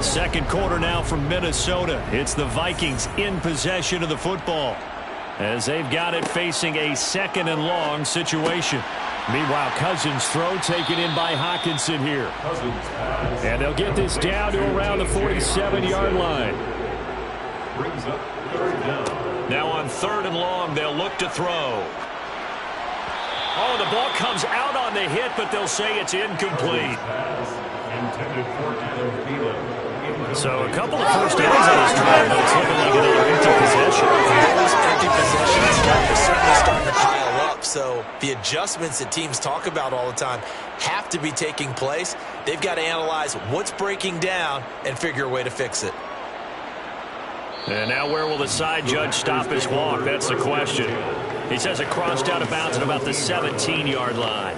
Second quarter now from Minnesota. It's the Vikings in possession of the football as they've got it facing a second and long situation. Meanwhile, Cousins' throw taken in by Hockenson here. And they'll get this down to around the 47-yard line. Now on third and long, they'll look to throw. Oh, the ball comes out on the hit, but they'll say it's incomplete. So a couple of first downs on this drive, but it's looking like another empty possession. Those empty possessions are certainly starting to pile up, so the adjustments that teams talk about all the time have to be taking place. They've got to analyze what's breaking down and figure a way to fix it. And now where will the side judge stop his walk? That's the question. He says it crossed out of bounds at about the 17-yard line.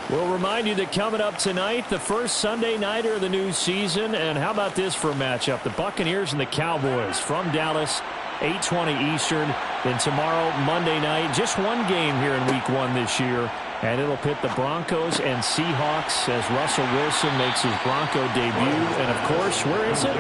We'll remind you that coming up tonight, the first Sunday nighter of the new season. And how about this for a matchup? The Buccaneers and the Cowboys from Dallas, 8:20 Eastern. Then tomorrow, Monday night, just one game here in Week 1 this year. And it'll pit the Broncos and Seahawks as Russell Wilson makes his Bronco debut. And, of course, where is it?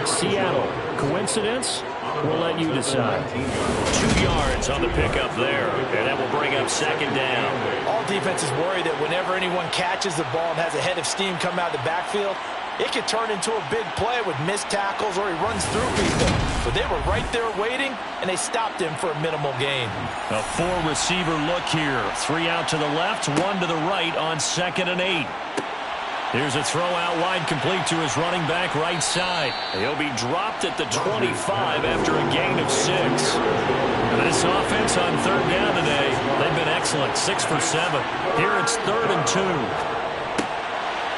Seattle. Coincidence? We'll let you decide. 2 yards on the pickup there, and that will bring up second down. All defenses worry that whenever anyone catches the ball and has a head of steam come out of the backfield, it could turn into a big play with missed tackles or he runs through people. But they were right there waiting, and they stopped him for a minimal gain. A 4-receiver look here. 3 out to the left, 1 to the right on 2nd and 8. Here's a throw out wide, complete to his running back right side. He'll be dropped at the 25 after a gain of 6. And this offense on third down today, they've been excellent, 6 for 7. Here it's 3rd and 2.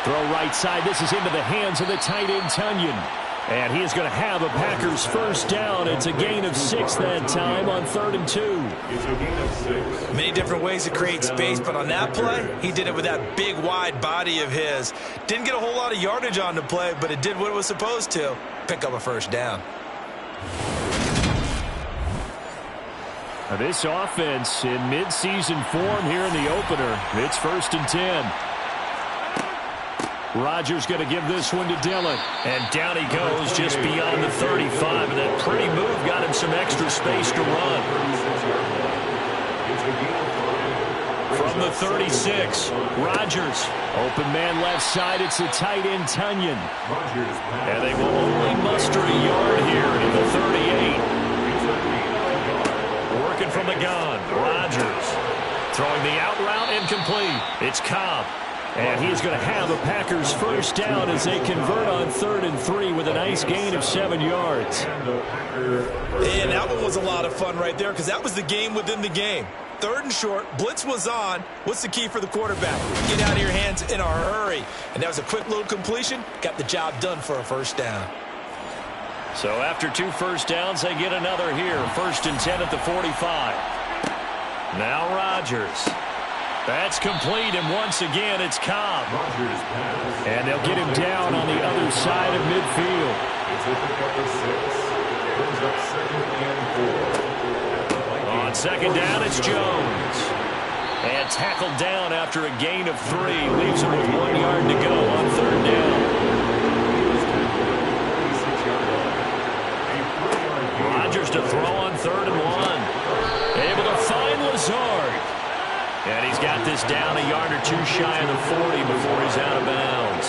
Throw right side. This is into the hands of the tight end, Tunyon. And he is going to have a Packers first down. It's a gain of 6 that time on 3rd and 2. It's a gain of 6. Many different ways to create space, but on that play, he did it with that big, wide body of his. Didn't get a whole lot of yardage on the play, but it did what it was supposed to. Pick up a first down. Now this offense in midseason form here in the opener. It's 1st and 10. Rodgers going to give this one to Dillon. And down he goes just beyond the 35. And that pretty move got him some extra space to run. From the 36, Rodgers. Open man left side. It's the tight end, Tunyon. And they will only muster a yard here in the 38. Working from the gun. Rodgers. Throwing the out route incomplete. It's Cobb. And he's going to have a Packers first down as they convert on 3rd and 3 with a nice gain of 7 yards. And that one was a lot of fun right there because that was the game within the game. 3rd and short, blitz was on. What's the key for the quarterback? Get out of your hands in a hurry. And that was a quick little completion. Got the job done for a first down. So after 2 first downs, they get another here. 1st and 10 at the 45. Now Rodgers. That's complete, and once again, it's Cobb. And they'll get him down on the other side of midfield. On 2nd down, it's Jones. And tackled down after a gain of 3. Leaves him with 1 yard to go on 3rd down. Rodgers to throw on 3rd and 1. Able to find Lazard. And he's got this down a yard or 2 shy of the 40 before he's out of bounds.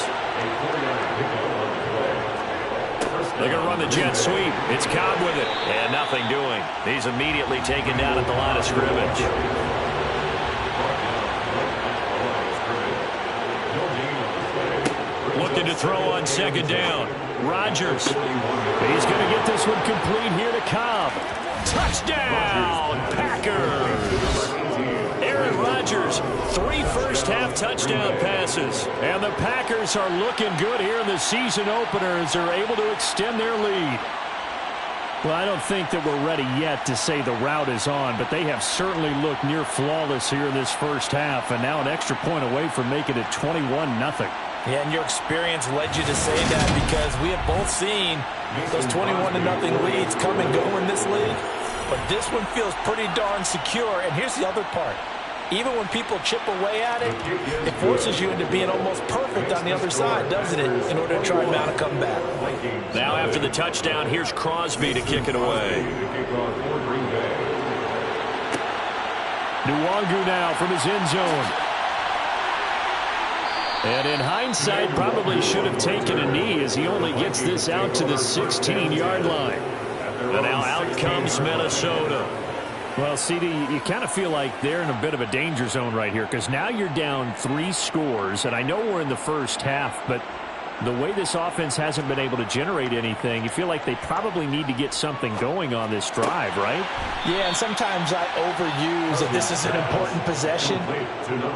They're going to run the jet sweep. It's Cobb with it. And nothing doing. He's immediately taken down at the line of scrimmage. Looking to throw on 2nd down. Rodgers. He's going to get this one complete here to Cobb. Touchdown, Packers! Aaron Rodgers, 3 first-half touchdown passes. And the Packers are looking good here in the season opener as they're able to extend their lead. Well, I don't think that we're ready yet to say the route is on, but they have certainly looked near flawless here in this first half, and now an extra point away from making it 21-0. Yeah, and your experience led you to say that because we have both seen those 21-0 leads come and go in this league. But this one feels pretty darn secure. And here's the other part. Even when people chip away at it, it forces you into being almost perfect on the other side, doesn't it, in order to try and mount a comeback. Now after the touchdown, here's Crosby to kick it away. Nwangu now from his end zone. And in hindsight, probably should have taken a knee as he only gets this out to the 16-yard line. And now out comes Minnesota. Well, CD, you kind of feel like they're in a bit of a danger zone right here because now you're down 3 scores, and I know we're in the first half, but the way this offense hasn't been able to generate anything, you feel like they probably need to get something going on this drive, right? Yeah, and sometimes I overuse that this is an important possession,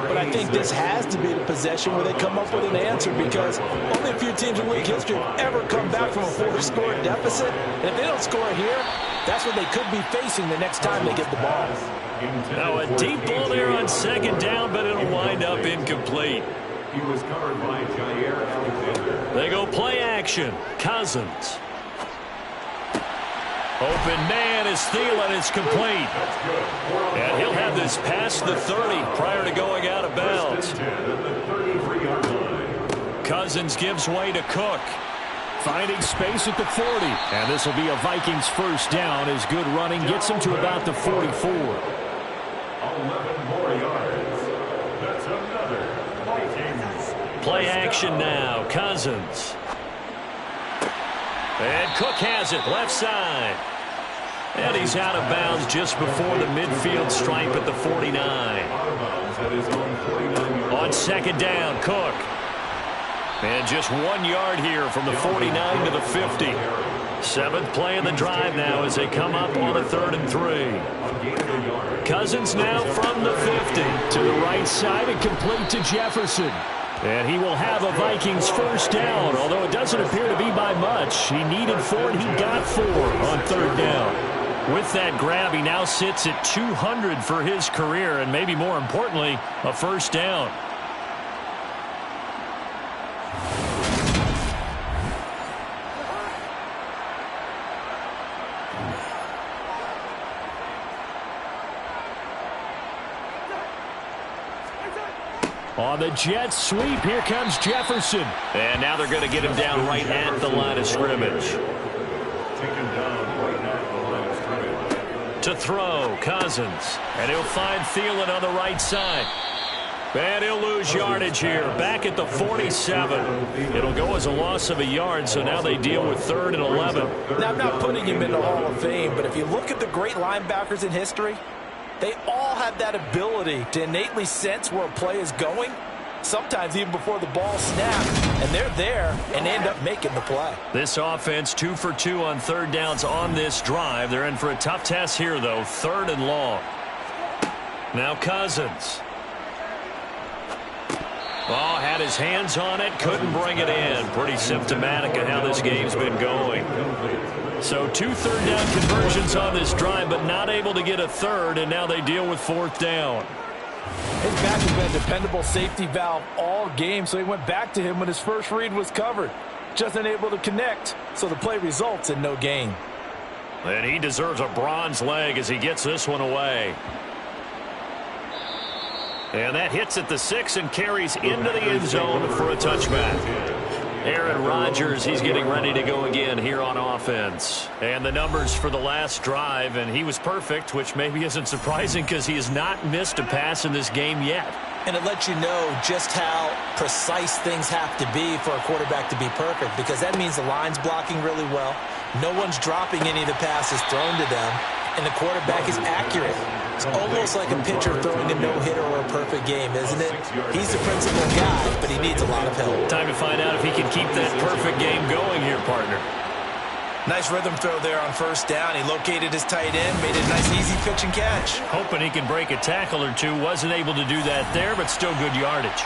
but I think this has to be the possession where they come up with an answer because only a few teams in league history have ever come back from a 4-score deficit, and if they don't score here, that's what they could be facing the next time they get the ball. Now a deep ball there on second down, but it'll wind up incomplete. He was covered by Jair Alexander. They go play action. Cousins. Open man is Thielen. It's complete. And he'll have this past the 30 prior to going out of bounds. Cousins gives way to Cook. Finding space at the 40. And this will be a Vikings first down as good running gets them to about the 44. 11 more yards. That's another Vikings. Play action now. Cousins. And Cook has it left side. And he's out of bounds just before the midfield stripe at the 49. On second down, Cook. And just 1 yard here from the 49 to the 50. 7th play in the drive now as they come up on a 3rd and 3. Cousins now from the 50 to the right side and complete to Jefferson. And he will have a Vikings first down, although it doesn't appear to be by much. He needed 4 and he got 4 on 3rd down. With that grab, he now sits at 200 for his career and maybe more importantly, a first down. On the jet sweep, here comes Jefferson. And now they're going to get him down right at the line of scrimmage. To throw, Cousins. And he'll find Thielen on the right side. And he'll lose yardage here, back at the 47. It'll go as a loss of a yard, so now they deal with 3rd and 11. Now, I'm not putting him in the Hall of Fame, but if you look at the great linebackers in history, they all have that ability to innately sense where a play is going, sometimes even before the ball snaps, and they're there and end up making the play. This offense 2 for 2 on 3rd downs on this drive. They're in for a tough test here, though, 3rd and long. Now Cousins. Oh, had his hands on it, couldn't bring it in. Pretty symptomatic of how this game's been going. So 2 3rd down conversions on this drive, but not able to get a 3rd, and now they deal with 4th down. His back has been a dependable safety valve all game, so he went back to him when his first read was covered. Just unable to connect, so the play results in no gain. And he deserves a bronze leg as he gets this one away. And that hits at the 6 and carries into the end zone for a touchback. Aaron Rodgers, he's getting ready to go again here on offense. And the numbers for the last drive, and he was perfect, which maybe isn't surprising because he has not missed a pass in this game yet. And it lets you know just how precise things have to be for a quarterback to be perfect, because that means the line's blocking really well. No one's dropping any of the passes thrown to them, and the quarterback is accurate. It's almost like a pitcher throwing a no-hitter or a perfect game, isn't it? He's the principal guy, but he needs a lot of help. Time to find out if he can keep that perfect game going here, partner. Nice rhythm throw there on 1st down. He located his tight end, made it a nice easy pitch and catch. Hoping he can break a tackle or two. Wasn't able to do that there, but still good yardage.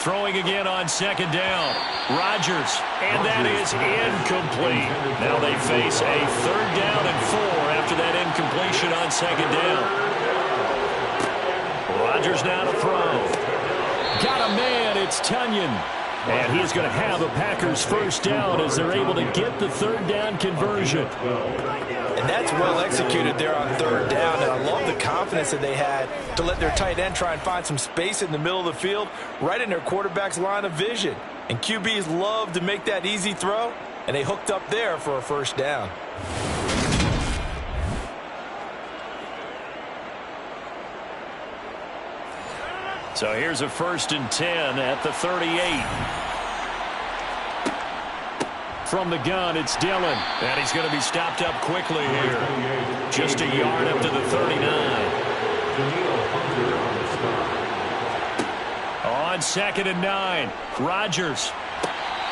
Throwing again on 2nd down. Rodgers, and that is incomplete. Now they face a 3rd down and 4 after that incompletion on 2nd down. Rodgers now to throw. Got a man, it's Tunyon. And he's going to have a Packers first down as they're able to get the third down conversion. And that's well executed there on third down. And I love the confidence that they had to let their tight end try and find some space in the middle of the field, right in their quarterback's line of vision. And QBs love to make that easy throw, and they hooked up there for a first down. So here's a 1st and 10 at the 38. From the gun, it's Dillon. And he's going to be stopped up quickly here. Just a yard up to the 39. On 2nd and 9, Rodgers.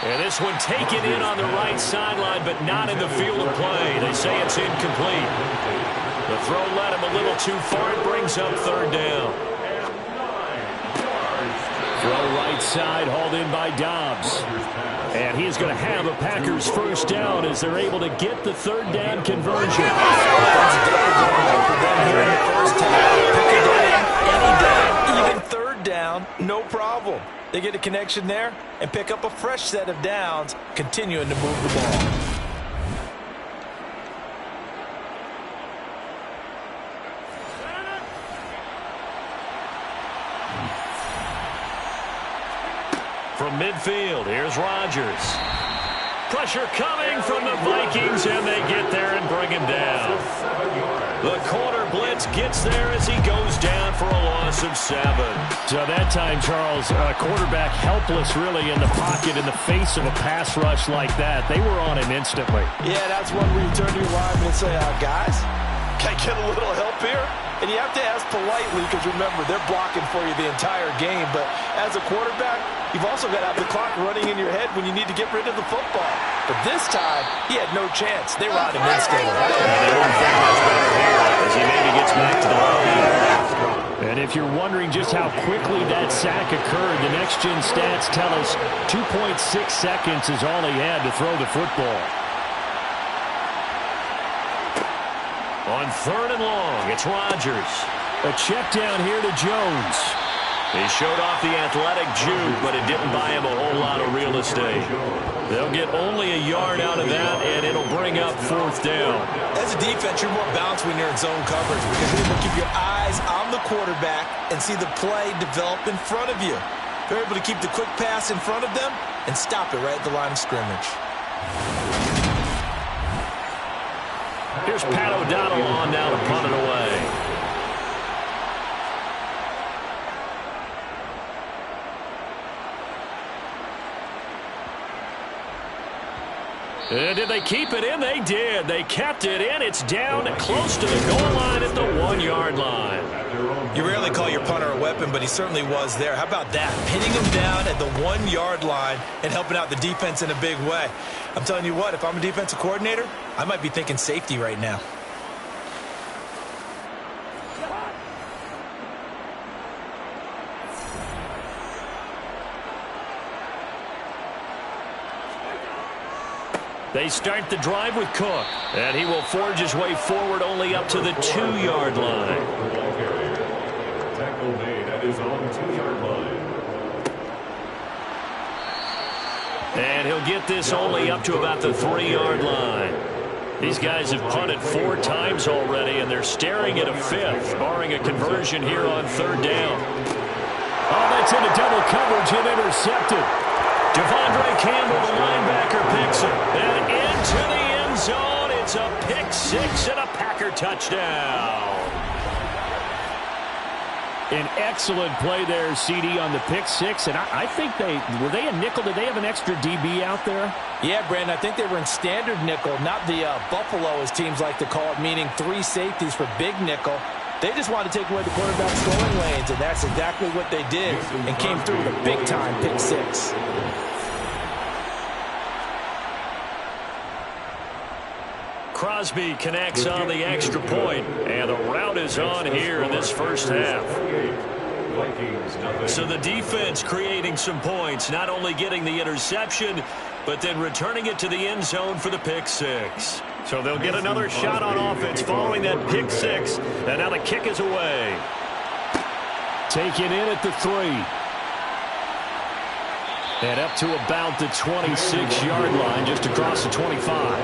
And this one taken in on the right sideline, but not in the field of play. They say it's incomplete. The throw led him a little too far. It brings up third down. Throw right side, hauled in by Dobbs. And he's going to have a Packers first down as they're able to get the third down conversion. Even third down, no problem. They get a connection there and pick up a fresh set of downs, continuing to move the ball. From midfield, here's Rodgers. Pressure coming from the Vikings, and they get there and bring him down. The corner blitz gets there as he goes down for a loss of 7. So that time, Charles, quarterback helpless really in the pocket in the face of a pass rush like that. They were on him instantly. Yeah, that's one where you turn to your lineman and say, guys, can I get a little help here? And you have to ask politely because, remember, they're blocking for you the entire game. But as a quarterback, you've also got to have the clock running in your head when you need to get rid of the football. But this time, he had no chance. They were on him instantly. They won't think much better here as he maybe gets back to the line. And if you're wondering just how quickly that sack occurred, the next-gen stats tell us 2.6 seconds is all he had to throw the football. On 3rd and long, it's Rodgers. A check down here to Jones. He showed off the athletic juke, but it didn't buy him a whole lot of real estate. They'll get only a yard out of that, and it'll bring up 4th down. As a defense, you're more balanced when you're in zone coverage because you're able to keep your eyes on the quarterback and see the play develop in front of you. You're able to keep the quick pass in front of them and stop it right at the line of scrimmage. Here's Pat O'Donnell on now to punt it away. Did they keep it in? They did. They kept it in. It's down close to the goal line at the 1-yard line. You rarely call your punter a weapon, but he certainly was there. How about that? Pinning him down at the 1-yard line and helping out the defense in a big way. I'm telling you what, if I'm a defensive coordinator, I might be thinking safety right now. They start the drive with Cook, and he will forge his way forward only up to the 2-yard line. Tackle made at his own 2-yard line. And he'll get this only up to about the 3-yard line. These guys have punted 4 times already, and they're staring at a 5th, barring a conversion here on 3rd down. Oh, that's into double coverage and intercepted. Devondre Campbell, the linebacker, picks it. And into the end zone. It's a pick 6 and a Packer touchdown. An excellent play there, CD, on the pick 6. And I think were they a nickel? Did they have an extra DB out there? Yeah, Brandon, I think they were in standard nickel, not the Buffalo, as teams like to call it, meaning 3 safeties for big nickel. They just wanted to take away the quarterback's throwing lanes, and that's exactly what they did and came through with a big-time pick 6. Crosby connects on the extra point, and the route is on here in this first half. So the defense creating some points, not only getting the interception, but then returning it to the end zone for the pick 6. So they'll get another shot on offense following that pick 6, and now the kick is away. Taken in at the 3. And up to about the 26-yard line, just across the 25.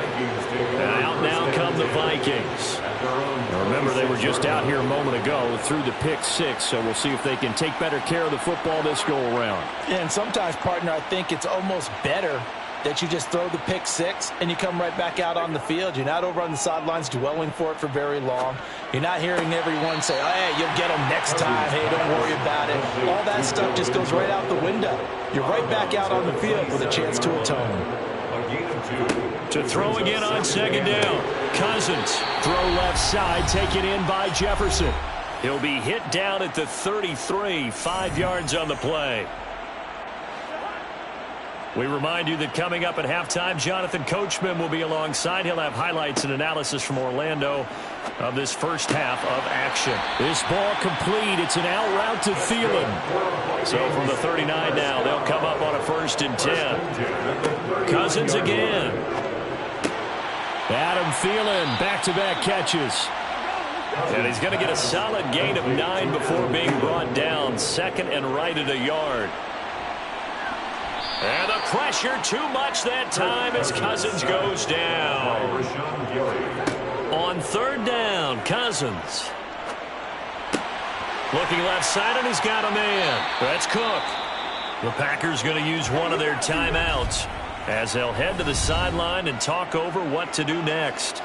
And out now come the Vikings. Now remember, they were just out here a moment ago through the pick six, so we'll see if they can take better care of the football this go-around. And sometimes, partner, I think it's almost better that you just throw the pick six and you come right back out on the field. You're not over on the sidelines dwelling for it for very long. You're not hearing everyone say, oh, hey, you'll get them next time. Hey, don't worry about it. All that stuff just goes right out the window. You're right back out on the field with a chance to atone. To throw again on second down. Cousins, throw left side, taken in by Jefferson. He'll be hit down at the 33, 5 yards on the play. We remind you that coming up at halftime, Jonathan Coachman will be alongside. He'll have highlights and analysis from Orlando of this first half of action. This ball complete. It's an out route to Foolin. So from the 39 now, they'll come up on a 1st and 10. Cousins again. Adam Foolin, back-to-back catches. And he's going to get a solid gain of 9 before being brought down. 2nd and right at a yard. And the pressure too much that time as Cousins goes down. On 3rd down, Cousins. Looking left side, and he's got a man. That's Cook. The Packers going to use one of their timeouts as they'll head to the sideline and talk over what to do next.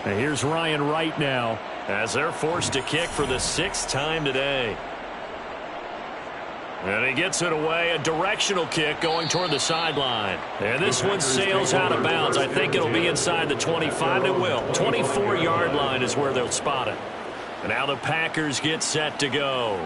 And here's Ryan Wright now as they're forced to kick for the 6th time today. And he gets it away, a directional kick going toward the sideline. And this one sails out of bounds. I think it'll be inside the 25. It will. 24-yard line is where they'll spot it. And now the Packers get set to go.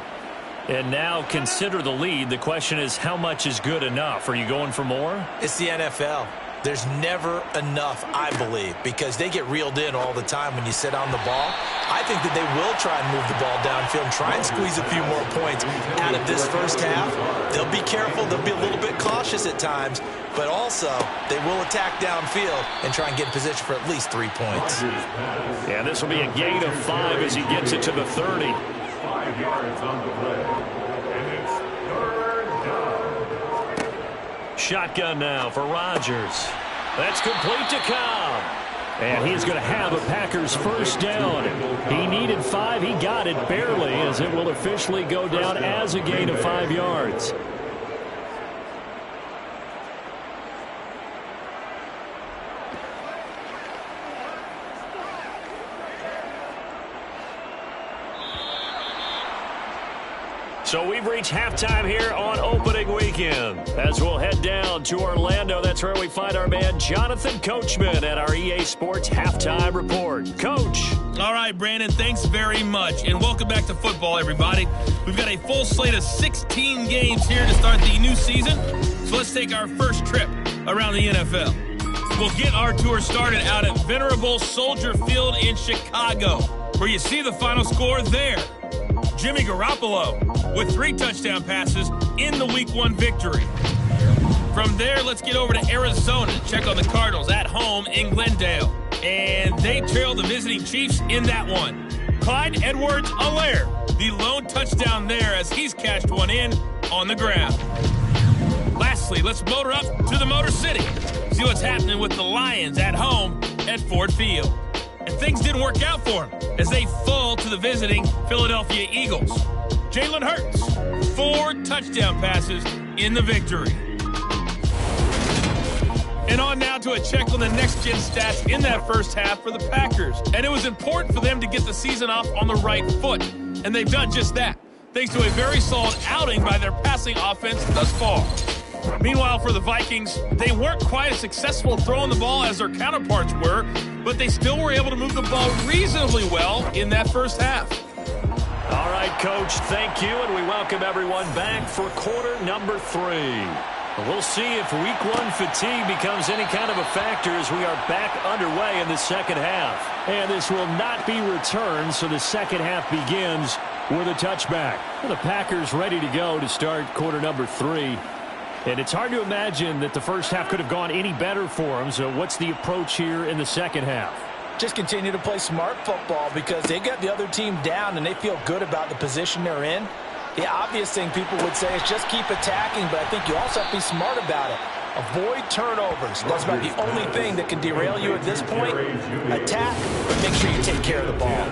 And now consider the lead. The question is, how much is good enough? Are you going for more? It's the NFL. There's never enough, I believe, because they get reeled in all the time when you sit on the ball. I think that they will try and move the ball downfield and try and squeeze a few more points out of this first half. They'll be careful. They'll be a little bit cautious at times, but also they will attack downfield and try and get in position for at least 3 points. Yeah, this will be a gain of 5 as he gets it to the 30. 5 yards on the play, and it's 3rd down. Shotgun now for Rodgers. That's complete to Cobb. And he's going to have a Packers 1st down. He needed 5. He got it barely as it will officially go down as a gain of 5 yards. So we've reached halftime here on opening weekend. As we'll head down to Orlando, that's where we find our man Jonathan Coachman at our EA Sports Halftime Report. Coach. All right, Brandon, thanks very much. And welcome back to football, everybody. We've got a full slate of 16 games here to start the new season. So let's take our first trip around the NFL. We'll get our tour started out at venerable Soldier Field in Chicago, where you see the final score there. Jimmy Garoppolo with 3 touchdown passes in the Week 1 victory. From there, let's get over to Arizona and check on the Cardinals at home in Glendale. And they trail the visiting Chiefs in that one. Clyde Edwards-Helaire, the lone touchdown there as he's cashed one in on the ground. Lastly, let's motor up to the Motor City. See what's happening with the Lions at home at Ford Field. And things didn't work out for them as they fall to the visiting Philadelphia Eagles. Jalen Hurts, 4 touchdown passes in the victory. And on now to a check on the next-gen stats in that first half for the Packers. And it was important for them to get the season off on the right foot. And they've done just that, thanks to a very solid outing by their passing offense thus far. Meanwhile, for the Vikings, they weren't quite as successful throwing the ball as their counterparts were, but they still were able to move the ball reasonably well in that first half. All right, Coach, thank you, and we welcome everyone back for quarter number 3. We'll see if Week 1 fatigue becomes any kind of a factor as we are back underway in the second half. And this will not be returned, so the second half begins with a touchback. The Packers ready to go to start quarter number 3. And it's hard to imagine that the first half could have gone any better for them. So what's the approach here in the second half? Just continue to play smart football because they got the other team down and they feel good about the position they're in. The obvious thing people would say is just keep attacking, but I think you also have to be smart about it. Avoid turnovers. That's about the only thing that can derail you at this point. Attack, but make sure you take care of the ball.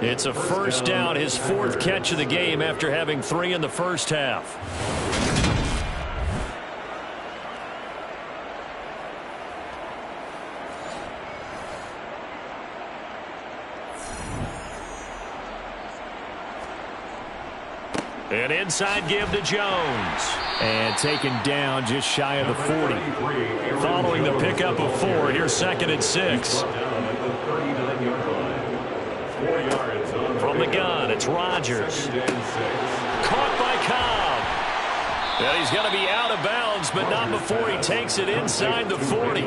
It's a first down, his 4th catch of the game after having 3 in the first half. An inside give to Jones. And taken down just shy of the 40. Following the pickup of 4, here's 2nd and 6. From the gun, it's Rodgers. Caught by Cobb. And he's going to be out of bounds, but not before he takes it inside the 40.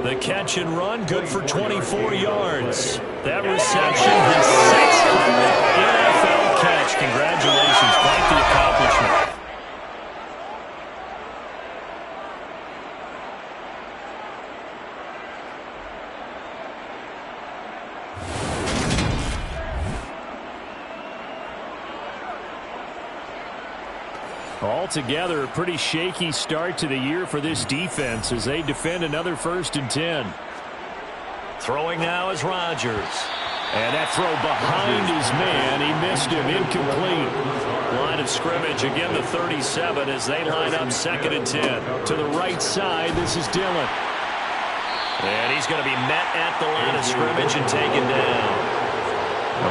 The catch and run, good for 24 yards. That reception, his 600th NFL catch. Congratulations, quite the accomplishment. Altogether, a pretty shaky start to the year for this defense as they defend another 1st and 10. Throwing now is Rodgers. And that throw behind his man. He missed him. Incomplete. Line of scrimmage, again the 37 as they line up 2nd and 10. To the right side, this is Dillon. And he's going to be met at the line of scrimmage and taken down.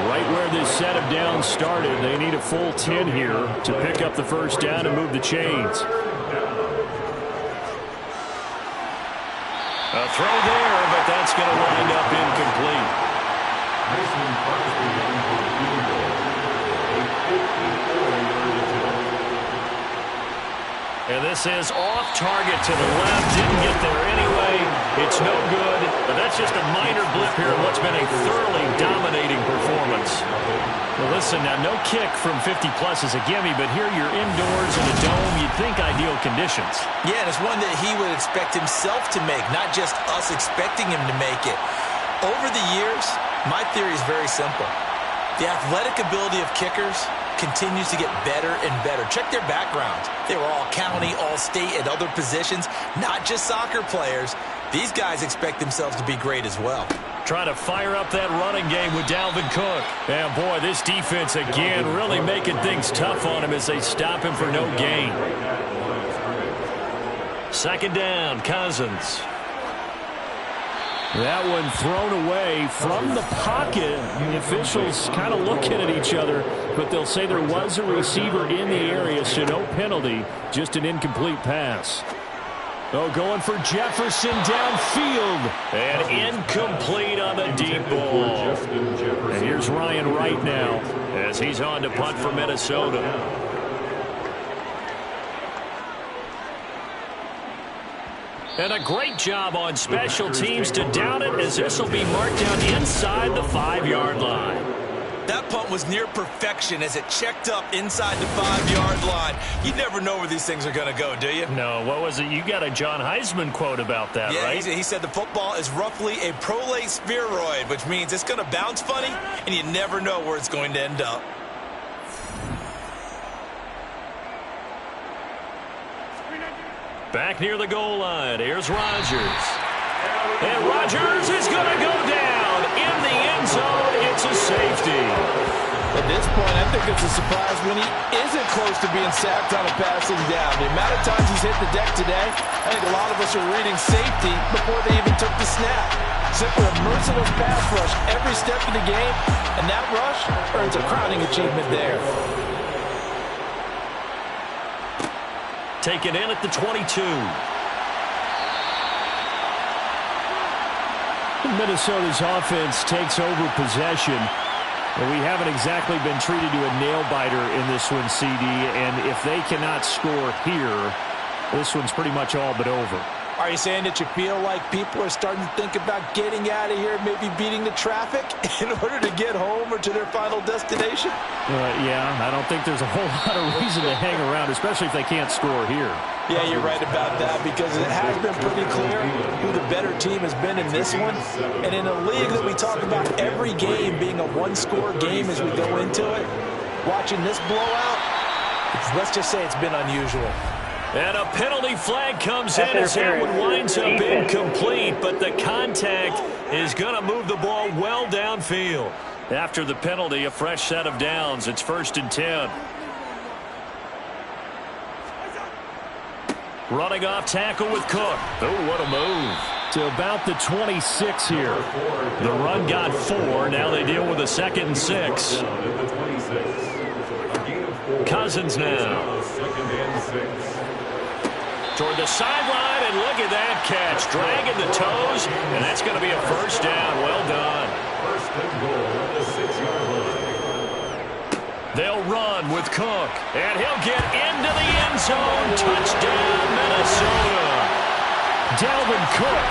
Right where this set of downs started, they need a full 10 here to pick up the first down and move the chains. A throw there, but that's going to wind up incomplete. And this is off target to the left. Didn't get there anyway. It's no good. But that's just a minor blip here in what's been a thoroughly dominating performance. Well, listen, now no kick from 50-plus is a gimme, but here you're indoors in a dome. You'd think ideal conditions. Yeah, and it's one that he would expect himself to make, not just us expecting him to make it. Over the years, my theory is very simple. The athletic ability of kickers continues to get better and better. Check their backgrounds. They were all county, all state, at other positions, not just soccer players. These guys expect themselves to be great as well. Trying to fire up that running game with Dalvin Cook. And boy, this defense again really making things tough on him as they stop him for no gain. 2nd down, Cousins. That one thrown away from the pocket. The officials kind of looking at each other, but they'll say there was a receiver in the area, so no penalty, just an incomplete pass. Oh, going for Jefferson downfield. And incomplete on the deep ball. And here's Ryan Wright now as he's on to punt for Minnesota. And a great job on special teams to down it as this will be marked down inside the 5-yard line. That punt was near perfection as it checked up inside the 5-yard line. You never know where these things are going to go, do you? No, what was it? You got a John Heisman quote about that, yeah, right? He said the football is roughly a prolate spheroid, which means it's going to bounce funny, and you never know where it's going to end up. Back near the goal line, here's Rodgers. And Rodgers is going to go down in the end zone. It's a safety. At this point, I think it's a surprise when he isn't close to being sacked on a passing down. The amount of times he's hit the deck today, I think a lot of us are reading safety before they even took the snap. Simply a merciless pass rush every step of the game, and that rush earns a crowning achievement there. Taken in at the 22. Minnesota's offense takes over possession. But we haven't exactly been treated to a nail-biter in this one, CD. And if they cannot score here, this one's pretty much all but over. Are you saying that you feel like people are starting to think about getting out of here, maybe beating the traffic in order to get home or to their final destination? Yeah, I don't think there's a whole lot of reason to hang around, especially if they can't score here. Yeah, you're right about that because it has been pretty clear who the better team has been in this one. And in a league that we talk about every game being a one-score game as we go into it, watching this blowout, Let's just say it's been unusual. And a penalty flag comes in as that one winds up incomplete, but the contact is going to move the ball well downfield. After the penalty, a fresh set of downs. It's 1st and 10. Running off tackle with Cook. Oh, what a move. To about the 26 here. The run got 4. Now they deal with a 2nd and 6. Cousins now. Toward the sideline, and look at that catch. Dragging the toes, and that's going to be a 1st down. Well done. 1st and goal at the 6-yard line. They'll run with Cook, and he'll get into the end zone. Touchdown, Minnesota. Dalvin Cook,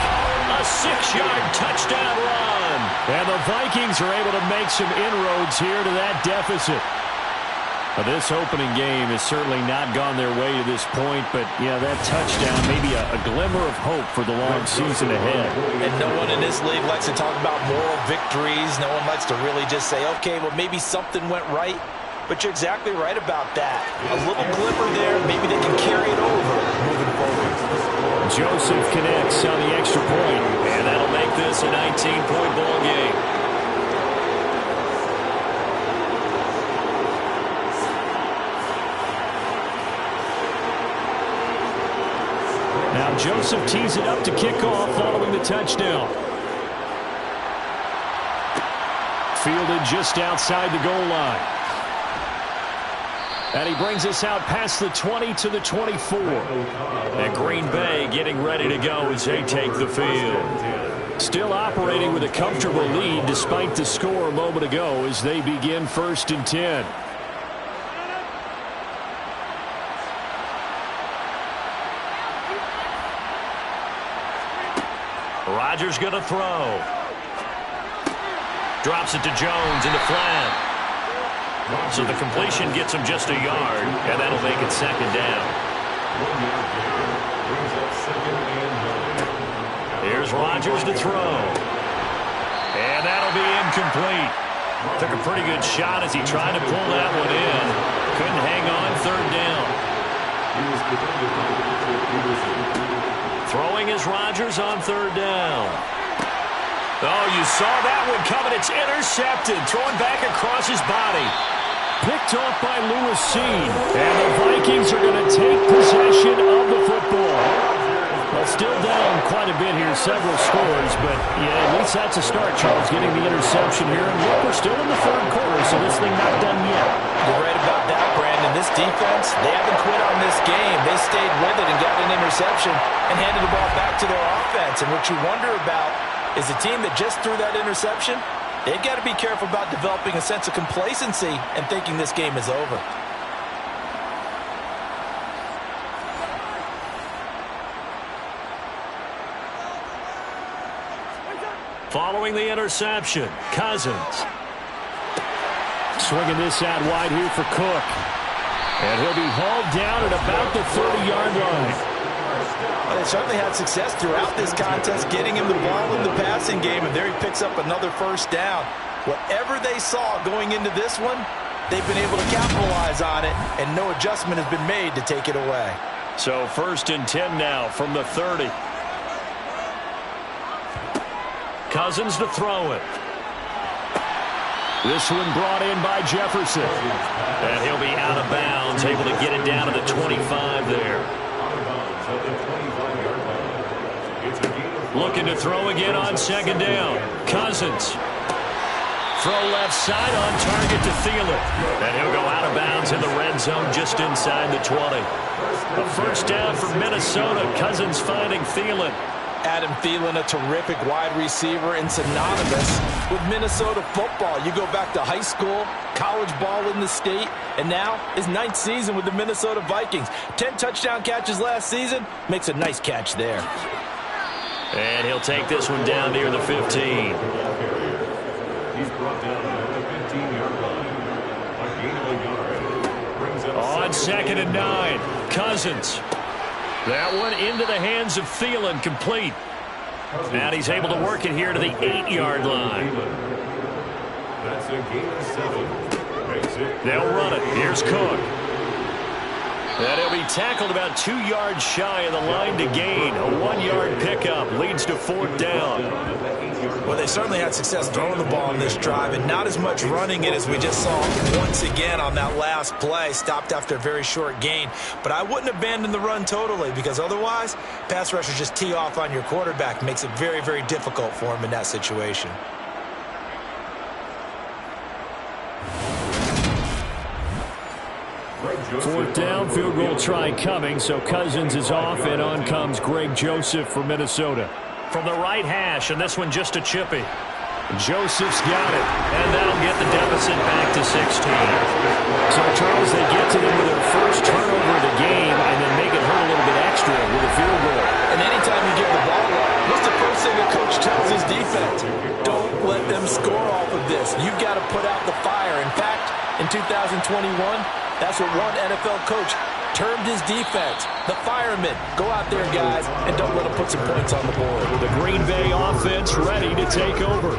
a 6-yard touchdown run. And the Vikings are able to make some inroads here to that deficit. Now, this opening game has certainly not gone their way to this point, but, yeah, that touchdown, maybe a glimmer of hope for the long season ahead. And no one in this league likes to talk about moral victories. No one likes to really just say, okay, well, maybe something went right. But you're exactly right about that. A little glimmer there, maybe they can carry it over moving forward. Joseph connects on the extra point, and that'll make this a 19-point ball game. Now Joseph tees it up to kick off following the touchdown. Fielded just outside the goal line. And he brings us out past the 20 to the 24. And Green Bay getting ready to go as they take the field. Still operating with a comfortable lead despite the score a moment ago as they begin 1st and 10. Rodgers going to throw. Drops it to Jones in the flat. So the completion gets him just a yard, and that'll make it 2nd down. Here's Rodgers to throw. And that'll be incomplete. Took a pretty good shot as he tried to pull that one in. Couldn't hang on 3rd down. Throwing is Rodgers on 3rd down. Oh, you saw that one coming. It's intercepted. Thrown back across his body. Picked off by Lewis Seen. And the Vikings are going to take possession of the football. Well, still down quite a bit here, several scores, but yeah, at least that's a start, Charles, getting the interception here. And look, we're still in the 3rd quarter, so this thing not done yet. You're right about that, Brandon. This defense, they haven't quit on this game. They stayed with it and got an interception and handed the ball back to their offense. And what you wonder about is a team that just threw that interception, they've got to be careful about developing a sense of complacency and thinking this game is over. Following the interception, Cousins. Swinging this out wide here for Cook. And he'll be hauled down at about the 30-yard line. Well, they certainly had success throughout this contest, getting him the ball in the passing game, and there he picks up another 1st down. Whatever they saw going into this one, they've been able to capitalize on it, and no adjustment has been made to take it away. So 1st and 10 now from the 30. Cousins to throw it. This one brought in by Jefferson. And he'll be out of bounds, able to get it down to the 25 there. Looking to throw again on 2nd down. Cousins. Throw left side on target to Thielen. And he'll go out of bounds in the red zone just inside the 20. A 1st down for Minnesota. Cousins finding Thielen. Adam Thielen, a terrific wide receiver and synonymous with Minnesota football. You go back to high school, college ball in the state, and now his 9th season with the Minnesota Vikings. 10 touchdown catches last season, makes a nice catch there. And he'll take this one down near the 15. He's brought down at the 15-yard line. A gain of a yard. Brings up on 2nd and 9. Cousins. That one into the hands of Thielen, complete. And he's able to work it here to the 8-yard line. That's a gain of 7. They'll run it. Here's Cook. And he'll be tackled about 2 yards shy of the line to gain. A 1-yard pickup leads to 4th down. Well, they certainly had success throwing the ball on this drive, and not as much running it as we just saw once again on that last play. Stopped after a very short gain. But I wouldn't abandon the run totally, because otherwise, pass rushers just tee off on your quarterback. Makes it very, very difficult for him in that situation. Fourth down, field goal try coming, so Cousins is off, and on comes Greg Joseph for Minnesota. From the right hash, and this one just a chippy. Joseph's got it, and that'll get the deficit back to 16. So, Charles, they get to them with their first turnover of the game and then make it hurt a little bit extra with a field goal. And anytime you give the ball up, what's the first thing a coach tells his defense? Don't let them score off of this. You've got to put out the fire. In fact, in 2021, that's what one NFL coach termed his defense, the firemen. Go out there, guys, and don't let them put some points on the board. The Green Bay offense ready to take over.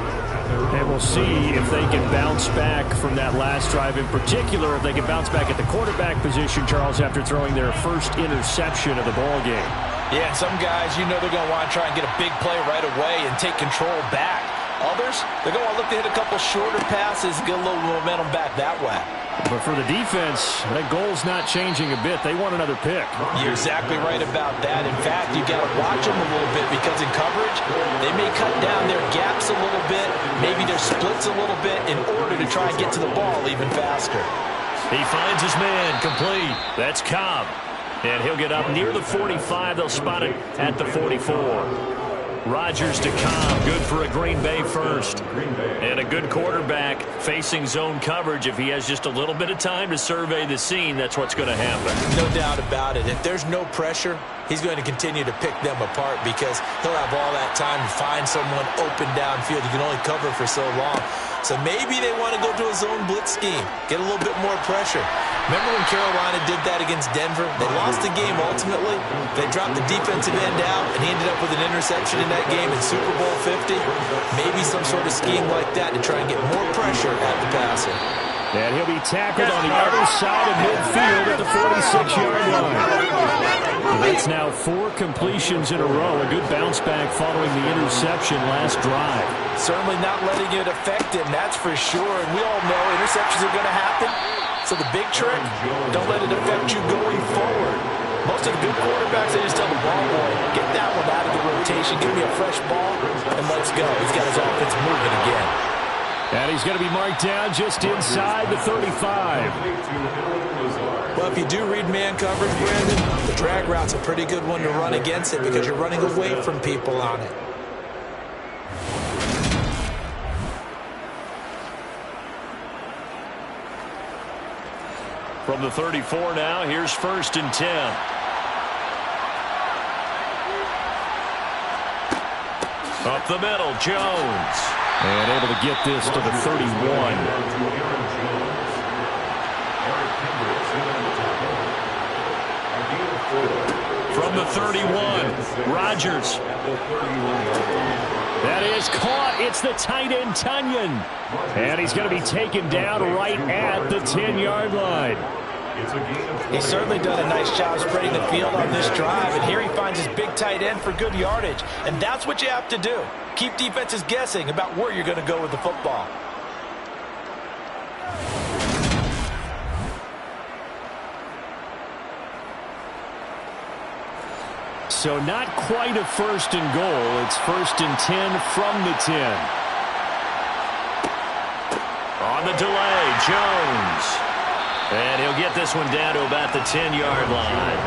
And we'll see if they can bounce back from that last drive. In particular, if they can bounce back at the quarterback position, Charles, after throwing their first interception of the ball game. Yeah, and some guys, you know they're going to want to try and get a big play right away and take control back. Others, they're going to look to hit a couple shorter passes, get a little momentum back that way. But for the defense, that goal's not changing a bit. They want another pick. You're exactly right about that. In fact, you've got to watch them a little bit because in coverage, they may cut down their gaps a little bit, maybe their splits a little bit in order to try and get to the ball even faster. He finds his man complete. That's Cobb. And he'll get up near the 45. They'll spot it at the 44. Rodgers to Cobb, good for a Green Bay first. And a good quarterback facing zone coverage. If he has just a little bit of time to survey the scene, that's what's going to happen. No doubt about it. If there's no pressure, he's going to continue to pick them apart because he'll have all that time to find someone open downfield. He can only cover for so long. So maybe they want to go to a zone blitz scheme, get a little bit more pressure. Remember when Carolina did that against Denver? They lost the game ultimately. They dropped the defensive end out, and he ended up with an interception in that game in Super Bowl 50. Maybe some sort of scheme like that to try and get more pressure at the passer. And he'll be tackled on the other side of midfield at the 46-yard line. That's now 4 completions in a row. A good bounce back following the interception last drive. Certainly not letting it affect him, that's for sure. And we all know interceptions are going to happen. So the big trick, don't let it affect you going forward. Most of the good quarterbacks, they just tell the ball boy, get that one out of the rotation, give me a fresh ball, and let's go. He's got his offense moving again. And he's going to be marked down just inside the 35. Well, if you do read man coverage, Brandon, the drag route's a pretty good one to run against it because you're running away from people on it. From the 34 now, here's 1st and 10. Up the middle, Jones. And able to get this to the 31. From the 31, Rodgers. That is caught. It's the tight end, Tunyon. And he's going to be taken down right at the 10-yard line. He's certainly done a nice job spreading the field on this drive, and here he finds his big tight end for good yardage. And that's what you have to do. Keep defenses guessing about where you're going to go with the football. So not quite a 1st and goal. It's 1st and 10 from the 10. On the delay, Jones. And he'll get this one down to about the 10-yard line.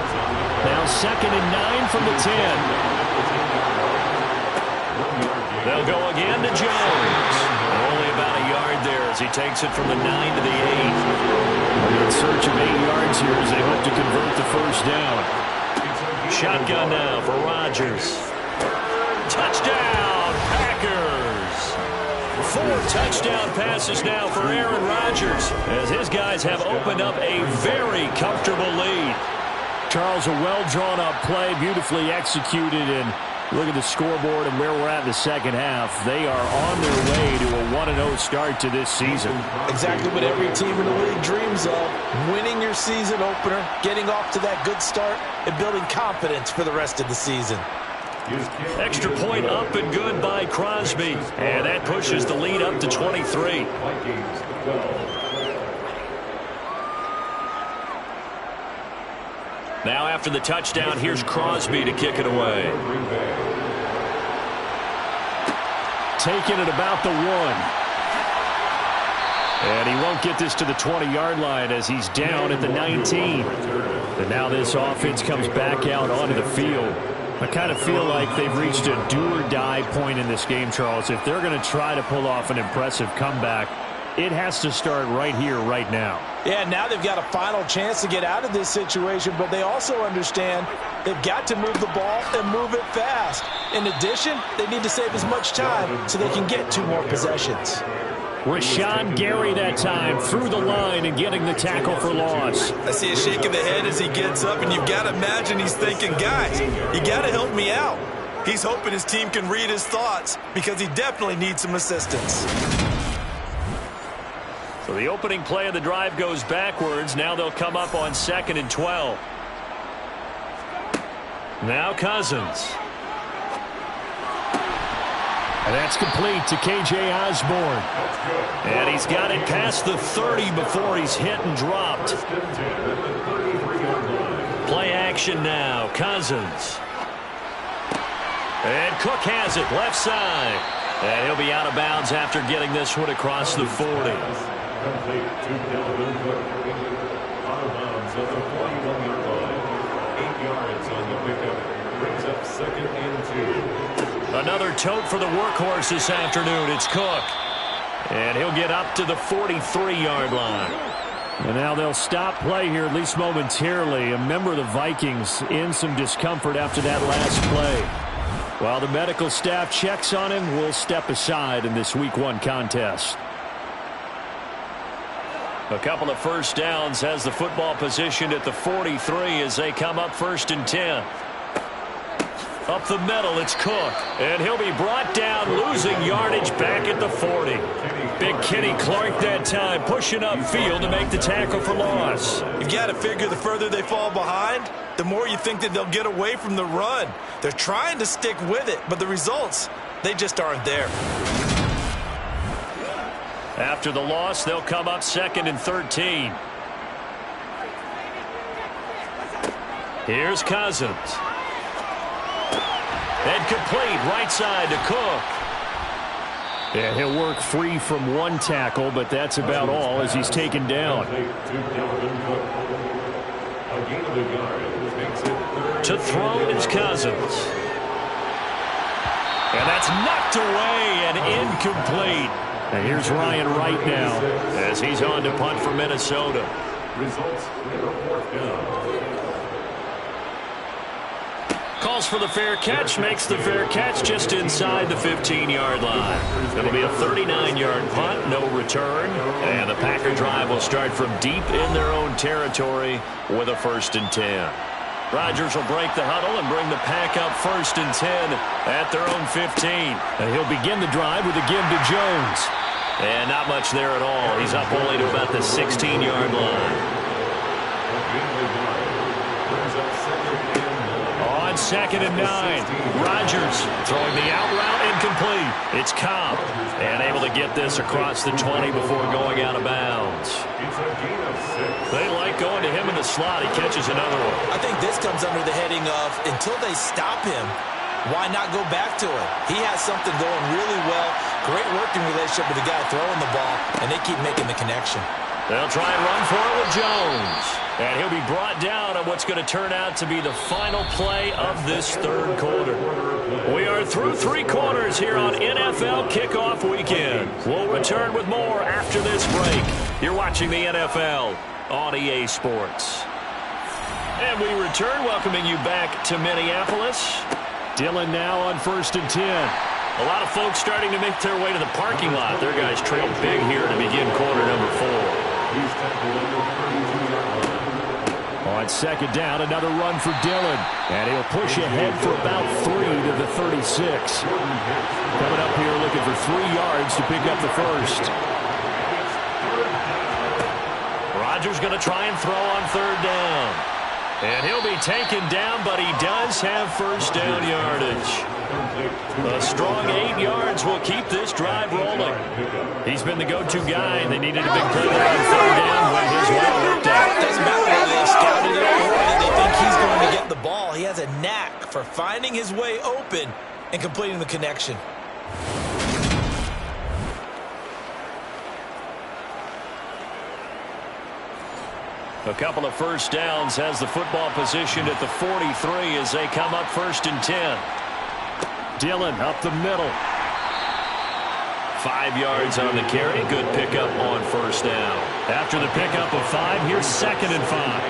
Now 2nd and 9 from the 10. They'll go again to Jones. Only about a yard there as he takes it from the 9 to the 8. In search of 8 yards here as they hope to convert the 1st down. Shotgun now for Rodgers. Touchdown, Packers. 4 touchdown passes now for Aaron Rodgers as his guys have opened up a very comfortable lead. Charles, a well-drawn-up play, beautifully executed, and Look at the scoreboard and where we're at in the second half. They are on their way to a 1-0 start to this season. Exactly what every team in the league dreams of. Winning your season opener, getting off to that good start, and building confidence for the rest of the season. Extra point up and good by Crosby. And that pushes the lead up to 23. Now after the touchdown, here's Crosby to kick it away. Taking it about the 1. And he won't get this to the 20-yard line as he's down at the 19. And now this offense comes back out onto the field. I kind of feel like they've reached a do-or-die point in this game, Charles. If they're going to try to pull off an impressive comeback, it has to start right here, right now. Yeah, now they've got a final chance to get out of this situation, but they also understand they've got to move the ball and move it fast. In addition, they need to save as much time so they can get 2 more possessions. Rashawn Gary that time through the line and getting the tackle for loss. I see a shake of the head as he gets up, and you've got to imagine he's thinking, guys, you got to help me out. He's hoping his team can read his thoughts because he definitely needs some assistance. So the opening play of the drive goes backwards. Now they'll come up on 2nd and 12. Now Cousins. And that's complete to K.J. Osborne. And he's got it past the 30 before he's hit and dropped. Play action now. Cousins. And Cook has it left side. And he'll be out of bounds after getting this one across the 40. Complete to Dalvin Cook. Out of bounds at the 41-yard line. 8 yards on the pickup. Brings up 2nd and 2. Another tote for the workhorse this afternoon. It's Cook. And he'll get up to the 43-yard line. And now they'll stop play here, at least momentarily. A member of the Vikings in some discomfort after that last play. While the medical staff checks on him, we'll step aside in this Week 1 contest. A couple of first downs has the football positioned at the 43 as they come up 1st and 10. Up the middle, it's Cook. And he'll be brought down, losing yardage back at the 40. Big Kenny Clark that time, pushing upfield to make the tackle for loss. You've got to figure the further they fall behind, the more you think that they'll get away from the run. They're trying to stick with it, but the results, they just aren't there. After the loss, they'll come up 2nd and 13. Here's Cousins. And complete right side to Cook. Yeah, he'll work free from one tackle, but that's about all as he's taken down. To throw is Cousins. And that's knocked away and incomplete. And here's Ryan Wright now as he's on to punt for Minnesota. Results, 4th down. Calls for the fair catch, makes the fair catch just inside the 15-yard line. It'll be a 39-yard punt, no return. And the Packer drive will start from deep in their own territory with a 1st and 10. Rodgers will break the huddle and bring the Pack up 1st and 10 at their own 15. And he'll begin the drive with a give to Jones. And not much there at all. He's up only to about the 16-yard line. On 2nd and 9, Rodgers throwing the out route incomplete. It's Cobb, and able to get this across the 20 before going out of bounds. They like going to him in the slot. He catches another one. I think this comes under the heading of until they stop him, why not go back to him? He has something going really well. Great working relationship with the guy throwing the ball, and they keep making the connection. They'll try and run for it with Jones. And he'll be brought down on what's going to turn out to be the final play of this 3rd quarter. We are through 3 quarters here on NFL Kickoff Weekend. We'll return with more after this break. You're watching the NFL on EA Sports. And we return, welcoming you back to Minneapolis. Dillon now on 1st and 10. A lot of folks starting to make their way to the parking lot. Their guys trail big here to begin quarter number 4. On On second down, another run for Dillon. And he'll push ahead for about 3 to the 36. Coming up here looking for 3 yards to pick up the first. Rodgers going to try and throw on third down. And he'll be taken down, but he does have first down yardage. A strong 8 yards will keep this drive rolling. He's been the go-to guy, and they needed a big play there on third down when his well worked out. Doesn't matter whether they scouted it or that they think he's going to get the ball. He has a knack for finding his way open and completing the connection. A couple of first downs has the football positioned at the 43 as they come up 1st and 10. Dillon up the middle. 5 yards on the carry. Good pickup on first down. After the pickup of 5, here's 2nd and 5.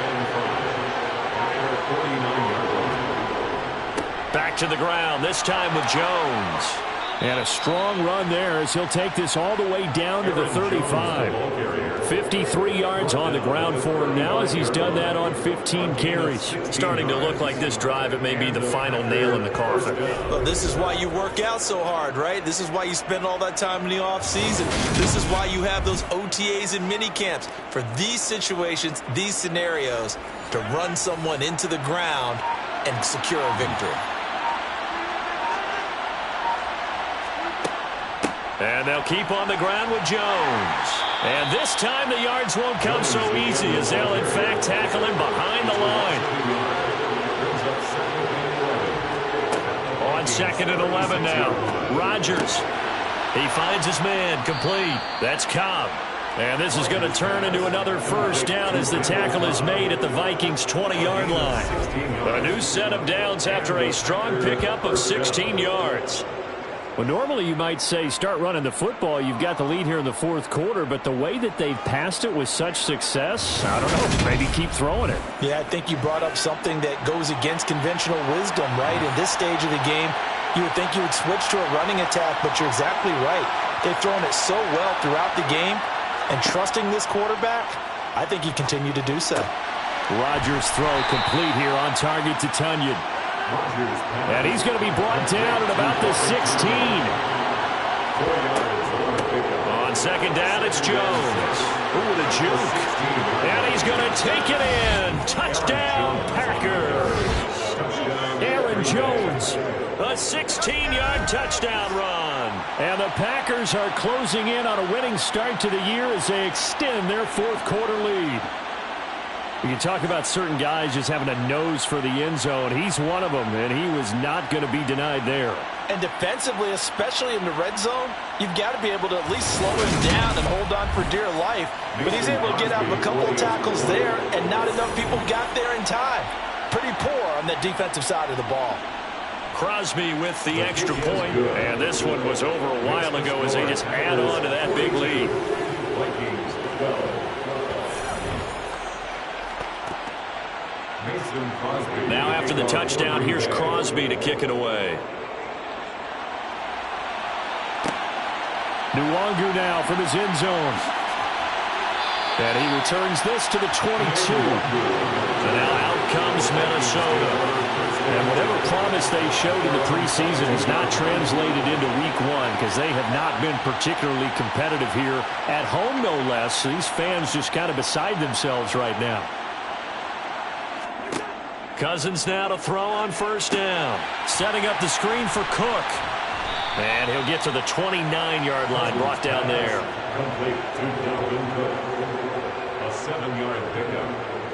Back to the ground, this time with Jones. And a strong run there as he'll take this all the way down to the 35. 53 yards on the ground for him now as he's done that on 15 carries. Starting to look like this drive, it may be the final nail in the coffin. Well, this is why you work out so hard, right? This is why you spend all that time in the offseason. This is why you have those OTAs and mini camps for these situations, these scenarios, to run someone into the ground and secure a victory. And they'll keep on the ground with Jones. And this time the yards won't come so easy as they'll in fact tackle him behind the line. On 2nd and 11 now. Rodgers. He finds his man complete. That's Cobb. And this is going to turn into another first down as the tackle is made at the Vikings' 20-yard line. A new set of downs after a strong pickup of 16 yards. Well, normally you might say start running the football. You've got the lead here in the 4th quarter, but the way that they've passed it with such success, I don't know, maybe keep throwing it. Yeah, I think you brought up something that goes against conventional wisdom, right? In this stage of the game, you would think you would switch to a running attack, but you're exactly right. They've thrown it so well throughout the game, and trusting this quarterback, I think you continue to do so. Rodgers' throw complete here on target to Tunyon. And he's going to be brought down at about the 16. On 2nd down, it's Jones. Ooh, the juke. And he's going to take it in. Touchdown, Packers. Aaron Jones, a 16-yard touchdown run. And the Packers are closing in on a winning start to the year as they extend their 4th quarter lead. You can talk about certain guys just having a nose for the end zone. He's one of them, and he was not going to be denied there. And defensively, especially in the red zone, you've got to be able to at least slow him down and hold on for dear life. But he's able to get out of a couple of tackles there, and not enough people got there in time. Pretty poor on the defensive side of the ball. Crosby with the extra point. And this one was over a while ago as they just add on to that big lead. Now after the touchdown, here's Crosby to kick it away. Nwangu now from his end zone. And he returns this to the 22. And now out comes Minnesota. And whatever promise they showed in the preseason has not translated into week 1 because they have not been particularly competitive here at home, no less. So these fans just kind of beside themselves right now. Cousins now to throw on first down. Setting up the screen for Cook. And he'll get to the 29-yard line, brought down there. Complete to Dalvin Cook. A 7-yard pickup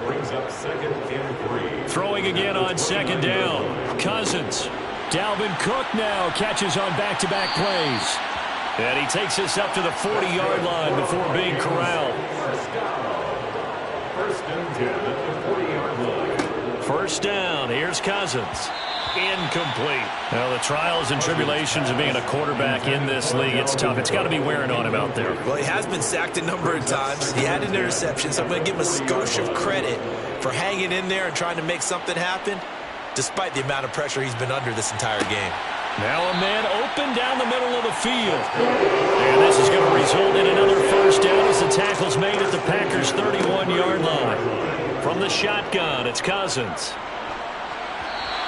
brings up 2nd and 3. Throwing again on 2nd down. Cousins. Dalvin Cook now catches on back-to-back plays. And he takes us up to the 40-yard line before being corralled. First and 10 at the 40-yard line. First down. Here's Cousins. Incomplete. Well, the trials and tribulations of being a quarterback in this league, it's tough. It's got to be wearing on him out there. Well, he has been sacked a number of times. He had an interception, so I'm going to give him a skosh of credit for hanging in there and trying to make something happen, despite the amount of pressure he's been under this entire game. Now a man open down the middle of the field. And this is going to result in another first down as the tackle's made at the Packers' 31-yard line. From the shotgun, it's Cousins.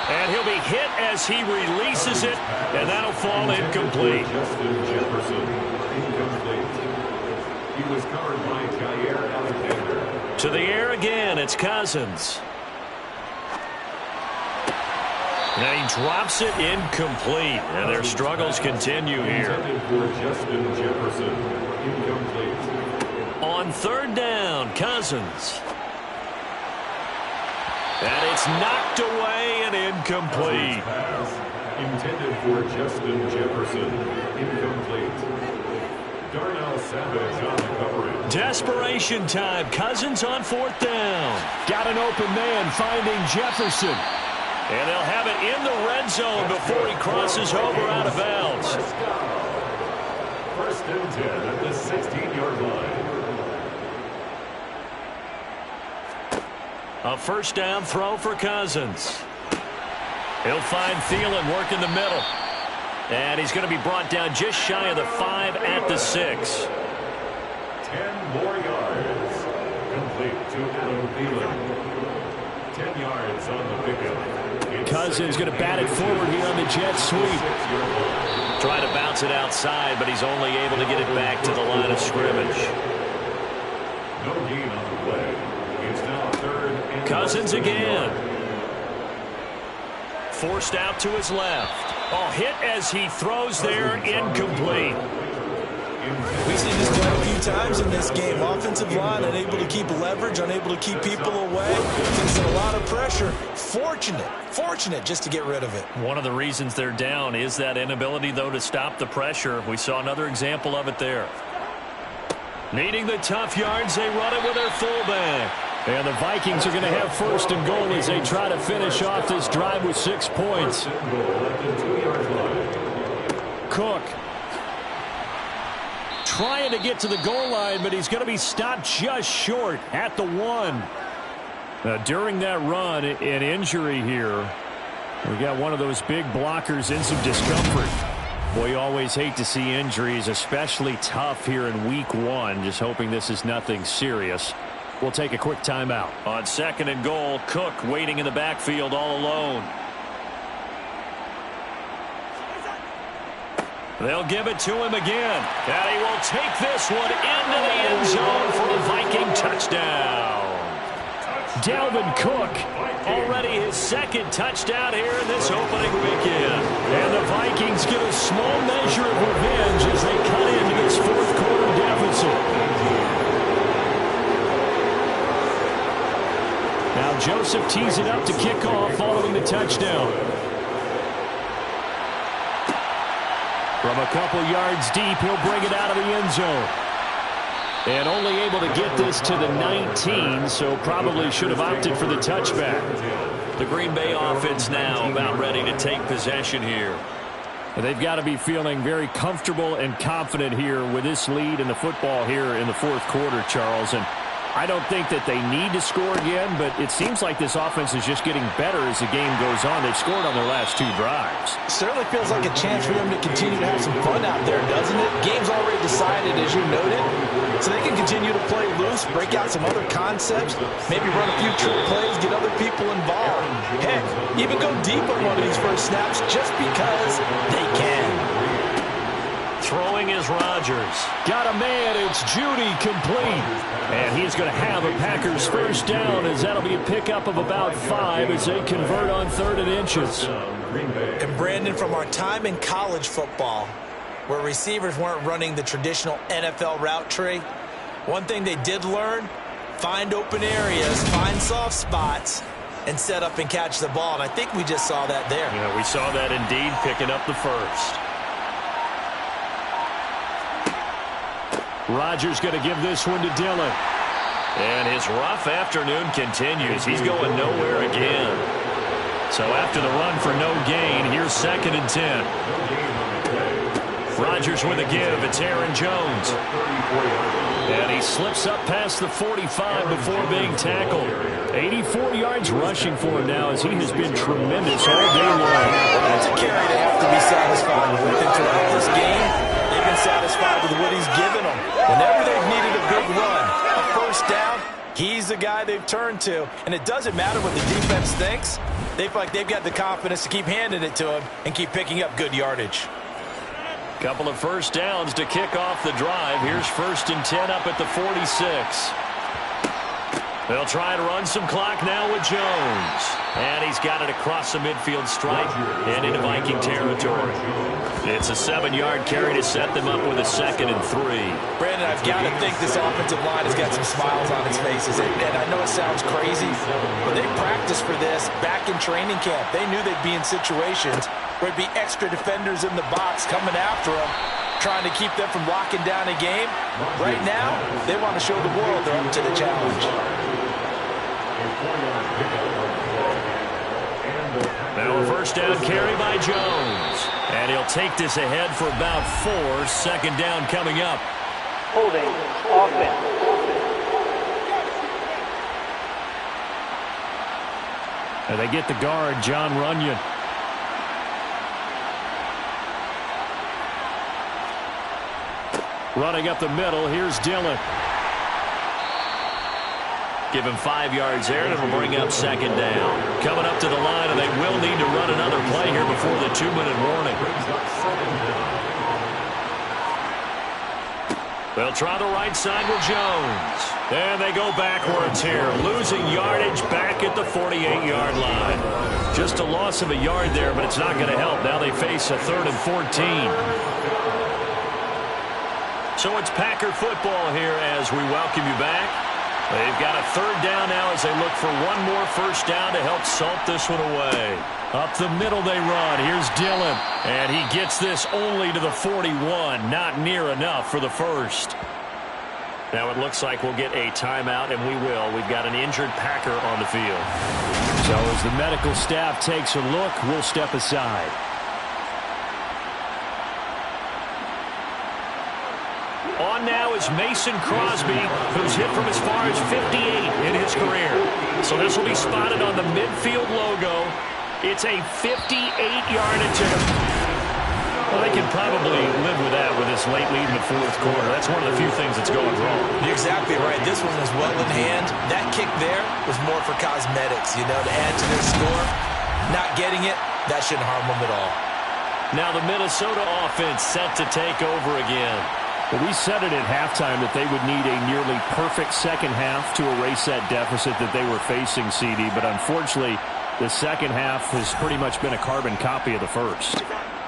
And he'll be hit as he releases it, and that'll fall incomplete. Justin Jefferson, incomplete. He was covered by Jair Alexander. To the air again, it's Cousins. And he drops it incomplete. And their struggles continue here. Intended for Justin Jefferson, incomplete. On third down, Cousins. And it's knocked away and incomplete. Pass intended for Justin Jefferson, incomplete. Darnell Savage on the coverage. Desperation time. Cousins on fourth down. Got an open man finding Jefferson. And they'll have it in the red zone before he crosses over out of bounds. First and 10 at the 16-yard line. A first down throw for Cousins. He'll find Foolin working the middle. And he's going to be brought down just shy of the 5 at the 6. 10 more yards. Complete to Adam Foolin. 10 yards on the pickup. Cousins going to bat it forward here on the jet sweep. Trying to bounce it outside, but he's only able to get it back to the line of scrimmage. No gain on the play. It's now third and Cousins again. Forced out to his left. Oh, hit as he throws there, incomplete. We've seen this quite a few times in this game. Offensive line unable to keep leverage, unable to keep people away. Facing a lot of pressure. Fortunate just to get rid of it. One of the reasons they're down is that inability, though, to stop the pressure. We saw another example of it there. Needing the tough yards, they run it with their fullback. And the Vikings are going to have first and goal as they try to finish off this drive with 6 points. Cook trying to get to the goal line, but he's going to be stopped just short at the 1. During that run, an injury here. We got one of those big blockers in some discomfort. Boy, you always hate to see injuries, especially tough here in week 1. Just hoping this is nothing serious. We'll take a quick timeout. On second and goal, Cook waiting in the backfield all alone. They'll give it to him again. And he will take this one into the end zone for a Viking touchdown. Dalvin Cook, already his second touchdown here in this opening weekend. And the Vikings get a small measure of revenge as they cut into this fourth quarter deficit. Now Joseph tees it up to kick off following the touchdown. From a couple yards deep, he'll bring it out of the end zone. And only able to get this to the 19, so probably should have opted for the touchback. The Green Bay offense now about ready to take possession here. They've got to be feeling very comfortable and confident here with this lead in the football here in the fourth quarter, Charles. And I don't think that they need to score again, but it seems like this offense is just getting better as the game goes on. They've scored on their last 2 drives. Certainly feels like a chance for them to continue to have some fun out there, doesn't it? Game's already decided, as you noted, so they can continue to play loose, break out some other concepts, maybe run a few trick plays, get other people involved. Heck, even go deep on one of these first snaps just because they can. Throwing is Rodgers. Got a man, it's Judy, complete. And he's going to have a Packers first down as that'll be a pickup of about 5 as they convert on 3rd and inches. And Brandon, from our time in college football, where receivers weren't running the traditional NFL route tree, one thing they did learn, find open areas, find soft spots, and set up and catch the ball. And I think we just saw that there. Yeah, we saw that indeed, picking up the first. Rodgers going to give this one to Dillon. And his rough afternoon continues. He's going nowhere again. So after the run for no gain, here's 2nd and 10. Rodgers with a give. It's Aaron Jones. And he slips up past the 45 before being tackled. 84 yards rushing for him now as he has been tremendous all day long. That's a carry they have to be satisfied with. And throughout this game, they've been satisfied with what he's given them. Whenever they've needed a big run, a first down, He's the guy they've turned to, and it doesn't matter what the defense thinks. They feel like they've got the confidence to keep handing it to him and keep picking up good yardage. Couple of first downs to kick off the drive. Here's 1st and 10 up at the 46. They'll try to run some clock now with Jones. And he's got it across the midfield stripe and into Viking territory. It's a 7-yard carry to set them up with a 2nd and 3. Brandon, I've got to think this offensive line has got some smiles on its faces. And I know it sounds crazy, but they practiced for this back in training camp. They knew they'd be in situations where it'd be extra defenders in the box coming after them, trying to keep them from locking down a game. Right now, they want to show the world they're up to the challenge. Now a first down carry by Jones. And he'll take this ahead for about 4. 2nd down coming up. Holding offense. And they get the guard, John Runyon. Running up the middle, here's Dillon. Give him 5 yards there, and it'll bring up 2nd down. Coming up to the line, and they will need to run another play here before the 2-minute warning. They'll try the right side with Jones. And they go backwards here, losing yardage back at the 48-yard line. Just a loss of a yard there, but it's not going to help. Now they face a 3rd and 14. So it's Packer football here as we welcome you back. They've got a 3rd down now as they look for one more first down to help salt this one away. Up the middle they run. Here's Dillon. And he gets this only to the 41. Not near enough for the first. Now it looks like we'll get a timeout, and we will. We've got an injured Packer on the field. So as the medical staff takes a look, we'll step aside. On now is Mason Crosby, who's hit from as far as 58 in his career. So this will be spotted on the midfield logo. It's a 58-yard attempt. Well, they can probably live with that with this late lead in the 4th quarter. That's one of the few things that's going wrong. You're exactly right. This one was well in hand. That kick there was more for cosmetics, to add to their score. Not getting it, that shouldn't harm them at all. Now the Minnesota offense set to take over again. Well, we said it at halftime that they would need a nearly perfect second half to erase that deficit that they were facing, CD. But unfortunately, the second half has pretty much been a carbon copy of the first.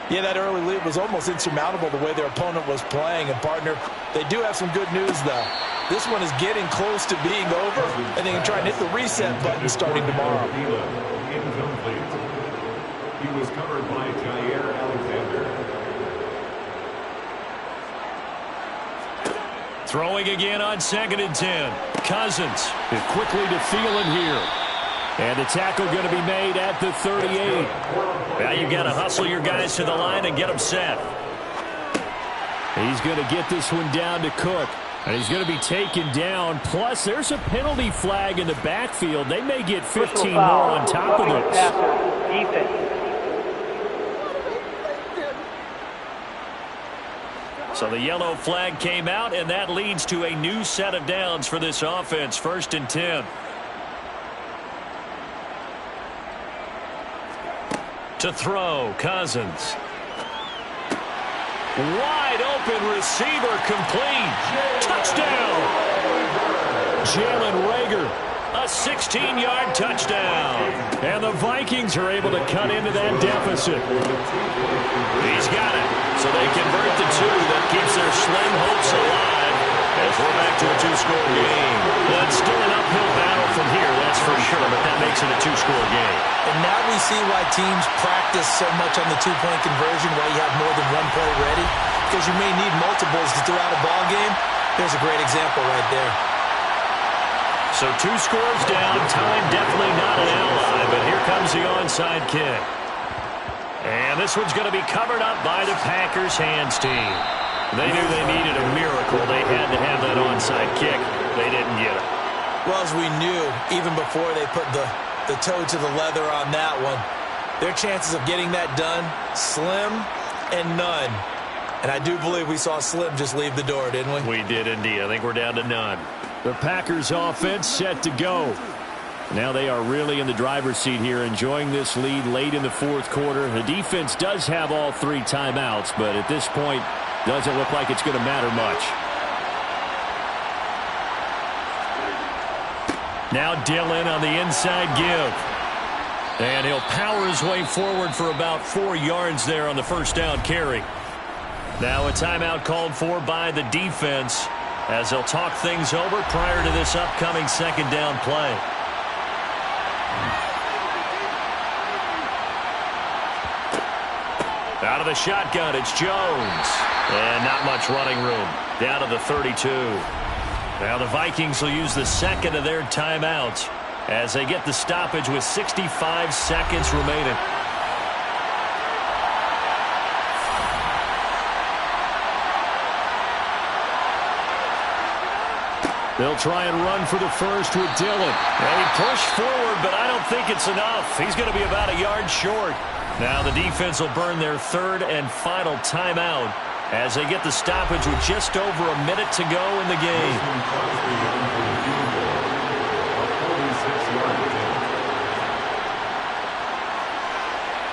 Yeah, that early lead was almost insurmountable the way their opponent was playing. And, partner, they do have some good news, though. This one is getting close to being over, and they can try and hit the reset button starting tomorrow. Incomplete. He was covered by Jair Alexander. Throwing again on 2nd and 10. Cousins quickly to Foolin here. And the tackle going to be made at the 38. Now you've got to hustle your guys to the line and get them set. He's going to get this one down to Cook. And he's going to be taken down. Plus, there's a penalty flag in the backfield. They may get 15 more on top of this. Defense. So the yellow flag came out, and that leads to a new set of downs for this offense. 1st and 10. To throw, Cousins. Wide open receiver complete. Touchdown. Jalen Reagor. A 16-yard touchdown. And the Vikings are able to cut into that deficit. He's got it. So they convert the 2. That keeps their slim hopes alive as we're back to a 2-score game. Well, it's still an uphill battle from here, that's for sure, but that makes it a 2-score game. And now we see why teams practice so much on the 2-point conversion, why you have more than one play ready, because you may need multiples to throw out a ball game. There's a great example right there. So 2 scores down, time definitely not an ally, but here comes the onside kick. And this one's going to be covered up by the Packers hands team. They knew they needed a miracle. They had to have that onside kick. They didn't get it. Well, as we knew, even before they put the toe to the leather on that one, their chances of getting that done, slim and none. And I do believe we saw Slim just leave the door, didn't we? We did indeed. I think we're down to none. The Packers offense set to go. Now they are really in the driver's seat here, enjoying this lead late in the fourth quarter. The defense does have all 3 timeouts, but at this point, doesn't look like it's going to matter much. Now Dillon on the inside give. And he'll power his way forward for about 4 yards there on the first down carry. Now a timeout called for by the defense as they'll talk things over prior to this upcoming second down play. Out of the shotgun, it's Jones. And not much running room. Down to the 32. Now the Vikings will use the second of their timeouts as they get the stoppage with 65 seconds remaining. They'll try and run for the first with Dillon. And he pushed forward, but I don't think it's enough. He's going to be about a yard short. Now the defense will burn their third and final timeout as they get the stoppage with just over a minute to go in the game.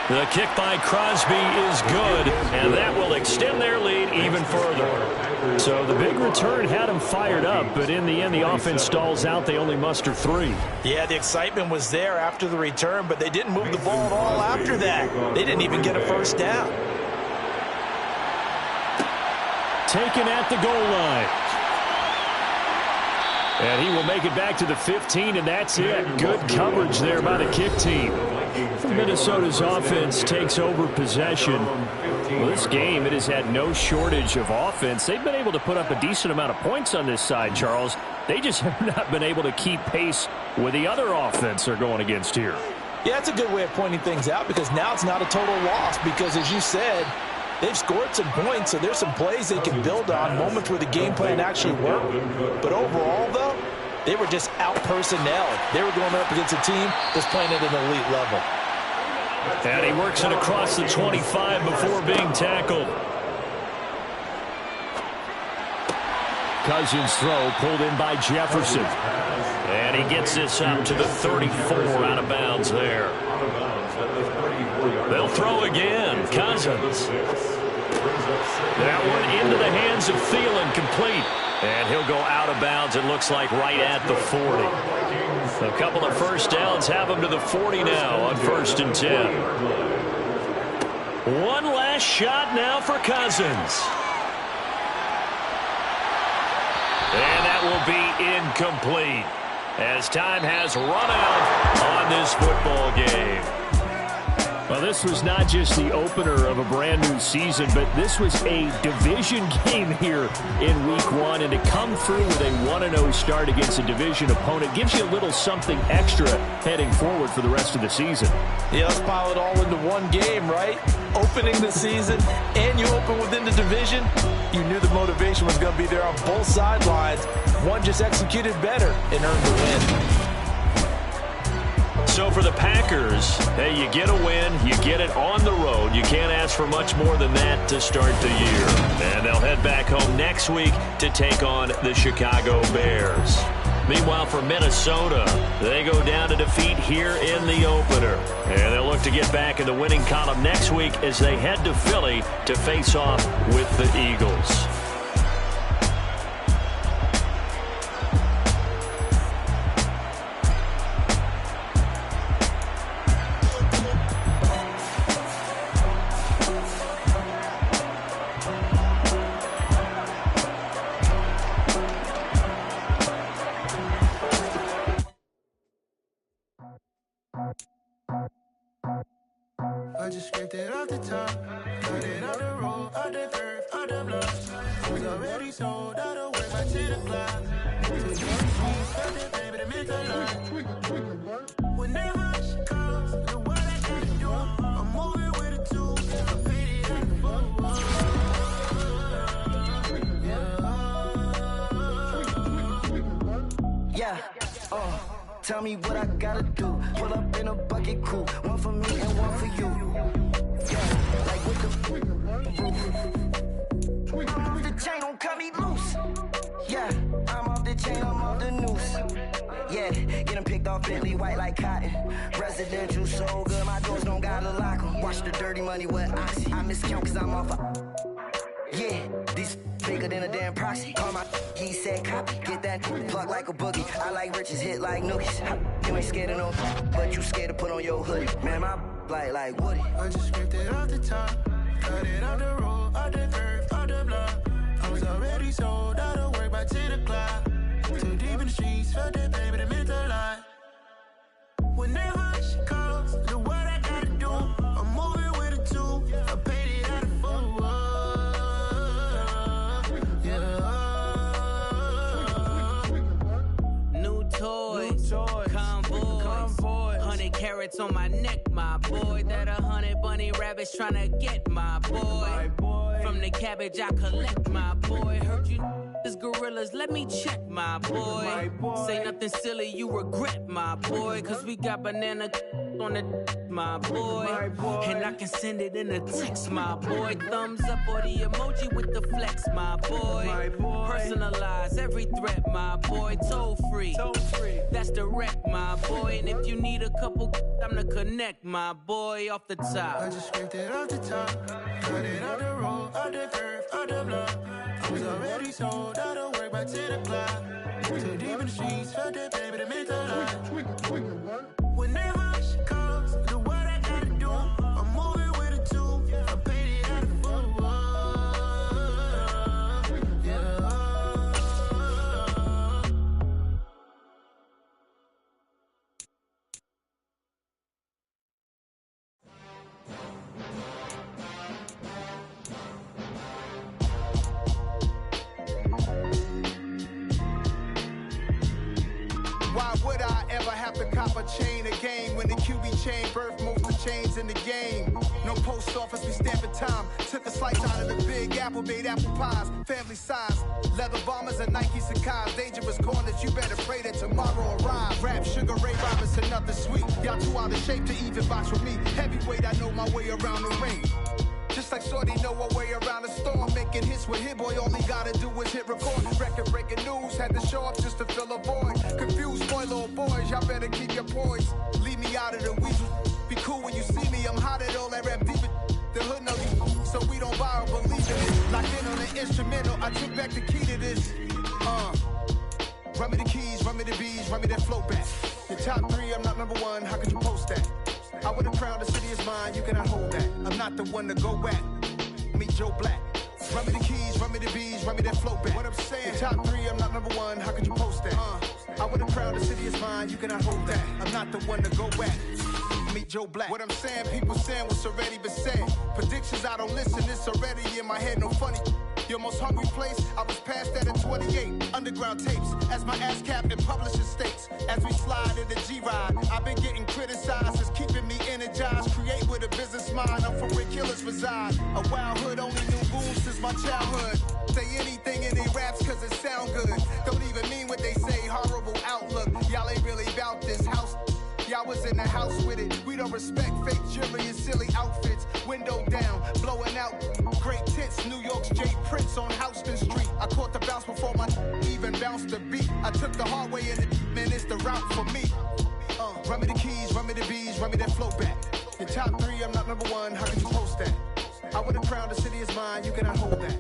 The kick by Crosby is good, and that will extend their lead even further. So the big return had them fired up, but in the end, the offense stalls out. They only muster 3. Yeah, the excitement was there after the return, but they didn't move the ball at all after that. They didn't even get a first down. Taken at the goal line. And he will make it back to the 15, and that's it. Good coverage there by the kick team. Minnesota's offense takes over possession. Well, this game, it has had no shortage of offense. They've been able to put up a decent amount of points on this side, Charles. They just have not been able to keep pace with the other offense they're going against here. Yeah, it's a good way of pointing things out because now it's not a total loss because, as you said, they've scored some points, so there's some plays they can build on, moments where the game plan actually worked. But overall, though, they were just out-personnel. They were going up against a team that's playing at an elite level. And he works it across the 25 before being tackled. Cousins' throw pulled in by Jefferson. And he gets this up to the 34 out of bounds there. They'll throw again. Cousins. That one into the hands of Foolin, complete. And he'll go out of bounds, it looks like, right at the 40. A couple of first downs have him to the 40 now on 1st and 10. One last shot now for Cousins. And that will be incomplete as time has run out on this football game. Well, this was not just the opener of a brand new season, but this was a division game here in week 1. And to come through with a 1-0 start against a division opponent gives you a little something extra heading forward for the rest of the season. Yeah, let's pile it all into one game, right? Opening the season, and you open within the division. You knew the motivation was going to be there on both sidelines. One just executed better and earned the win. So for the Packers, hey, you get a win, you get it on the road. You can't ask for much more than that to start the year. And they'll head back home next week to take on the Chicago Bears. Meanwhile, for Minnesota, they go down to defeat here in the opener. And they'll look to get back in the winning column next week as they head to Philly to face off with the Eagles. I just scraped it off the top, cut it out the road, out the dirt, out the block. Was already sold, out of work by 10 o'clock. Baby, to make a lot. Whenever she comes, do what I gotta do. I'm moving with a two, I'm pretty at the phone. Yeah, tell me what I gotta do. Pull up in a bucket crew, one for me and one for you. Yeah, like with the roof. I'm off the chain, don't cut me loose. Yeah, I'm off this the chain, I'm off the noose. Yeah, getting picked off Bentley white like cotton. Residential so good, my doors don't gotta lock 'em. Watch the dirty money with oxy. I miscount cause I'm off yeah, these bigger than a damn proxy. Call my he said copy. Get that plug like a boogie. I like riches, hit like nookies. You ain't scared of no, but you scared to put on your hoodie. Man, my like Woody. I just scraped it off the top. Cut it out the road, out the curve, out the block. I was already sold out of work by 10 o'clock. Too deep in the streets, felt that baby, that meant a lot. Whenever she calls, do what I gotta do. I'm moving with a two. I paid it out of full. Yeah. New toys, convoys, 100 carats on my neck, my boy. That 100 bunny rabbits tryna get my boy. From the cabbage I collect, my boy. Heard you is gorillas, let me check, my boy. Say nothing silly, you regret, my boy. Cause we got banana on the my boy. And I can send it in a text, my boy. Thumbs up or the emoji with the flex, my boy. Personalize every threat, my boy. Toll free, that's direct, my boy. And if you need a couple, I'm to connect, my boy, off the top. I just scraped it off the top. Cut it out the road, out the curve, out the block. I was already sold out of work by 10 o'clock. Too deep in the streets, felt that baby, that meant a lot. Whenever she calls, do what I gotta do. I'm moving with a two. I paid it out of full. Yeah. Why would I ever have to cop a chain again when the QB chain birthed most of chains in the game? No post office, we stamping time. Took a slice out of the Big Apple, made apple pies, family size. Leather bombers and Nike Sacai's. Dangerous corners, you better pray that tomorrow arrives. Rap, Sugar Ray Robinson, nothing sweet. Y'all too out of shape to even box with me. Heavyweight, I know my way around the ring. Just like Shorty know her way around the storm. Making hits with Hit Boy, all he gotta do is hit record. Record breaking news, had to show up just to fill a void. Confused boy, little boys, y'all better keep your poise. Leave me out of the weasel. Be cool when you see me, I'm hot at all that rap deep. The hood know you, so we don't borrow, believe in it. Locked in on the instrumental, I took back the key to this. Run me the keys, run me the bees, run me that flow back. The top three, I'm not number one, how could you post that? I would have crowned the city is mine, you cannot hold that. I'm not the one to go back. Meet Joe Black. Run me the keys, run me the bees, run me that flow back. What I'm saying, the top three, I'm not number one, how could you post that? I would have crowned the city is mine, you cannot hold that. I'm not the one to go back. Meet Joe Black. What I'm saying, people saying what's already been said. Predictions, I don't listen, it's already in my head, no funny. Your most hungry place, I was past that at 28. Underground tapes, as my ass cap in publishing states. As we slide in the G-Ride, I've been getting criticized, it's keeping me energized. Create with a business mind, I'm from where killers reside. A wild hood, only knew boom since my childhood. Say anything in their raps cause it sound good. Don't even mean what they say, horrible outlook. Y'all ain't really about this house. Y'all was in the house with it. We don't respect fake jewelry and silly outfits. Window down, blowing out great tits. New York's J. Prince on Houston Street. I caught the bounce before my even bounced the beat. I took the hard way in it, man, it's the route for me. Run me the keys, run me the bees, run me that flow back. The top three, I'm not number one, how can you post that? I would have crowned the city is mine, you cannot hold that.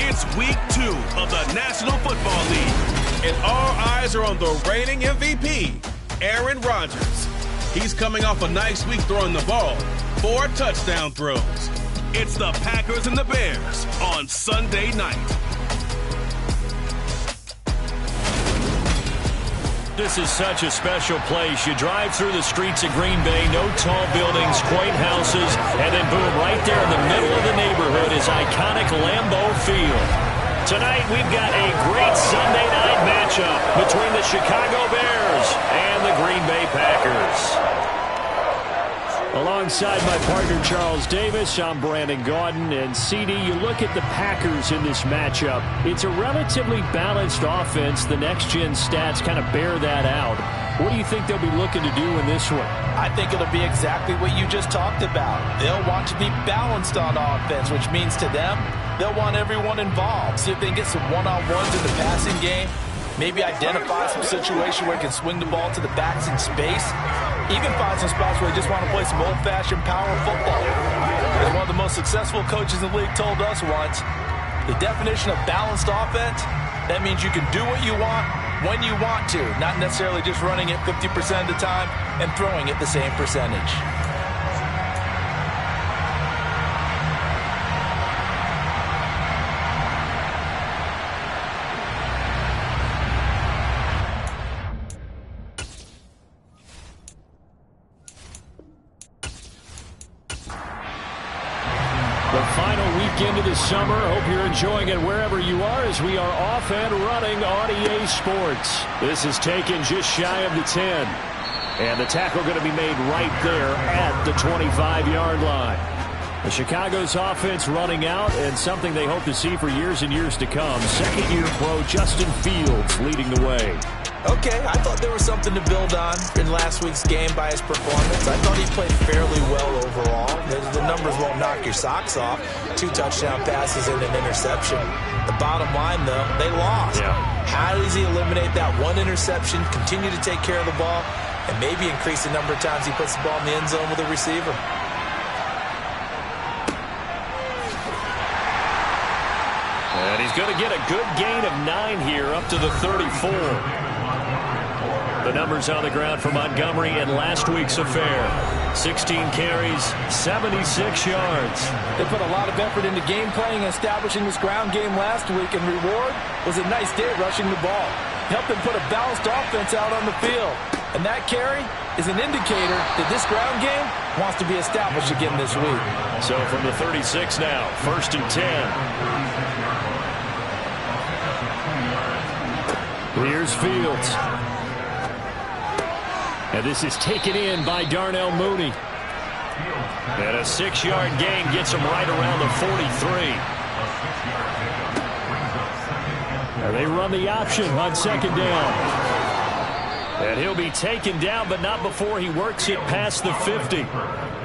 It's week 2 of the National Football League, and all eyes are on the reigning MVP, Aaron Rodgers. He's coming off a nice week throwing the ball, 4 touchdown throws. It's the Packers and the Bears on Sunday night. This is such a special place. You drive through the streets of Green Bay, no tall buildings, quaint houses, and then boom, right there in the middle of the neighborhood is iconic Lambeau Field. Tonight we've got a great Sunday night matchup between the Chicago Bears and the Green Bay Packers. Alongside my partner Charles Davis, I'm Brandon Gaudin. And CD, you look at the Packers in this matchup. It's a relatively balanced offense. The next-gen stats kind of bear that out. What do you think they'll be looking to do in this one? I think it'll be exactly what you just talked about. They'll want to be balanced on offense, which means to them, they'll want everyone involved. See if they can get some one-on-ones in the passing game. Maybe identify some situation where he can swing the ball to the backs in space. Even find some spots where they just want to play some old-fashioned power football. As one of the most successful coaches in the league told us once, the definition of balanced offense, that means you can do what you want when you want to, not necessarily just running it 50% of the time and throwing it the same percentage. The final weekend of the summer. Hope you're enjoying it wherever you are as we are off and running on EA Sports. This is taken just shy of the 10. And the tackle going to be made right there at the 25-yard line. The Chicago's offense running out, and something they hope to see for years and years to come. Second-year pro Justin Fields leading the way. Okay, I thought there was something to build on in last week's game by his performance. I thought he played fairly well overall. The numbers won't knock your socks off. 2 touchdown passes and an interception. The bottom line, though, they lost. Yeah. How does he eliminate that one interception, continue to take care of the ball, and maybe increase the number of times he puts the ball in the end zone with a receiver? And he's going to get a good gain of 9 here up to the 34. The numbers on the ground for Montgomery in last week's affair. 16 carries, 76 yards. They put a lot of effort into game playing and establishing this ground game last week, and reward was a nice day rushing the ball. Helped them put a balanced offense out on the field. And that carry is an indicator that this ground game wants to be established again this week. So from the 36 now, 1st and 10. Here's Fields. And this is taken in by Darnell Mooney. And a 6-yard gain gets him right around the 43. And they run the option on 2nd down. And he'll be taken down, but not before he works it past the 50.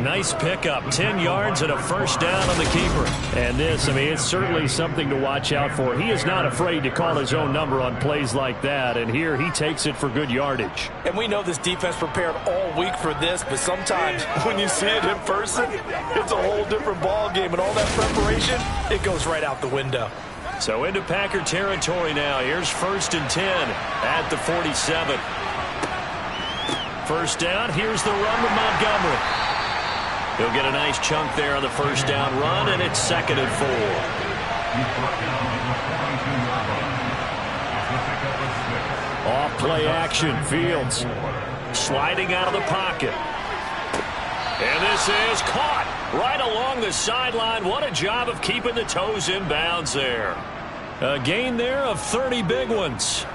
Nice pickup, 10 yards and a 1st down on the keeper. And this, I mean, it's certainly something to watch out for. He is not afraid to call his own number on plays like that, and here he takes it for good yardage. And we know this defense prepared all week for this, but sometimes when you see it in person, it's a whole different ball game, and all that preparation, it goes right out the window. So into Packer territory now. Here's 1st and 10 at the 47. 1st down. Here's the run with Montgomery. He'll get a nice chunk there on the 1st down run, and it's 2nd and 4. Off play action. Fields sliding out of the pocket. And this is caught right along the sideline. What a job of keeping the toes in bounds there. A gain there of 30 big ones.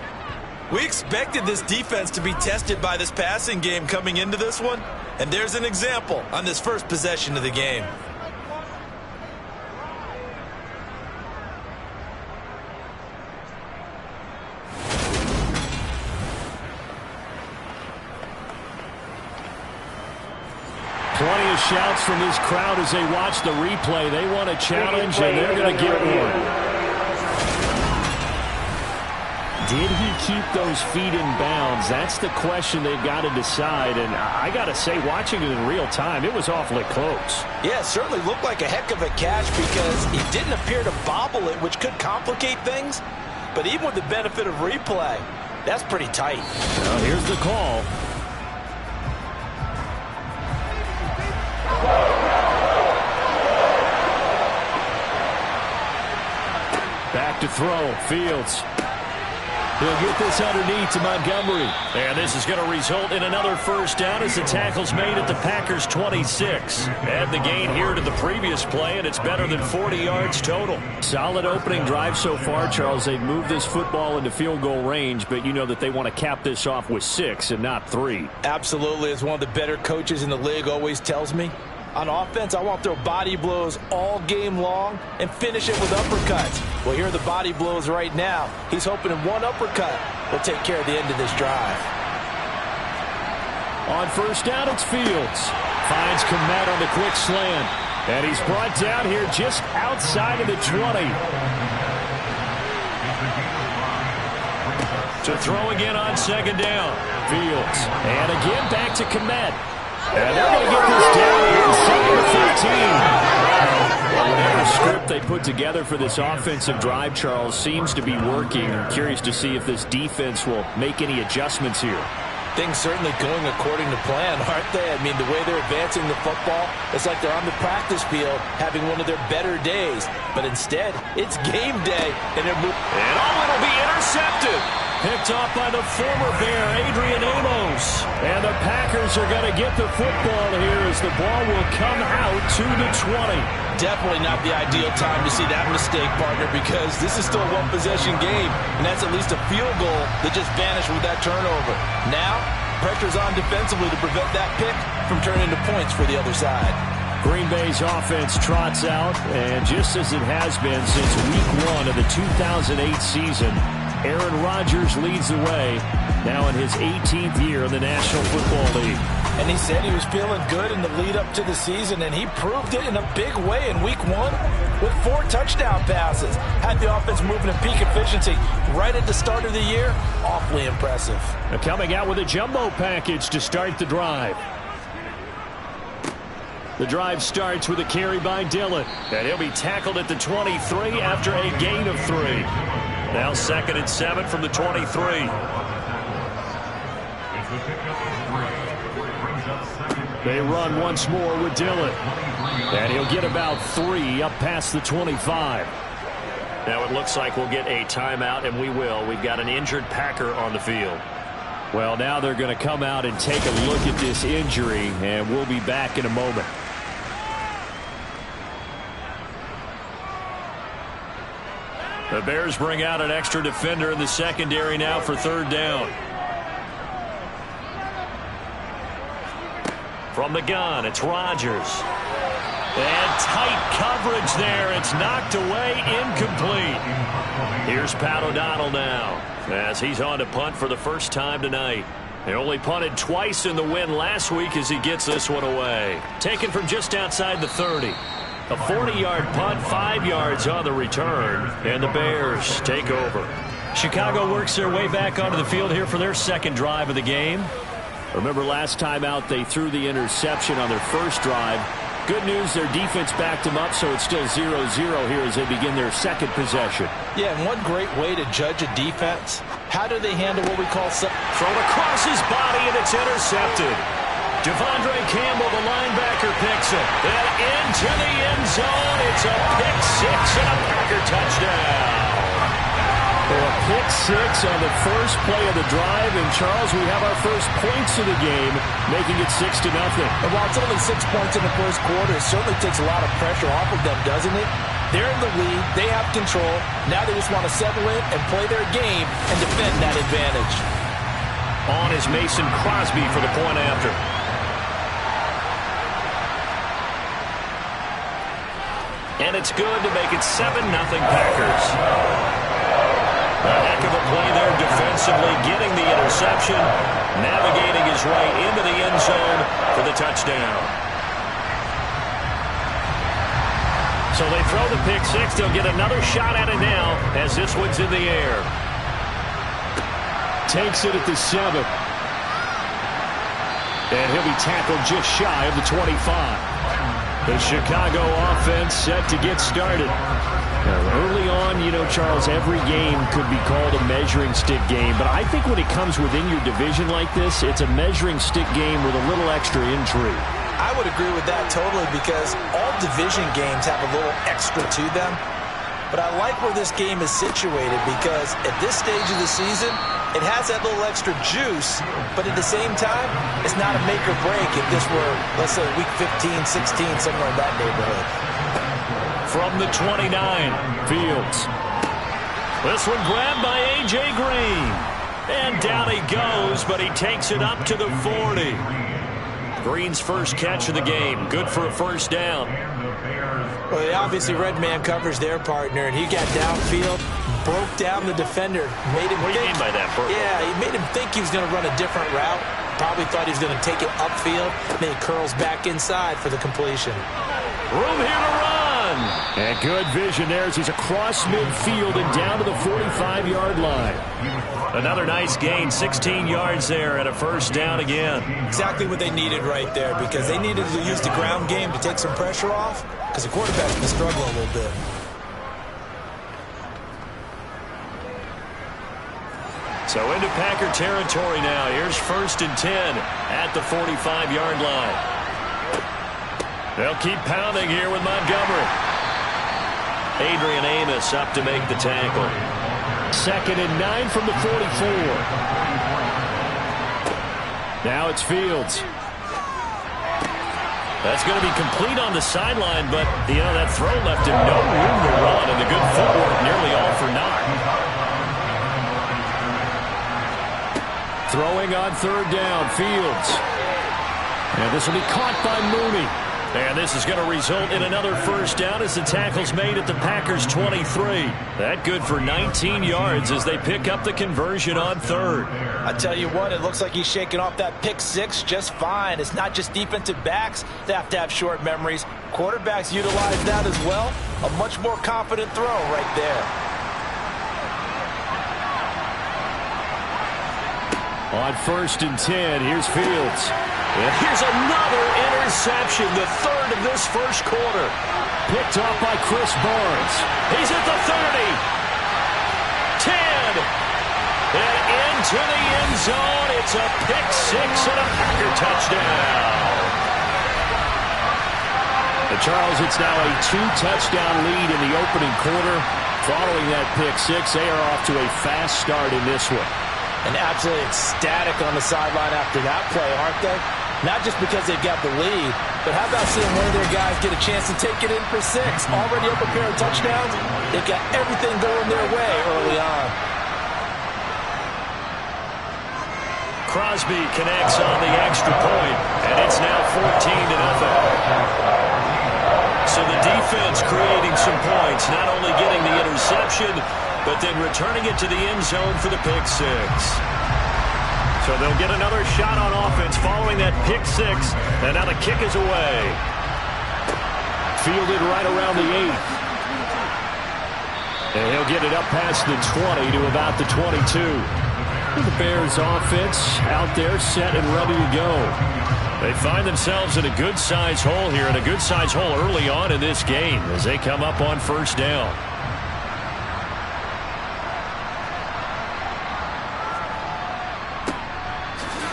We expected this defense to be tested by this passing game coming into this one, and there's an example on this first possession of the game. Plenty of shouts from this crowd as they watch the replay. They want a challenge, and they're going to get one. Did he keep those feet in bounds? That's the question they've got to decide. And I got to say, watching it in real time, it was awfully close. Yeah, it certainly looked like a heck of a catch because he didn't appear to bobble it, which could complicate things. But even with the benefit of replay, that's pretty tight. Well, here's the call. Back to throw. Fields. He'll get this underneath to Montgomery. And this is going to result in another 1st down as the tackle's made at the Packers' 26. Add the gain here to the previous play, and it's better than 40 yards total. Solid opening drive so far, Charles. They've moved this football into field goal range, but you know that they want to cap this off with 6 and not 3. Absolutely. As one of the better coaches in the league always tells me, on offense, I want to throw body blows all game long and finish it with uppercuts. Well, here are the body blows right now. He's hoping in one uppercut will take care of the end of this drive. On first down, it's Fields. Finds Komet on the quick slant. And he's brought down here just outside of the 20. To throw again on second down. Fields. And again back to Komet. And they're going to get this down inside the 15. Whatever script they put together for this offensive drive, Charles, seems to be working. I'm curious to see if this defense will make any adjustments here. Things certainly going according to plan, aren't they? I mean, the way they're advancing the football, it's like they're on the practice field having one of their better days. But instead, it's game day, and they're moving. And it'll be intercepted. Picked off by the former Bear, Adrian Amos. And the Packers are going to get the football here as the ball will come out to the 20. Definitely not the ideal time to see that mistake, partner, because this is still a one-possession game, and that's at least a field goal that just vanished with that turnover. Now, pressure's on defensively to prevent that pick from turning into points for the other side. Green Bay's offense trots out, and just as it has been since week 1 of the 2008 season, Aaron Rodgers leads the way, now in his 18th year in the National Football League. And he said he was feeling good in the lead-up to the season, and he proved it in a big way in week 1 with 4 touchdown passes. Had the offense moving at peak efficiency right at the start of the year. Awfully impressive. They're coming out with a jumbo package to start the drive. The drive starts with a carry by Dillon. And he'll be tackled at the 23 after a gain of 3. Now 2nd and 7 from the 23. They run once more with Dillon. And he'll get about 3 up past the 25. Now it looks like we'll get a timeout, and we will. We've got an injured Packer on the field. Well, now they're going to come out and take a look at this injury, and we'll be back in a moment. The Bears bring out an extra defender in the secondary now for 3rd down. From the gun, it's Rodgers. And tight coverage there. It's knocked away, incomplete. Here's Pat O'Donnell now, as he's on to punt for the first time tonight. He only punted twice in the win last week as he gets this one away. Taken from just outside the 30. A 40-yard punt, 5 yards on the return, and the Bears take over. Chicago works their way back onto the field here for their second drive of the game. Remember last time out they threw the interception on their first drive. Good news, their defense backed them up, so it's still 0-0 here as they begin their second possession. Yeah, and one great way to judge a defense, how do they handle what we call... Thrown across his body, and it's intercepted. Devondre Campbell, the linebacker, picks it. And into the end zone. It's a pick 6 and a Packer touchdown. A pick 6 on the first play of the drive. And, Charles, we have our first points of the game, making it 6-0. And while it's only 6 points in the first quarter, it certainly takes a lot of pressure off of them, doesn't it? They're in the lead. They have control. Now they just want to settle in and play their game and defend that advantage. On is Mason Crosby for the point after. And it's good to make it 7-0 Packers. A heck of a play there defensively, getting the interception, navigating his way into the end zone for the touchdown. So they throw the pick 6. They'll get another shot at it now as this one's in the air. Takes it at the 7. And he'll be tackled just shy of the 25. The Chicago offense set to get started. Now, early on, you know, Charles, every game could be called a measuring stick game. But I think when it comes within your division like this, it's a measuring stick game with a little extra intrigue. I would agree with that totally because all division games have a little extra to them. But I like where this game is situated because at this stage of the season, it has that little extra juice, but at the same time, it's not a make or break if this were, let's say, week 15, 16, somewhere in that neighborhood. From the 29, Fields. This one grabbed by A.J. Green. And down he goes, but he takes it up to the 40. Green's first catch of the game. Good for a first down. Well, they obviously read man coverage their partner, and he got downfield, broke down the defender. Made him what do you mean by that, Burke? Yeah, he made him think he was going to run a different route. Probably thought he was going to take it upfield. Then he curls back inside for the completion. Room here to run. And good vision there as he's across midfield and down to the 45-yard line. Another nice gain, 16 yards there and a first down again. Exactly what they needed right there, because they needed to use the ground game to take some pressure off, because the quarterback's been struggling a little bit. So into Packer territory now. Here's 1st and 10 at the 45-yard line. They'll keep pounding here with Montgomery. Adrian Amos up to make the tackle. 2nd and 9 from the 44. Now it's Fields. That's going to be complete on the sideline, but, you know, that throw left him no room to run, and the good footwork nearly all for naught. Throwing on 3rd down, Fields. And this will be caught by Mooney. And this is going to result in another first down as the tackle's made at the Packers' 23. That good for 19 yards as they pick up the conversion on 3rd. I tell you what, it looks like he's shaking off that pick six just fine. It's not just defensive backs that have to have short memories. Quarterbacks utilize that as well. A much more confident throw right there. On 1st and 10, here's Fields. And here's another interception, the 3rd of this first quarter. Picked off by Chris Barnes. He's at the 30. 10. And into the end zone. It's a pick six and a Packer touchdown. And Charles, it's now a 2-touchdown lead in the opening quarter. Following that pick six, they are off to a fast start in this one. And absolutely ecstatic on the sideline after that play, aren't they? Not just because they've got the lead, but how about seeing one of their guys get a chance to take it in for 6? Already up a pair of touchdowns. They've got everything going their way early on. Crosby connects on the extra point, and it's now 14-0. So the defense creating some points, not only getting the interception, but then returning it to the end zone for the pick six. So they'll get another shot on offense following that pick six, and now the kick is away. Fielded right around the 8. And he'll get it up past the 20 to about the 22. The Bears offense out there set and ready to go. They find themselves in a good-sized hole here, and a good-sized hole early on in this game as they come up on 1st down.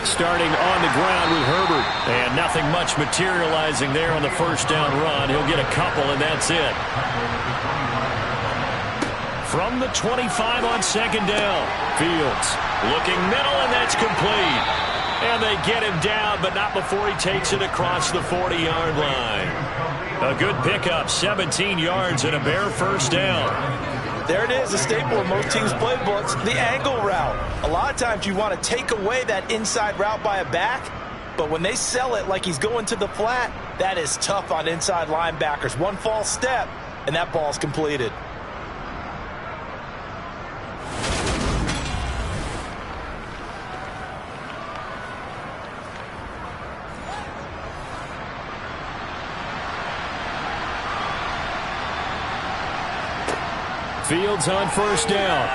Starting on the ground with Herbert. And nothing much materializing there on the first down run. He'll get a couple, and that's it. From the 25 on 2nd down, Fields looking middle, and that's complete. And they get him down, but not before he takes it across the 40-yard line. A good pickup, 17 yards and a Bear first down. There it is, a staple of most teams' playbooks, the angle route. A lot of times you want to take away that inside route by a back, but when they sell it like he's going to the flat, that is tough on inside linebackers. One false step, and that ball's completed. Fields on 1st down.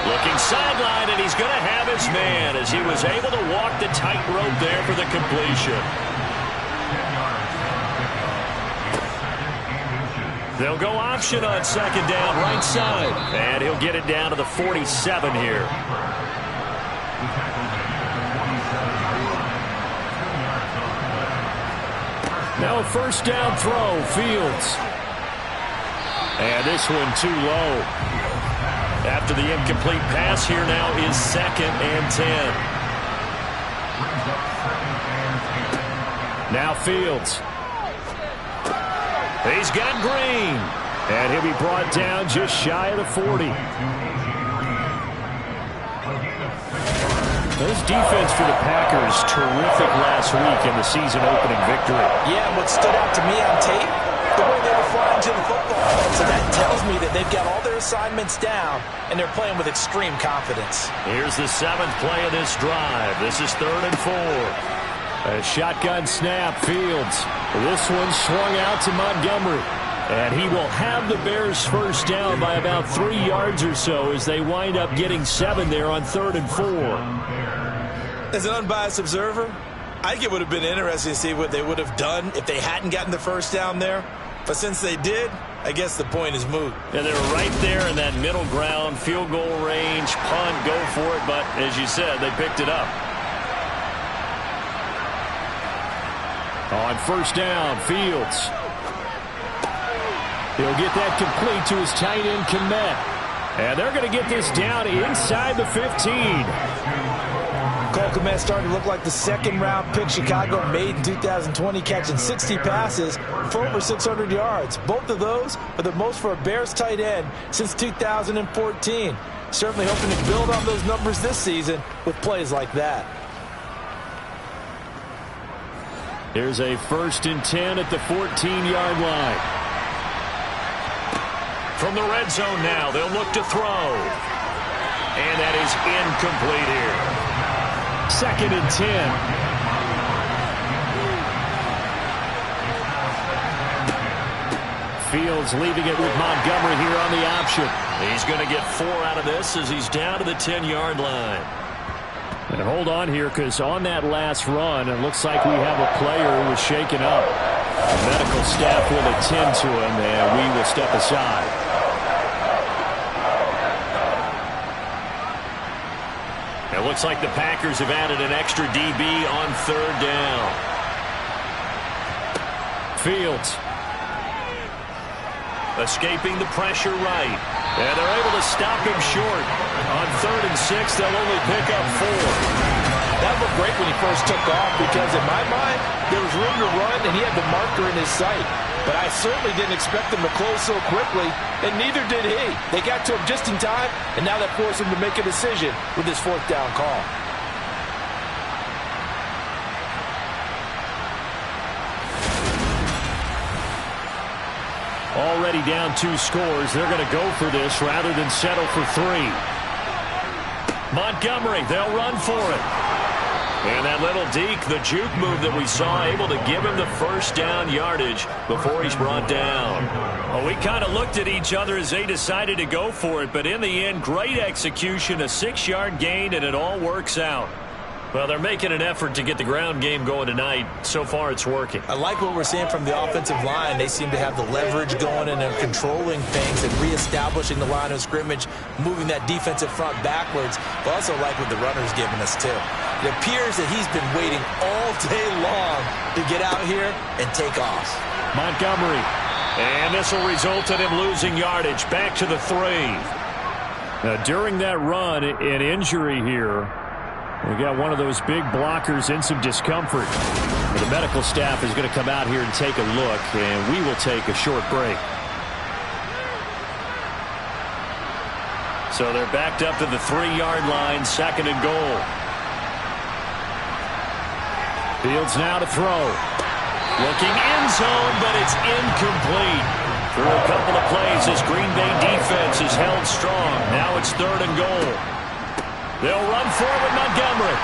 Looking sideline, and he's going to have his man as he was able to walk the tightrope there for the completion. They'll go option on 2nd down, right side. And he'll get it down to the 47 here. Now a 1st down throw, Fields. And this one too low. After the incomplete pass, here now is 2nd and 10. Now Fields. He's got Green. And he'll be brought down just shy of the 40. This defense for the Packers, terrific last week in the season-opening victory. Yeah, what stood out to me on tape, the way they were flying to the football. So that tells me that they've got all their assignments down, and they're playing with extreme confidence. Here's the 7th play of this drive. This is 3rd and 4. A shotgun snap, Fields. This one swung out to Montgomery. And he will have the Bears first down by about 3 yards or so as they wind up getting 7 there on 3rd and 4. As an unbiased observer, I think it would have been interesting to see what they would have done if they hadn't gotten the first down there. But since they did, I guess the point is moot. And they're right there in that middle ground, field goal range, punt, go for it. But as you said, they picked it up. On first down, Fields. He'll get that complete to his tight end, Kmet. And they're going to get this down inside the 15. Cole Kmet starting to look like the second-round pick Chicago made in 2020, catching 60 passes for over 600 yards. Both of those are the most for a Bears tight end since 2014. Certainly hoping to build on those numbers this season with plays like that. Here's a 1st and 10 at the 14-yard line. From the red zone now, they'll look to throw. And that is incomplete here. 2nd and 10. Fields leaving it with Montgomery here on the option. He's going to get 4 out of this as he's down to the 10-yard line. And hold on here, because on that last run, it looks like we have a player who was shaken up. The medical staff will attend to him, and we will step aside. It looks like the Packers have added an extra DB on 3rd down. Fields. Escaping the pressure right. And they're able to stop him short. On 3rd and 6, they'll only pick up 4. That looked great when he first took off because, in my mind, there was room to run and he had the marker in his sight. But I certainly didn't expect them to close so quickly, and neither did he. They got to him just in time, and now that forced him to make a decision with his 4th down call. Already down 2 scores. They're going to go for this rather than settle for 3. Montgomery, they'll run for it. And that little deke, the juke move that we saw, able to give him the first down yardage before he's brought down. Well, we kind of looked at each other as they decided to go for it, but in the end, great execution, a 6-yard gain, and it all works out. Well, they're making an effort to get the ground game going tonight. So far, it's working. I like what we're seeing from the offensive line. They seem to have the leverage going, and they're controlling things and reestablishing the line of scrimmage, moving that defensive front backwards. But also like what the runner's giving us, too. It appears that he's been waiting all day long to get out here and take off. Montgomery. And this will result in him losing yardage back to the 3. Now, during that run, an injury here. We got one of those big blockers in some discomfort. The medical staff is going to come out here and take a look, and we will take a short break. So they're backed up to the 3-yard line, 2nd and goal. Fields now to throw. Looking end zone, but it's incomplete. Through a couple of plays, this Green Bay defense is held strong. Now it's 3rd and goal. They'll run forward Montgomery.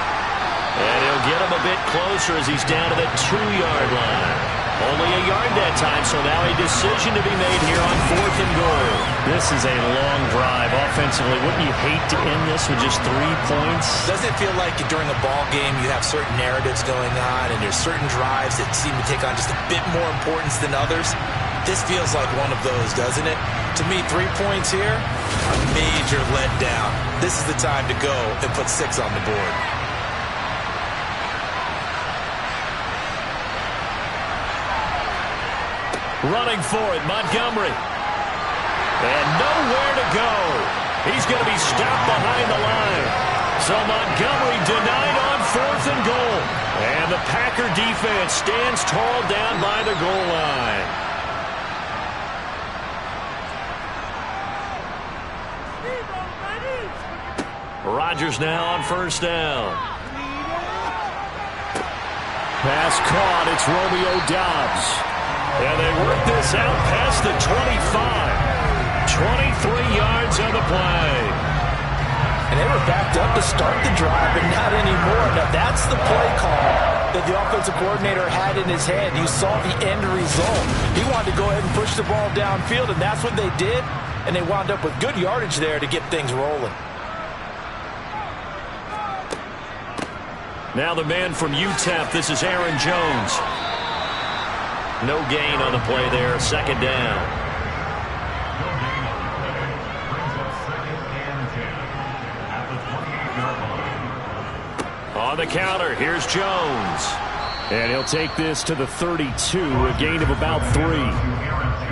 And he'll get him a bit closer as he's down to the 2-yard line. Only a yard that time, so now a decision to be made here on 4th and goal. This is a long drive offensively. Wouldn't you hate to end this with just 3 points? Doesn't it feel like during a ball game you have certain narratives going on and there's certain drives that seem to take on just a bit more importance than others? This feels like one of those, doesn't it? To me, 3 points here, a major letdown. This is the time to go and put 6 on the board. Running for it, Montgomery. And nowhere to go. He's going to be stopped behind the line. So Montgomery denied on 4th and goal. And the Packer defense stands tall down by the goal line. Rodgers now on first down. Pass caught. It's Romeo Doubs. And they work this out past the 25. 23 yards on the play. And they were backed up to start the drive, but not anymore. Now, that's the play call that the offensive coordinator had in his head. You saw the end result. He wanted to go ahead and push the ball downfield, and that's what they did. And they wound up with good yardage there to get things rolling. Now the man from UTEP, this is Aaron Jones. No gain on the play there, second down. On the counter, here's Jones. And he'll take this to the 32, a gain of about 3.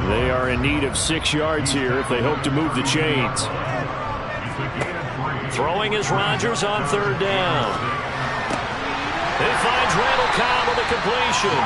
They are in need of 6 yards here if they hope to move the chains. Throwing is Rodgers on third down. He finds Randall Cobb with a completion.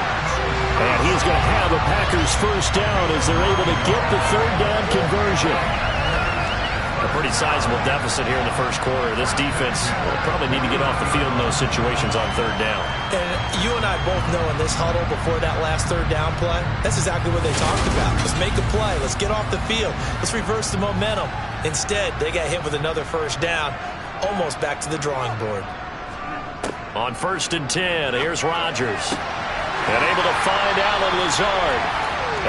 And he's going to have a Packers first down as they're able to get the third down conversion. A pretty sizable deficit here in the first quarter. This defense will probably need to get off the field in those situations on third down. And you and I both know in this huddle before that last third down play, that's exactly what they talked about. Let's make a play. Let's get off the field. Let's reverse the momentum. Instead, they got hit with another first down, almost back to the drawing board. On first and 10, here's Rodgers. And able to find Allen Lazard.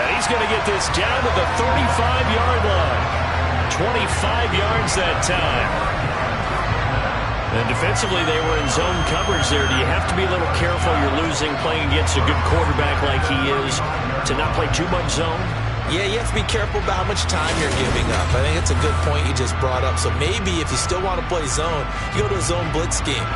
And he's going to get this down to the 35-yard line. 25 yards that time. And defensively, they were in zone coverage there. Do you have to be a little careful? You're losing, playing against a good quarterback like he is, to not play too much zone? Yeah, you have to be careful about how much time you're giving up. I think it's a good point you just brought up. So maybe if you still want to play zone, you go to a zone blitz scheme.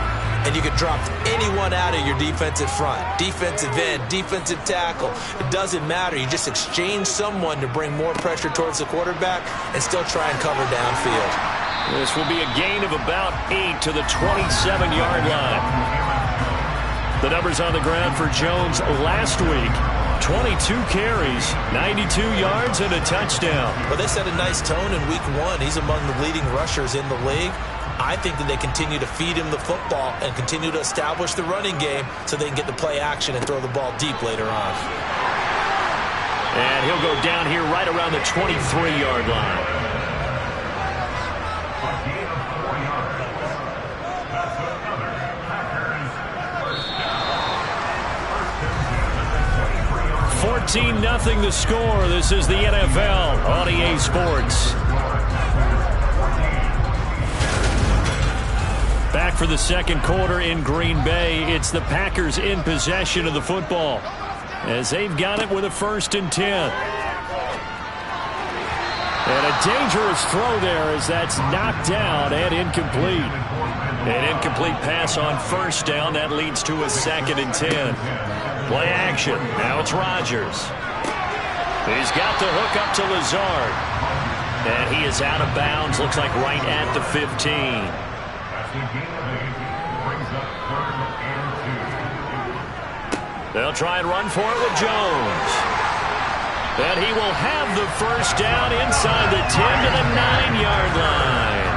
And you can drop anyone out of your defensive front. Defensive end, defensive tackle. It doesn't matter. You just exchange someone to bring more pressure towards the quarterback and still try and cover downfield. This will be a gain of about 8 to the 27-yard line. The numbers on the ground for Jones last week. 22 carries, 92 yards, and a touchdown. Well, they set a nice tone in week 1. He's among the leading rushers in the league. I think that they continue to feed him the football and continue to establish the running game so they can get the play action and throw the ball deep later on. And he'll go down here right around the 23-yard line. $14-0 the score. This is the NFL on EA Sports. Back for the second quarter in Green Bay. It's the Packers in possession of the football as they've got it with a first and 10. And a dangerous throw there as that's knocked down and incomplete. An incomplete pass on first down. That leads to a second and 10. Play action. Now it's Rodgers. He's got the hook up to Lazard. And he is out of bounds. Looks like right at the 15. They'll try and run for it with Jones. And he will have the first down inside the 10 to the 9-yard line.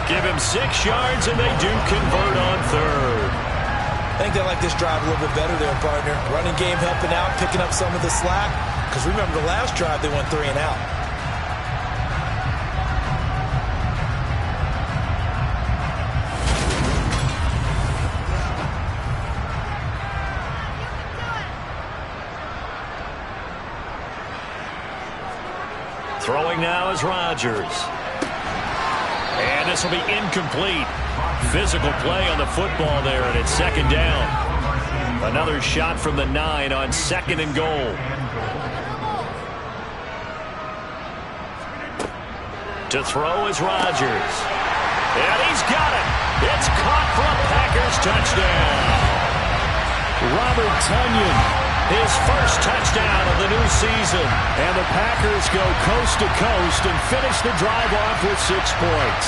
Give him 6 yards, and they do convert on third. I think they like this drive a little bit better there, partner. Running game helping out, picking up some of the slack. Because remember the last drive, they went 3 and out. Throwing now is Rodgers. And this will be incomplete. Physical play on the football there, and it's second down. Another shot from the 9 on second and goal. To throw is Rodgers. And he's got it. It's caught for a Packers touchdown. Robert Tonyan. His first touchdown of the new season. And the Packers go coast to coast and finish the drive off with 6 points.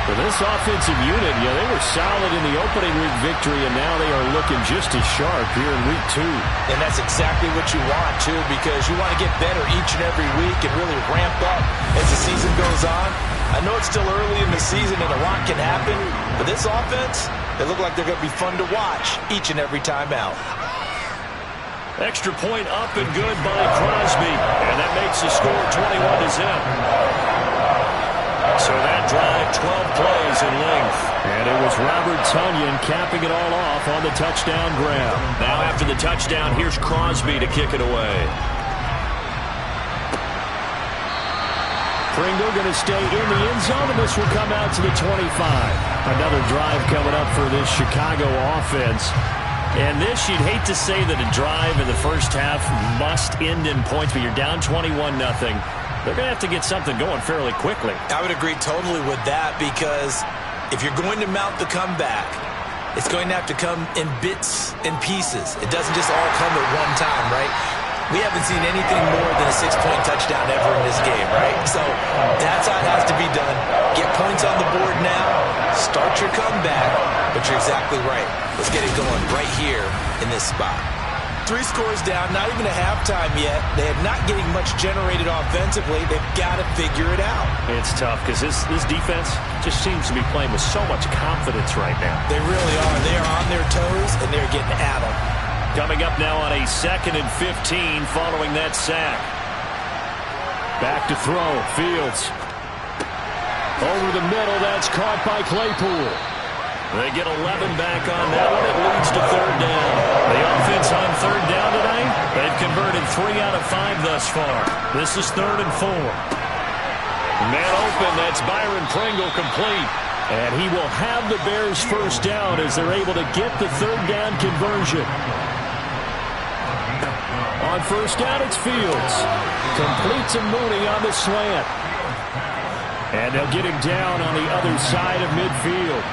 For this offensive unit, yeah, they were solid in the opening week victory, and now they are looking just as sharp here in week 2. And that's exactly what you want, too, because you want to get better each and every week and really ramp up as the season goes on. I know it's still early in the season and a lot can happen, but this offense, they look like they're going to be fun to watch each and every time out. Extra point up and good by Crosby, and that makes the score 21-0. So that drive, 12 plays in length. And it was Robert Tonyan capping it all off on the touchdown grab. Now after the touchdown, here's Crosby to kick it away. Pringle going to stay in the end zone, and this will come out to the 25. Another drive coming up for this Chicago offense. And this, you'd hate to say that a drive in the first half must end in points, but you're down 21-0. They're going to have to get something going fairly quickly. I would agree totally with that, because if you're going to mount the comeback, it's going to have to come in bits and pieces. It doesn't just all come at one time, right? We haven't seen anything more than a 6-point touchdown ever in this game, right? So that's how it has to be done. Get points on the board now. Start your comeback. But you're exactly right. Let's get it going right here in this spot. 3 scores down, not even a halftime yet. They are not getting much generated offensively. They've got to figure it out. It's tough because this defense just seems to be playing with so much confidence right now. They really are. They are on their toes, and they're getting at them. Coming up now on a 2nd and 15 following that sack. Back to throw. Fields. Over the middle. That's caught by Claypool. They get 11 back on that one. It leads to 3rd down. The offense on 3rd down tonight, they've converted 3 out of 5 thus far. This is 3rd and 4. Man open. That's Byron Pringle complete. And he will have the Bears first down as they're able to get the 3rd down conversion. On first down, it's Fields. Complete to Mooney on the slant. And they'll get him down on the other side of midfield.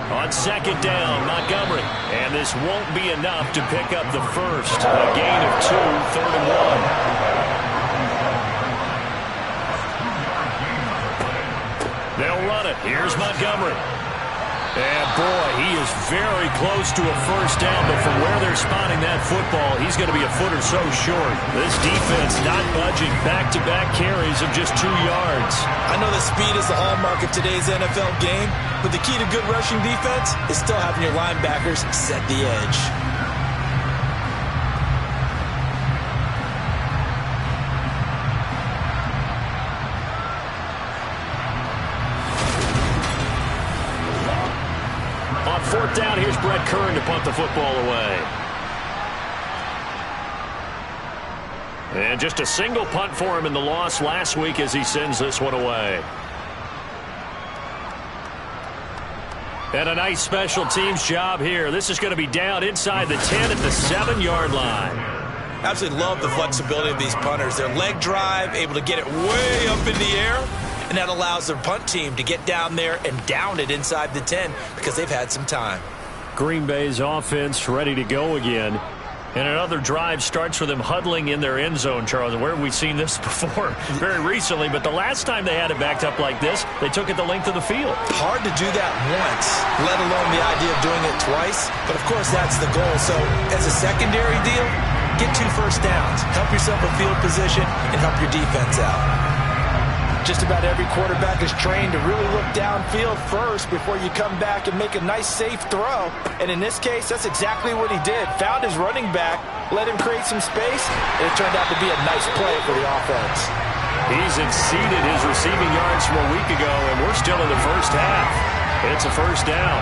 On 2nd down, Montgomery. And this won't be enough to pick up the first. A gain of 2, 3rd and 1. They'll run it. Here's Montgomery. And, boy, he is very close to a first down, but from where they're spotting that football, he's going to be a foot or so short. This defense not budging. Back-to-back carries of just 2 yards. I know the speed is the hallmark of today's NFL game, but the key to good rushing defense is still having your linebackers set the edge. On 4th down, here's Brett Kern to punt the football away. And just a single punt for him in the loss last week as he sends this one away. And a nice special teams job here. This is going to be down inside the 10 at the 7-yard line. Absolutely love the flexibility of these punters. Their leg drive, able to get it way up in the air, and that allows their punt team to get down there and down it inside the 10 because they've had some time. Green Bay's offense ready to go again. And another drive starts with them huddling in their end zone, Charles. Where have we seen this before? Very recently, but the last time they had it backed up like this, they took it the length of the field. Hard to do that once, let alone the idea of doing it twice. But, of course, that's the goal. So, as a secondary deal, get 2 first downs. Help yourself a field position and help your defense out. Just about every quarterback is trained to really look downfield first before you come back and make a nice, safe throw. And in this case, that's exactly what he did. Found his running back, let him create some space, and it turned out to be a nice play for the offense. He's exceeded his receiving yards from a week ago, and we're still in the first half. It's a first down.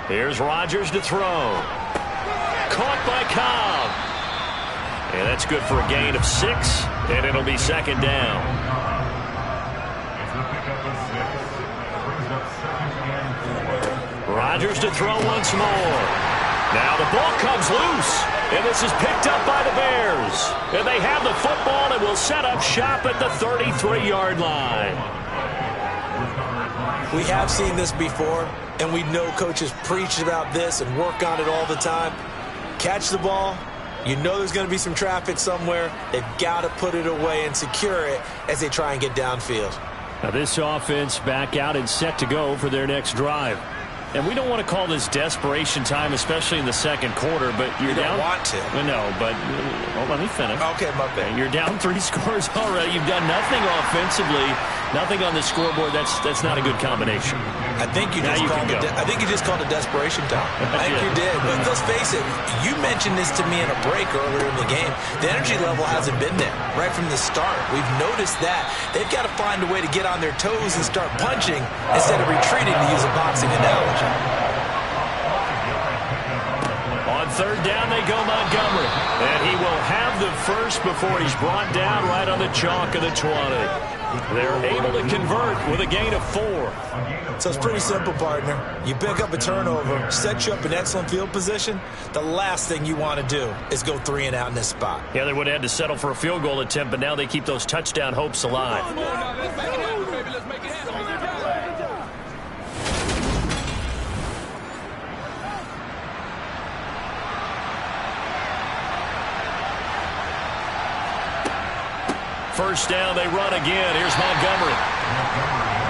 Here's Rodgers to throw. Caught by Cobb. And that's good for a gain of 6, and it'll be 2nd down. Rodgers to throw once more. Now the ball comes loose, and this is picked up by the Bears. And they have the football and will set up shop at the 33-yard line. We have seen this before, and we know coaches preach about this and work on it all the time. Catch the ball, You know there's going to be some traffic somewhere. They've got to put it away and secure it as they try and get downfield. Now this offense back out and set to go for their next drive. And we don't want to call this desperation time, especially in the second quarter, but you're down. You don't want to. No, but well, let me finish. Okay, my bad. You're down 3 scores already. You've done nothing offensively, nothing on the scoreboard. That's not a good combination. I think you just called it desperation time. I think you did. But let's face it, you mentioned this to me in a break earlier in the game. The energy level hasn't been there right from the start. We've noticed that. They've got to find a way to get on their toes and start punching instead of retreating, to use a boxing analogy. On third down, they go Montgomery. And he will have the first before he's brought down right on the chalk of the 20. They're able to convert with a gain of 4. So it's pretty simple, partner. You pick up a turnover, set you up in excellent field position. The last thing you want to do is go 3 and out in this spot. Yeah, they would have had to settle for a field goal attempt, but now they keep those touchdown hopes alive. First down, they run again. Here's Montgomery.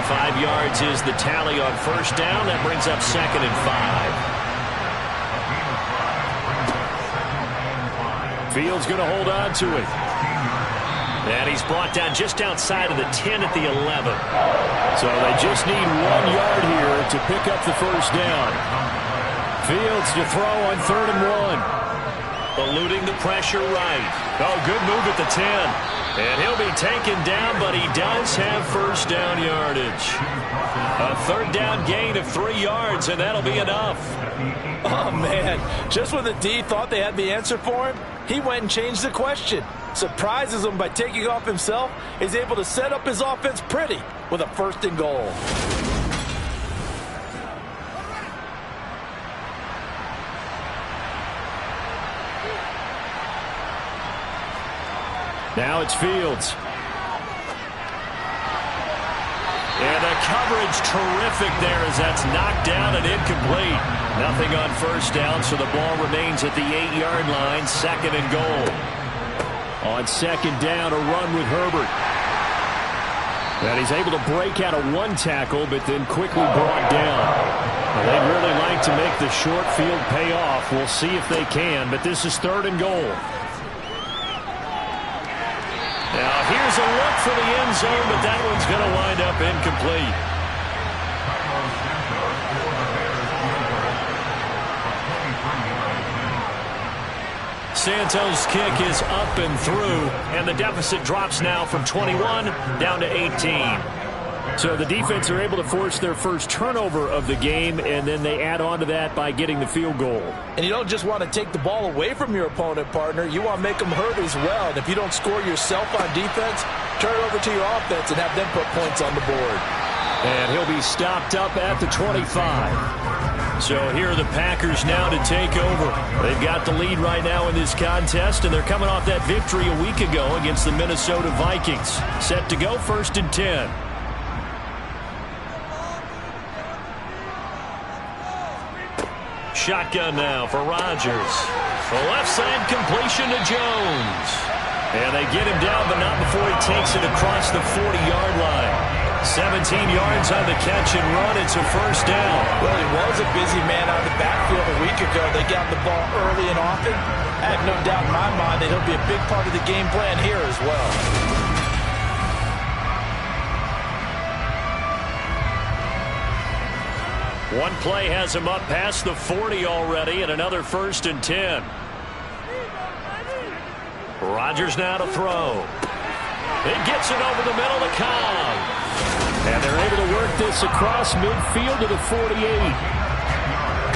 5 yards is the tally on first down. That brings up 2nd and 5. Fields going to hold on to it. And he's brought down just outside of the 10 at the 11. So they just need 1 yard here to pick up the first down. Fields to throw on 3rd and 1. Eluding the pressure right. Oh, good move at the 10. And he'll be taken down, but he does have first down yardage. A 3rd down gain of 3 yards, and that'll be enough. Oh, man. Just when the D thought they had the answer for him, he went and changed the question. Surprises him by taking off himself. He's able to set up his offense pretty with a 1st and goal. Now it's Fields. And the coverage terrific there as that's knocked down and incomplete. Nothing on first down, so the ball remains at the 8-yard line, 2nd and goal. On 2nd down, a run with Herbert. And he's able to break out of 1 tackle, but then quickly brought down. Well, they'd really like to make the short field pay off. We'll see if they can, but this is 3rd and goal. Now, here's a look for the end zone, but that one's going to wind up incomplete. Santos' kick is up and through, and the deficit drops now from 21 down to 18. So the defense are able to force their first turnover of the game, and then they add on to that by getting the field goal. And you don't just want to take the ball away from your opponent, partner. You want to make them hurt as well. And if you don't score yourself on defense, turn it over to your offense and have them put points on the board. And he'll be stopped up at the 25. So here are the Packers now to take over. They've got the lead right now in this contest, and they're coming off that victory a week ago against the Minnesota Vikings. Set to go 1st and 10. Shotgun now for Rodgers. The left side completion to Jones. And they get him down, but not before he takes it across the 40-yard line. 17 yards on the catch and run. It's a first down. Well, he was a busy man out of the backfield a week ago. They got the ball early and often. I have no doubt in my mind that he'll be a big part of the game plan here as well. One play has him up past the 40 already, and another 1st and 10. Rodgers now to throw. He gets it over the middle to Cobb. And they're able to work this across midfield to the 48.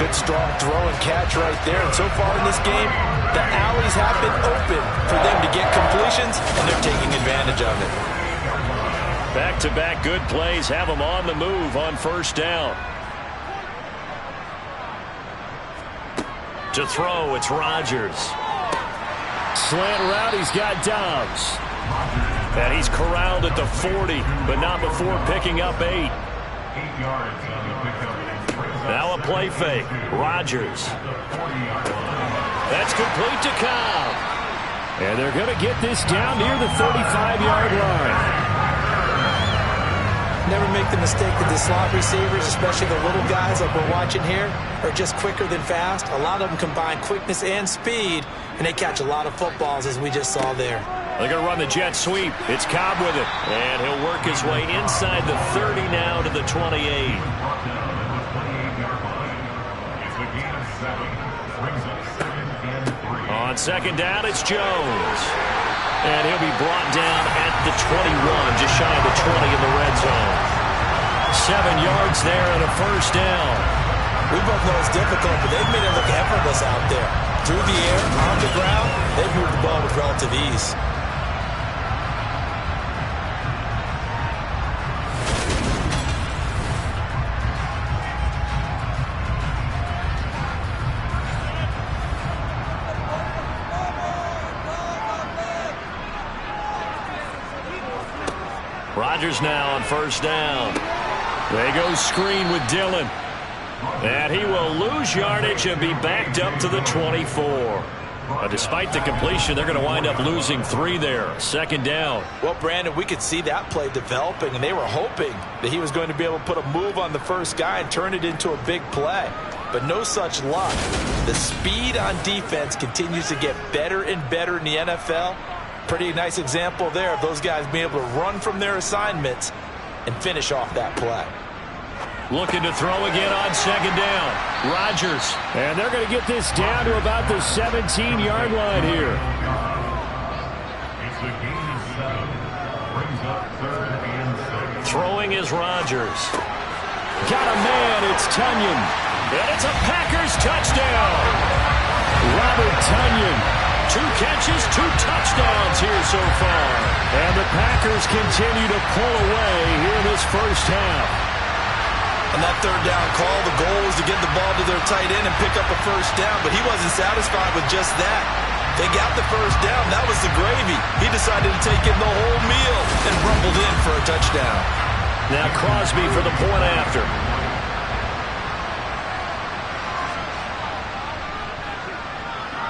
Good strong throw and catch right there. And so far in this game, the alleys have been open for them to get completions, and they're taking advantage of it. Back-to-back good plays have them on the move on first down. To throw, it's Rodgers. Slant route, he's got Dobbs. And he's corralled at the 40, but not before picking up 8. 8 yards on the pickup. Now a play fake. Rodgers. That's complete to Cobb. And they're going to get this down near the 35-yard line. Never make the mistake that the slot receivers, especially the little guys like we're watching here, are just quicker than fast. A lot of them combine quickness and speed, and they catch a lot of footballs, as we just saw there. They're going to run the jet sweep. It's Cobb with it. And he'll work his way inside the 30 now to the 28. On second down, it's Jones. And he'll be brought down at the 21, just shy of the 20 in the red zone. 7 yards there and a first down. We both know it's difficult, but they've made it look effortless out there. Through the air, on the ground, they've moved the ball with relative ease. Rodgers now on first down. They go screen with Dillon. And he will lose yardage and be backed up to the 24. But despite the completion, they're going to wind up losing 3 there. Second down. Well, Brandon, we could see that play developing, and they were hoping that he was going to be able to put a move on the first guy and turn it into a big play. But no such luck. The speed on defense continues to get better and better in the NFL. Pretty nice example there of those guys being able to run from their assignments and finish off that play. Looking to throw again on second down. Rodgers. And they're going to get this down to about the 17-yard line here. Throwing is Rodgers. Got a man. It's Tonyan. And it's a Packers touchdown. Robert Tonyan. 2 catches, 2 touchdowns here so far. And the Packers continue to pull away here in this first half. On that third down call, the goal was to get the ball to their tight end and pick up a first down, but he wasn't satisfied with just that. They got the first down. That was the gravy. He decided to take in the whole meal and rumbled in for a touchdown. Now Crosby for the point after.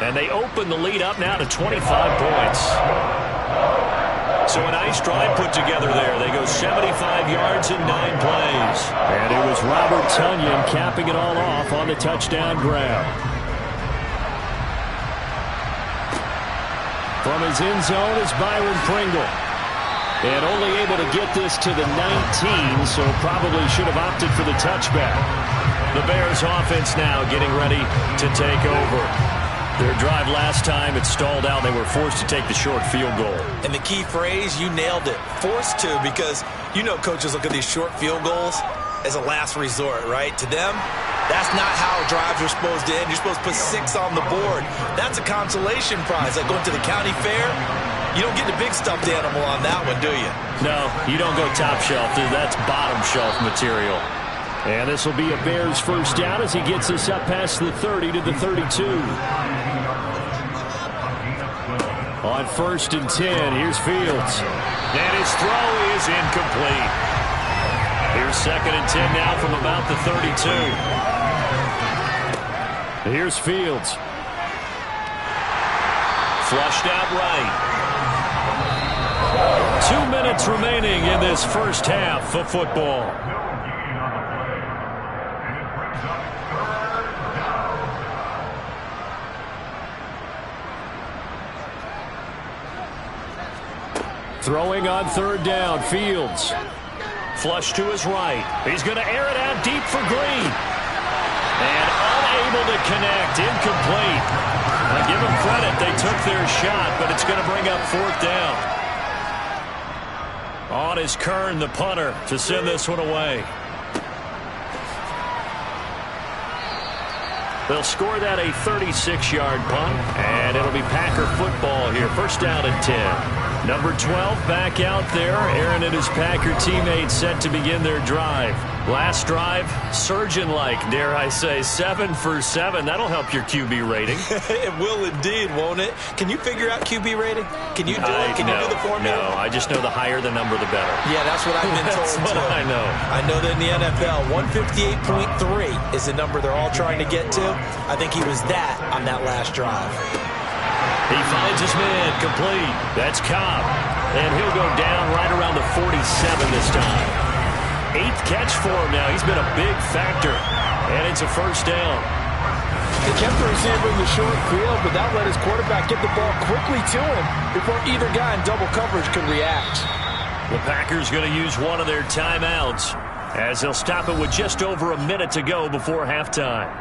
And they open the lead up now to 25 points. So a nice drive put together there. They go 75 yards in 9 plays. And it was Robert Tonyan capping it all off on the touchdown grab. From his end zone is Byron Pringle. And only able to get this to the 19, so probably should have opted for the touchback. The Bears offense now getting ready to take over. Their drive last time, it stalled out. They were forced to take the short field goal. And the key phrase, you nailed it. Forced to, because you know coaches look at these short field goals as a last resort, right? To them, that's not how drives are supposed to end. You're supposed to put 6 on the board. That's a consolation prize, like going to the county fair. You don't get the big stuffed animal on that one, do you? No, you don't go top shelf. That's bottom shelf material. And this will be a Bears first down as he gets this up past the 30 to the 32. On first and 10, here's Fields. And his throw is incomplete. Here's second and 10 now from about the 32. Here's Fields. Flushed out right. 2 minutes remaining in this first half of football. Throwing on third down, Fields. Flush to his right. He's going to air it out deep for Green. And unable to connect, incomplete. Now give them credit, they took their shot, but it's going to bring up fourth down. On is Kern, the punter, to send this one away. They'll score that a 36-yard punt, and it'll be Packer football here. First down and 10. Number 12 back out there. Aaron and his Packer teammates set to begin their drive. Last drive, surgeon-like, dare I say, 7 for 7. That'll help your QB rating. It will indeed, won't it? Can you figure out QB rating? Can you do it? Can you do the formula? No, I just know the higher the number, the better. Yeah, that's what I've been told, That's what I know. I know that in the NFL, 158.3 is the number they're all trying to get to. I think he was that on that last drive. He finds his man, complete. That's Cobb. And he'll go down right around the 47 this time. 8th catch for him now. He's been a big factor. And it's a first down. They kept the receiver in the short field, but that let his quarterback get the ball quickly to him before either guy in double coverage could react. The Packers going to use one of their timeouts as they'll stop it with just over a minute to go before halftime.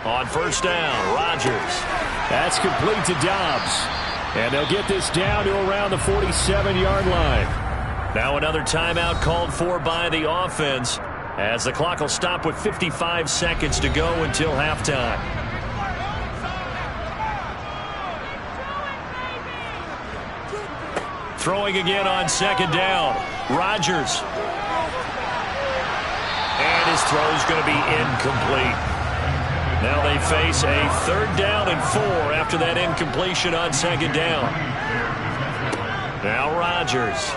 On first down, Rodgers. That's complete to Dobbs. And they'll get this down to around the 47-yard line. Now another timeout called for by the offense as the clock will stop with 55 seconds to go until halftime. Throwing again on second down. Rodgers. And his throw's going to be incomplete. Now they face a 3rd down and 4 after that incompletion on second down. Now Rodgers.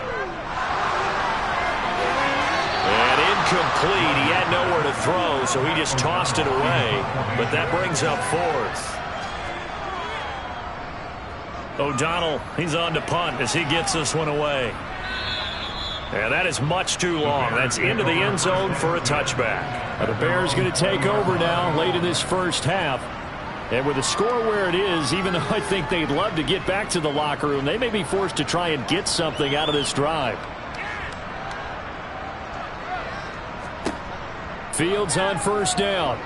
And incomplete. He had nowhere to throw, so he just tossed it away. But that brings up 4th. O'Donnell, he's on to punt as he gets this one away. And that is much too long. That's into the end zone for a touchback. The Bears going to take over now late in this first half. And with the score where it is, even though I think they'd love to get back to the locker room, they may be forced to try and get something out of this drive. Fields on first down.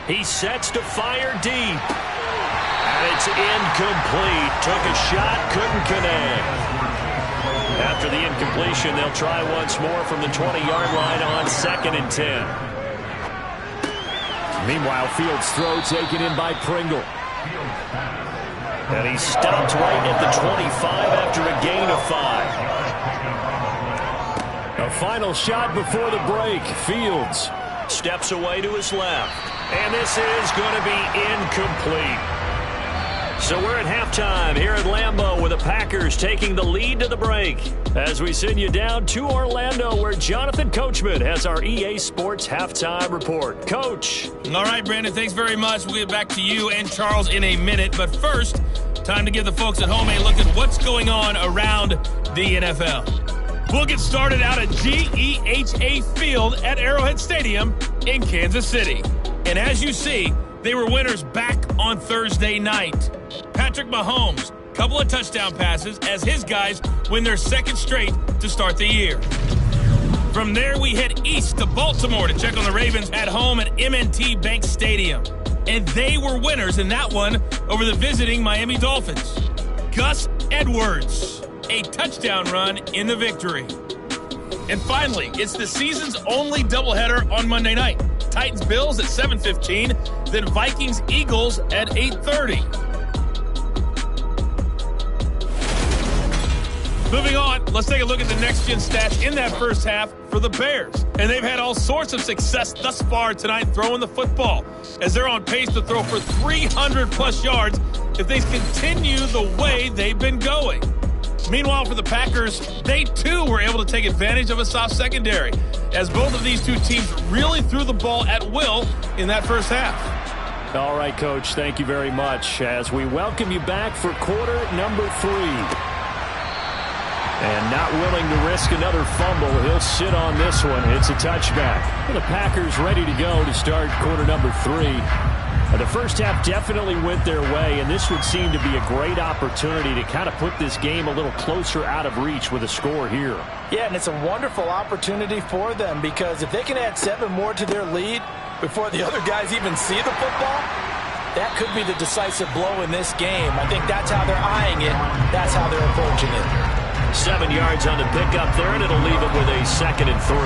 He sets to fire deep. And it's incomplete. Took a shot, couldn't connect. After the incompletion, they'll try once more from the 20-yard line on 2nd and 10. Meanwhile, Fields' throw taken in by Pringle. And he stopped right at the 25 after a gain of 5. A final shot before the break. Fields steps away to his left. And this is going to be incomplete. So we're at halftime here at Lambeau with the Packers taking the lead to the break as we send you down to Orlando where Jonathan Coachman has our EA Sports halftime report. Coach. All right, Brandon, thanks very much. We'll get back to you and Charles in a minute. But first, time to give the folks at home a look at what's going on around the NFL. We'll get started out at GEHA Field at Arrowhead Stadium in Kansas City. And as you see, they were winners back on Thursday night. Patrick Mahomes, couple of touchdown passes as his guys win their 2nd straight to start the year. From there, we head east to Baltimore to check on the Ravens at home at M&T Bank Stadium. And they were winners in that one over the visiting Miami Dolphins. Gus Edwards, a touchdown run in the victory. And finally, it's the season's only doubleheader on Monday night. Titans-Bills at 7:15, then Vikings-Eagles at 8:30. Moving on, let's take a look at the next-gen stats in that first half for the Bears. And they've had all sorts of success thus far tonight throwing the football, as they're on pace to throw for 300-plus yards if they continue the way they've been going. Meanwhile, for the Packers, they too were able to take advantage of a soft secondary, as both of these two teams really threw the ball at will in that first half. All right, Coach, thank you very much as we welcome you back for quarter number 3. And not willing to risk another fumble, he'll sit on this one. It's a touchback. And the Packers ready to go to start quarter number 3. The first half definitely went their way, and this would seem to be a great opportunity to kind of put this game a little closer out of reach with a score here. Yeah, and it's a wonderful opportunity for them because if they can add 7 more to their lead before the other guys even see the football, that could be the decisive blow in this game. I think that's how they're eyeing it. That's how they're approaching it. 7 yards on the pickup there, and it'll leave it with a 2nd and 3.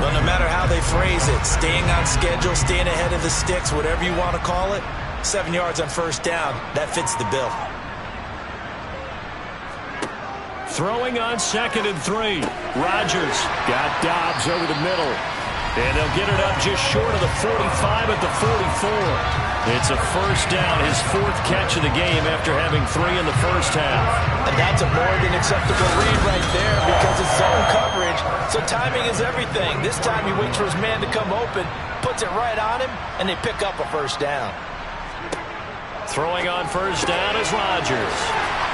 Well, no matter how they phrase it, staying on schedule, staying ahead of the sticks, whatever you want to call it, 7 yards on first down, that fits the bill. Throwing on 2nd and 3. Rodgers got Dobbs over the middle. And they'll get it up just short of the 45 at the 44. It's a first down, his 4th catch of the game after having 3 in the first half. And that's a more than acceptable read right there because it's zone coverage, so timing is everything. This time he waits for his man to come open, puts it right on him, and they pick up a first down. Throwing on first down is Rodgers.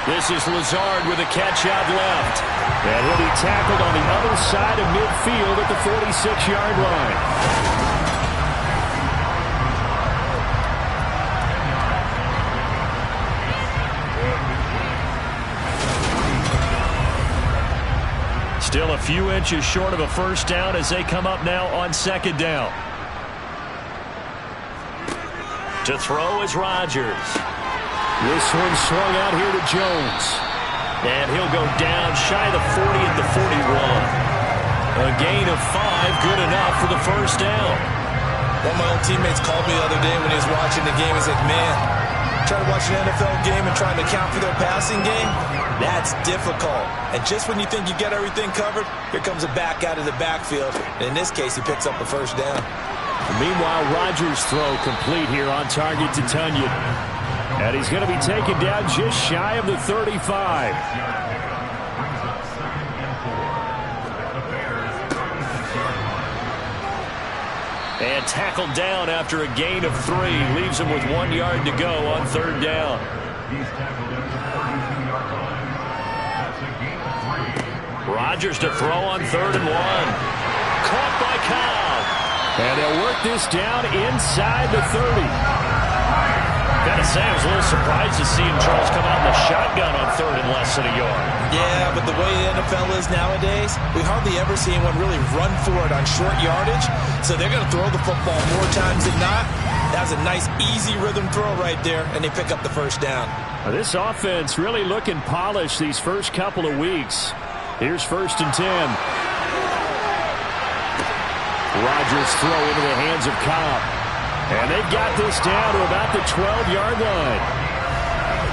This is Lazard with a catch out left. And he'll be tackled on the other side of midfield at the 46-yard line. Still a few inches short of a first down as they come up now on 2nd down. To throw is Rodgers. This one swung out here to Jones. And he'll go down shy of the 40 at the 41. A gain of 5, good enough for the first down. One of my old teammates called me the other day when he was watching the game. He's like, man, trying to watch an NFL game and trying to account for their passing game, that's difficult. And just when you think you get everything covered, here comes a back out of the backfield. And in this case, he picks up a first down. Meanwhile, Rodgers' throw complete here on target to Tunyon. And he's going to be taken down just shy of the 35. And tackled down after a gain of 3. Leaves him with 1 yard to go on 3rd down. Rodgers to throw on 3rd and 1. Caught by Cobb. And they'll work this down inside the 30. Gotta say, I was a little surprised to see him, Charles, come out in the shotgun on 3rd and less than a yard. Yeah, but the way the NFL is nowadays, we hardly ever see anyone really run for it on short yardage. So they're going to throw the football more times than not. That was a nice, easy rhythm throw right there, and they pick up the first down. This offense really looking polished these first couple of weeks. Here's 1st and 10. Rodgers throw into the hands of Cobb. And they've got this down to about the 12-yard line.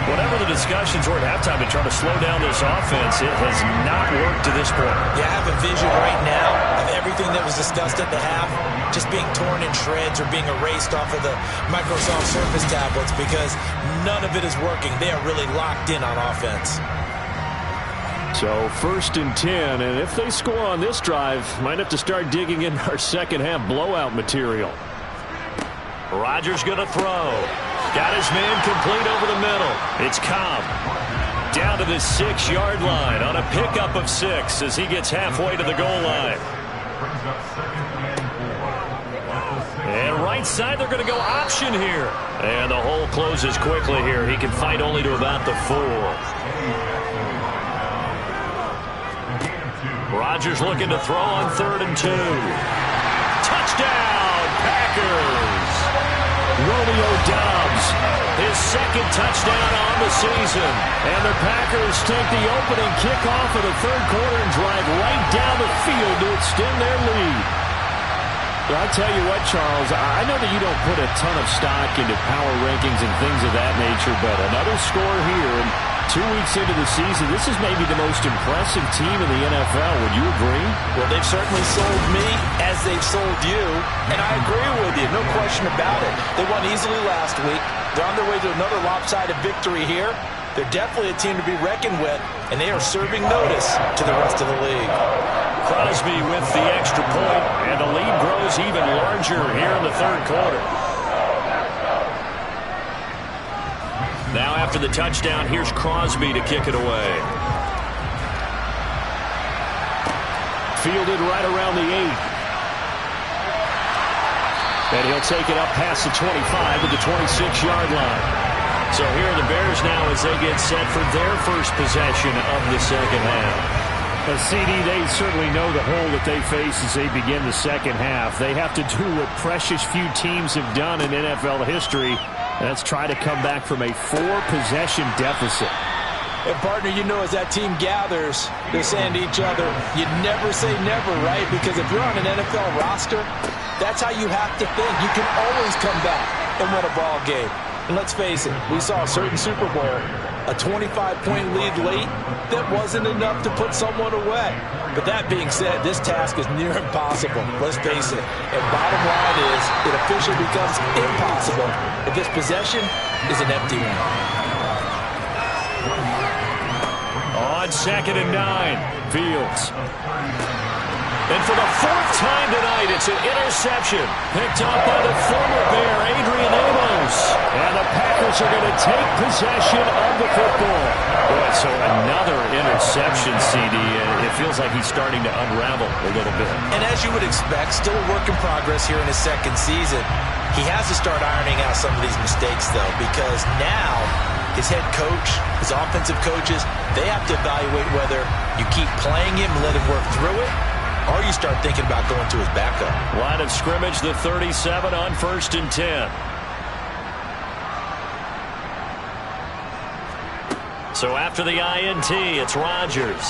Whatever the discussions were at halftime to try to slow down this offense, it has not worked to this point. Yeah, I have a vision right now of everything that was discussed at the half just being torn in shreds or being erased off of the Microsoft Surface tablets because none of it is working. They are really locked in on offense. So 1st and 10, and if they score on this drive, might have to start digging in our second half blowout material. Rodgers going to throw. Got his man complete over the middle. It's Cobb. Down to the 6-yard line on a pickup of 6 as he gets halfway to the goal line. And right side, they're going to go option here. And the hole closes quickly here. He can fight only to about the 4. Rodgers looking to throw on 3rd and 2. Touchdown, Packers! Romeo Doubs, his 2nd touchdown on the season. And the Packers take the opening kickoff of the 3rd quarter and drive right down the field to extend their lead. But I'll tell you what, Charles, I know that you don't put a ton of stock into power rankings and things of that nature, but another score here, and 2 weeks into the season, this is maybe the most impressive team in the NFL. Would you agree? Well, they've certainly sold me as they've sold you, and I agree with you, no question about it. They won easily last week. They're on their way to another lopsided victory here. They're definitely a team to be reckoned with, and they are serving notice to the rest of the league. Crosby with the extra point, and the lead grows even larger here in the 3rd quarter. Now after the touchdown, here's Crosby to kick it away. Fielded right around the 8. And he'll take it up past the 25 to the 26-yard line. So here are the Bears now as they get set for their first possession of the second half. CD, they certainly know the hole that they face as they begin the second half. They have to do what precious few teams have done in NFL history. Let's try to come back from a 4-possession deficit. And, partner, you know, as that team gathers, they're saying to each other, you never say never, right? Because if you're on an NFL roster, that's how you have to think. You can always come back and win a ball game. And let's face it, we saw a certain Super Bowl, a 25-point lead late that wasn't enough to put someone away. But that being said, this task is near impossible. Let's face it. And bottom line is, it officially becomes impossible if this possession is an empty one. On 2nd and 9, Fields. And for the 4th time tonight, it's an interception. Picked up by the former Bear, Adrian Amos. And the Packers are going to take possession of the football. Boy, so another interception, CD. It feels like he's starting to unravel a little bit. And as you would expect, still a work in progress here in his second season. He has to start ironing out some of these mistakes, though, because now his head coach, his offensive coaches, they have to evaluate whether you keep playing him and let him work through it, or you start thinking about going to his backup. Line of scrimmage, the 37 on 1st and 10. So after the INT, it's Rodgers.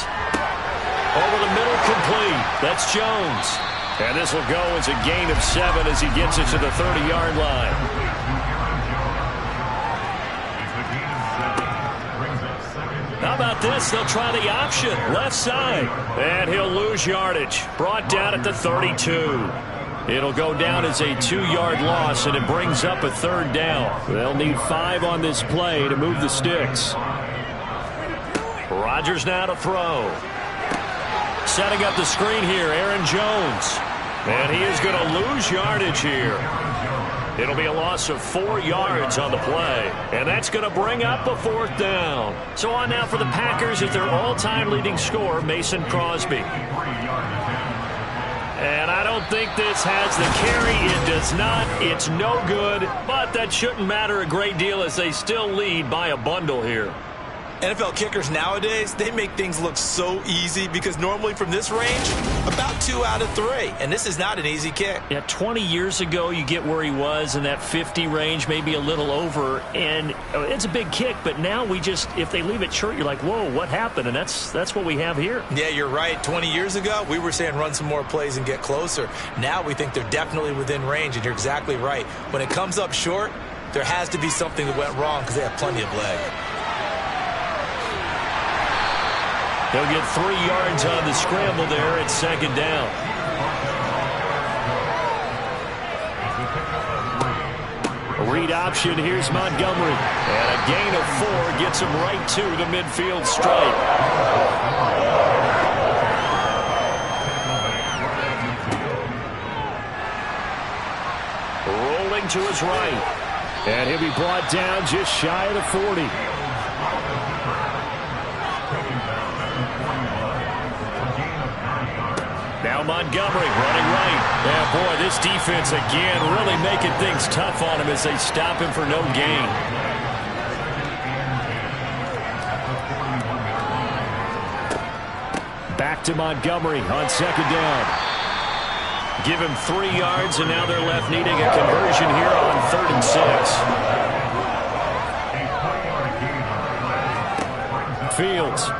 Over the middle, complete. That's Jones. And this will go as a gain of 7 as he gets it to the 30-yard line. How about this? They'll try the option. Left side. And he'll lose yardage. Brought down at the 32. It'll go down as a 2-yard loss, and it brings up a 3rd down. They'll need 5 on this play to move the sticks. Rodgers now to throw. Setting up the screen here, Aaron Jones. And he is going to lose yardage here. It'll be a loss of 4 yards on the play. And that's going to bring up a 4th down. So on now for the Packers is their all-time leading scorer, Mason Crosby. And I don't think this has the carry. It does not. It's no good. But that shouldn't matter a great deal as they still lead by a bundle here. NFL kickers nowadays, they make things look so easy because normally from this range, about 2 out of 3. And this is not an easy kick. Yeah, 20 years ago, you get where he was in that 50 range, maybe a little over. And it's a big kick, but now we just, if they leave it short, you're like, whoa, what happened? And that's what we have here. Yeah, you're right. 20 years ago, we were saying run some more plays and get closer. Now we think they're definitely within range, and you're exactly right. When it comes up short, there has to be something that went wrong because they have plenty of leg. He'll get 3 yards on the scramble there at 2nd down. Read option, here's Montgomery. And a gain of 4 gets him right to the midfield stripe. Rolling to his right. And he'll be brought down just shy of the 40. Now Montgomery running right. Yeah, boy, this defense again really making things tough on him as they stop him for no gain. Back to Montgomery on 2nd down. Give him 3 yards, and now they're left needing a conversion here on 3rd and 6. Fields.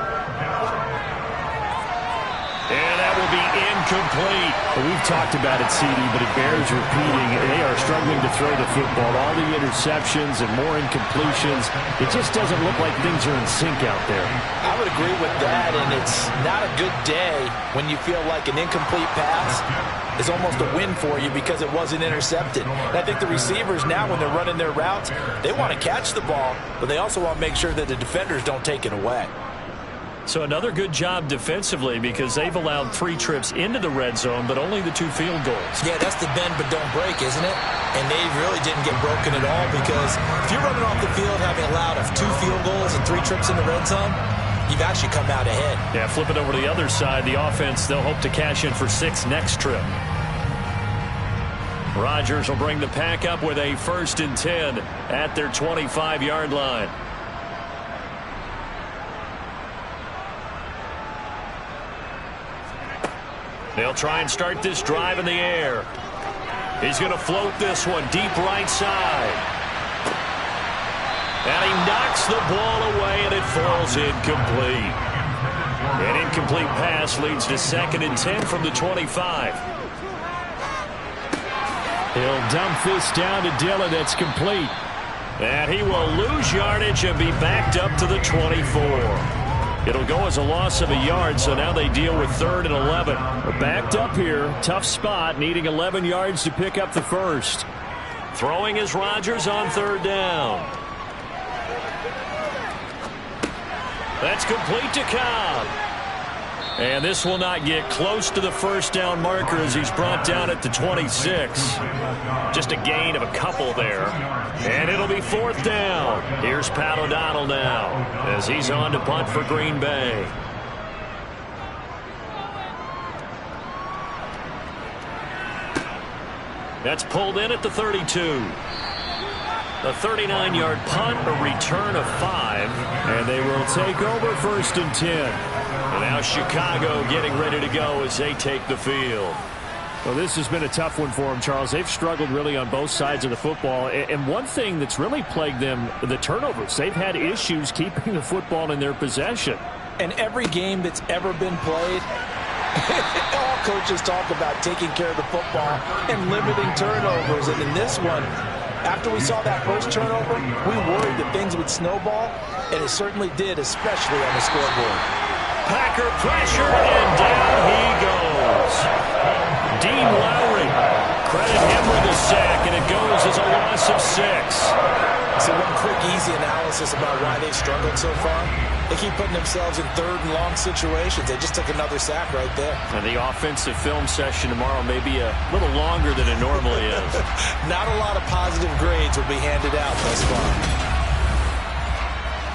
And that will be incomplete. We've talked about it, CD, but it bears repeating. They are struggling to throw the football. All the interceptions and more incompletions. It just doesn't look like things are in sync out there. I would agree with that, and it's not a good day when you feel like an incomplete pass is almost a win for you because it wasn't intercepted. And I think the receivers now, when they're running their routes, they want to catch the ball, but they also want to make sure that the defenders don't take it away. So another good job defensively because they've allowed 3 trips into the red zone, but only the 2 field goals. Yeah, that's the bend but don't break, isn't it? And they really didn't get broken at all because if you're running off the field having allowed 2 field goals and 3 trips in the red zone, you've actually come out ahead. Yeah, flip it over to the other side. The offense, they'll hope to cash in for 6 next trip. Rodgers will bring the pack up with a 1st and 10 at their 25-yard line. They'll try and start this drive in the air. He's going to float this one deep right side. And he knocks the ball away, and it falls incomplete. An incomplete pass leads to 2nd and 10 from the 25. He'll dump this down to Dillon. It's complete. And he will lose yardage and be backed up to the 24. It'll go as a loss of a yard, so now they deal with 3rd and 11. We're backed up here. Tough spot, needing 11 yards to pick up the first. Throwing is Rodgers on 3rd down. That's complete to Cobb. And this will not get close to the first down marker as he's brought down at the 26. Just a gain of a couple there. And it'll be 4th down. Here's Pat O'Donnell now as he's on to punt for Green Bay. That's pulled in at the 32. A 39-yard punt, a return of 5. And they will take over 1st and 10. And now Chicago getting ready to go as they take the field. Well, this has been a tough one for them, Charles. They've struggled really on both sides of the football. And one thing that's really plagued them, the turnovers. They've had issues keeping the football in their possession. And every game that's ever been played, all coaches talk about taking care of the football and limiting turnovers. And in this one, after we saw that first turnover, we worried that things would snowball, and it certainly did, especially on the scoreboard. Packer pressure, and down he goes. Dean Lowry, credit him with the sack, and it goes as a loss of 6. So one quick, easy analysis about why they've struggled so far. They keep putting themselves in 3rd and long situations. They just took another sack right there. And the offensive film session tomorrow may be a little longer than it normally is. Not a lot of positive grades will be handed out thus far.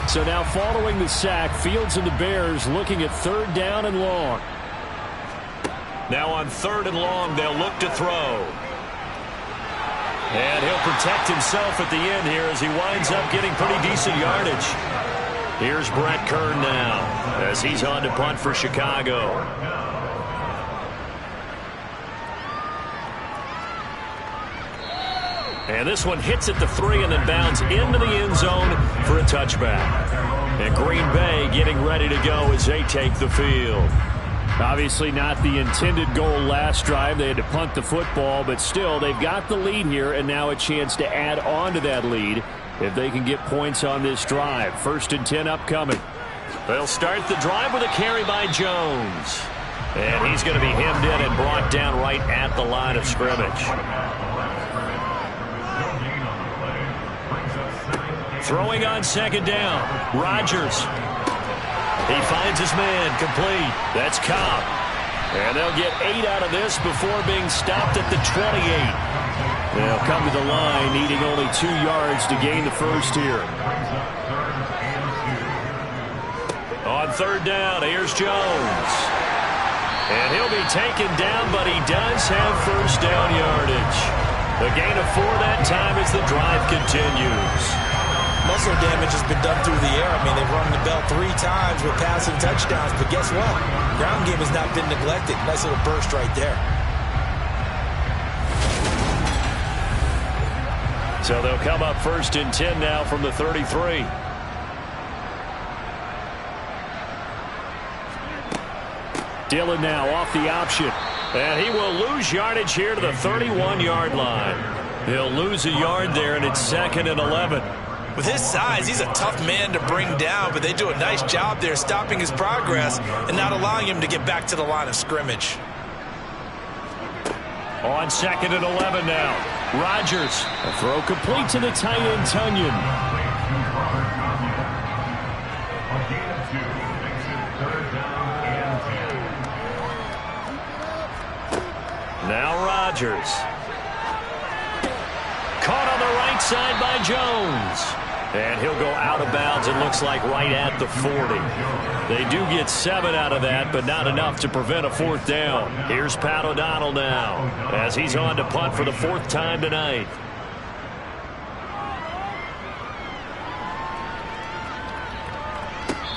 So now following the sack, Fields and the Bears looking at 3rd down and long. Now on 3rd and long, they'll look to throw. And he'll protect himself at the end here as he winds up getting pretty decent yardage. Here's Brett Kern now as he's on to punt for Chicago. And this one hits at the 3 and then bounds into the end zone for a touchback. And Green Bay getting ready to go as they take the field. Obviously not the intended goal last drive. They had to punt the football, but still they've got the lead here and now a chance to add on to that lead if they can get points on this drive. 1st and 10 upcoming. They'll start the drive with a carry by Jones. And he's going to be hemmed in and brought down right at the line of scrimmage. Throwing on 2nd down. Rodgers. He finds his man, complete. That's Cobb. And they'll get 8 out of this before being stopped at the 28. They'll come to the line, needing only 2 yards to gain the first here. On 3rd down, here's Jones. And he'll be taken down, but he does have first down yardage. A gain of 4 that time as the drive continues. Muscle damage has been done through the air. I mean, they've rung the bell 3 times with passing touchdowns, but guess what? Ground game has not been neglected. Nice little burst right there. So they'll come up 1st and 10 now from the 33. Dillon now off the option. And he will lose yardage here to the 31-yard line. He'll lose a yard there, and it's 2nd and 11. With his size, he's a tough man to bring down, but they do a nice job there stopping his progress and not allowing him to get back to the line of scrimmage. On 2nd and 11 now. Rodgers. A throw complete to the tight end, Tunyon. Now Rodgers. Caught on the right side by Jones. And he'll go out of bounds, it looks like, right at the 40. They do get 7 out of that, but not enough to prevent a 4th down. Here's Pat O'Donnell now as he's on to punt for the 4th time tonight.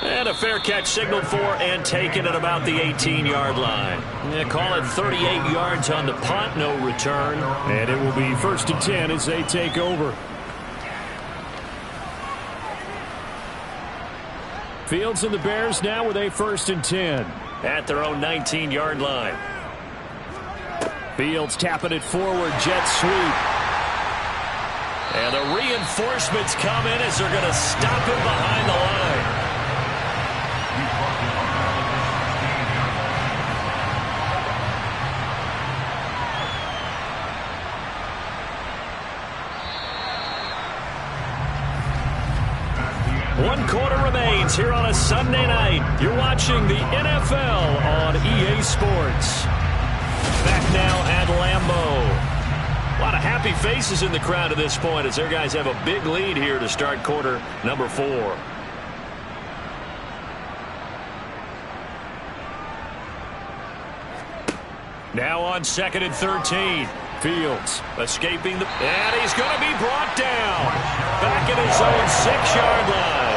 And a fair catch signaled for and taken at about the 18-yard line. Call it 38 yards on the punt, no return. And it will be 1st and 10 as they take over. Fields and the Bears now with a 1st and 10. At their own 19-yard line. Fields tapping it forward, jet sweep. And the reinforcements come in as they're going to stop him behind the line. One quarter remains here on a Sunday night. You're watching the NFL on EA Sports. Back now at Lambeau. A lot of happy faces in the crowd at this point as their guys have a big lead here to start quarter number 4. Now on 2nd and 13. Fields escaping the... And he's going to be brought down. Back at his own 6-yard line.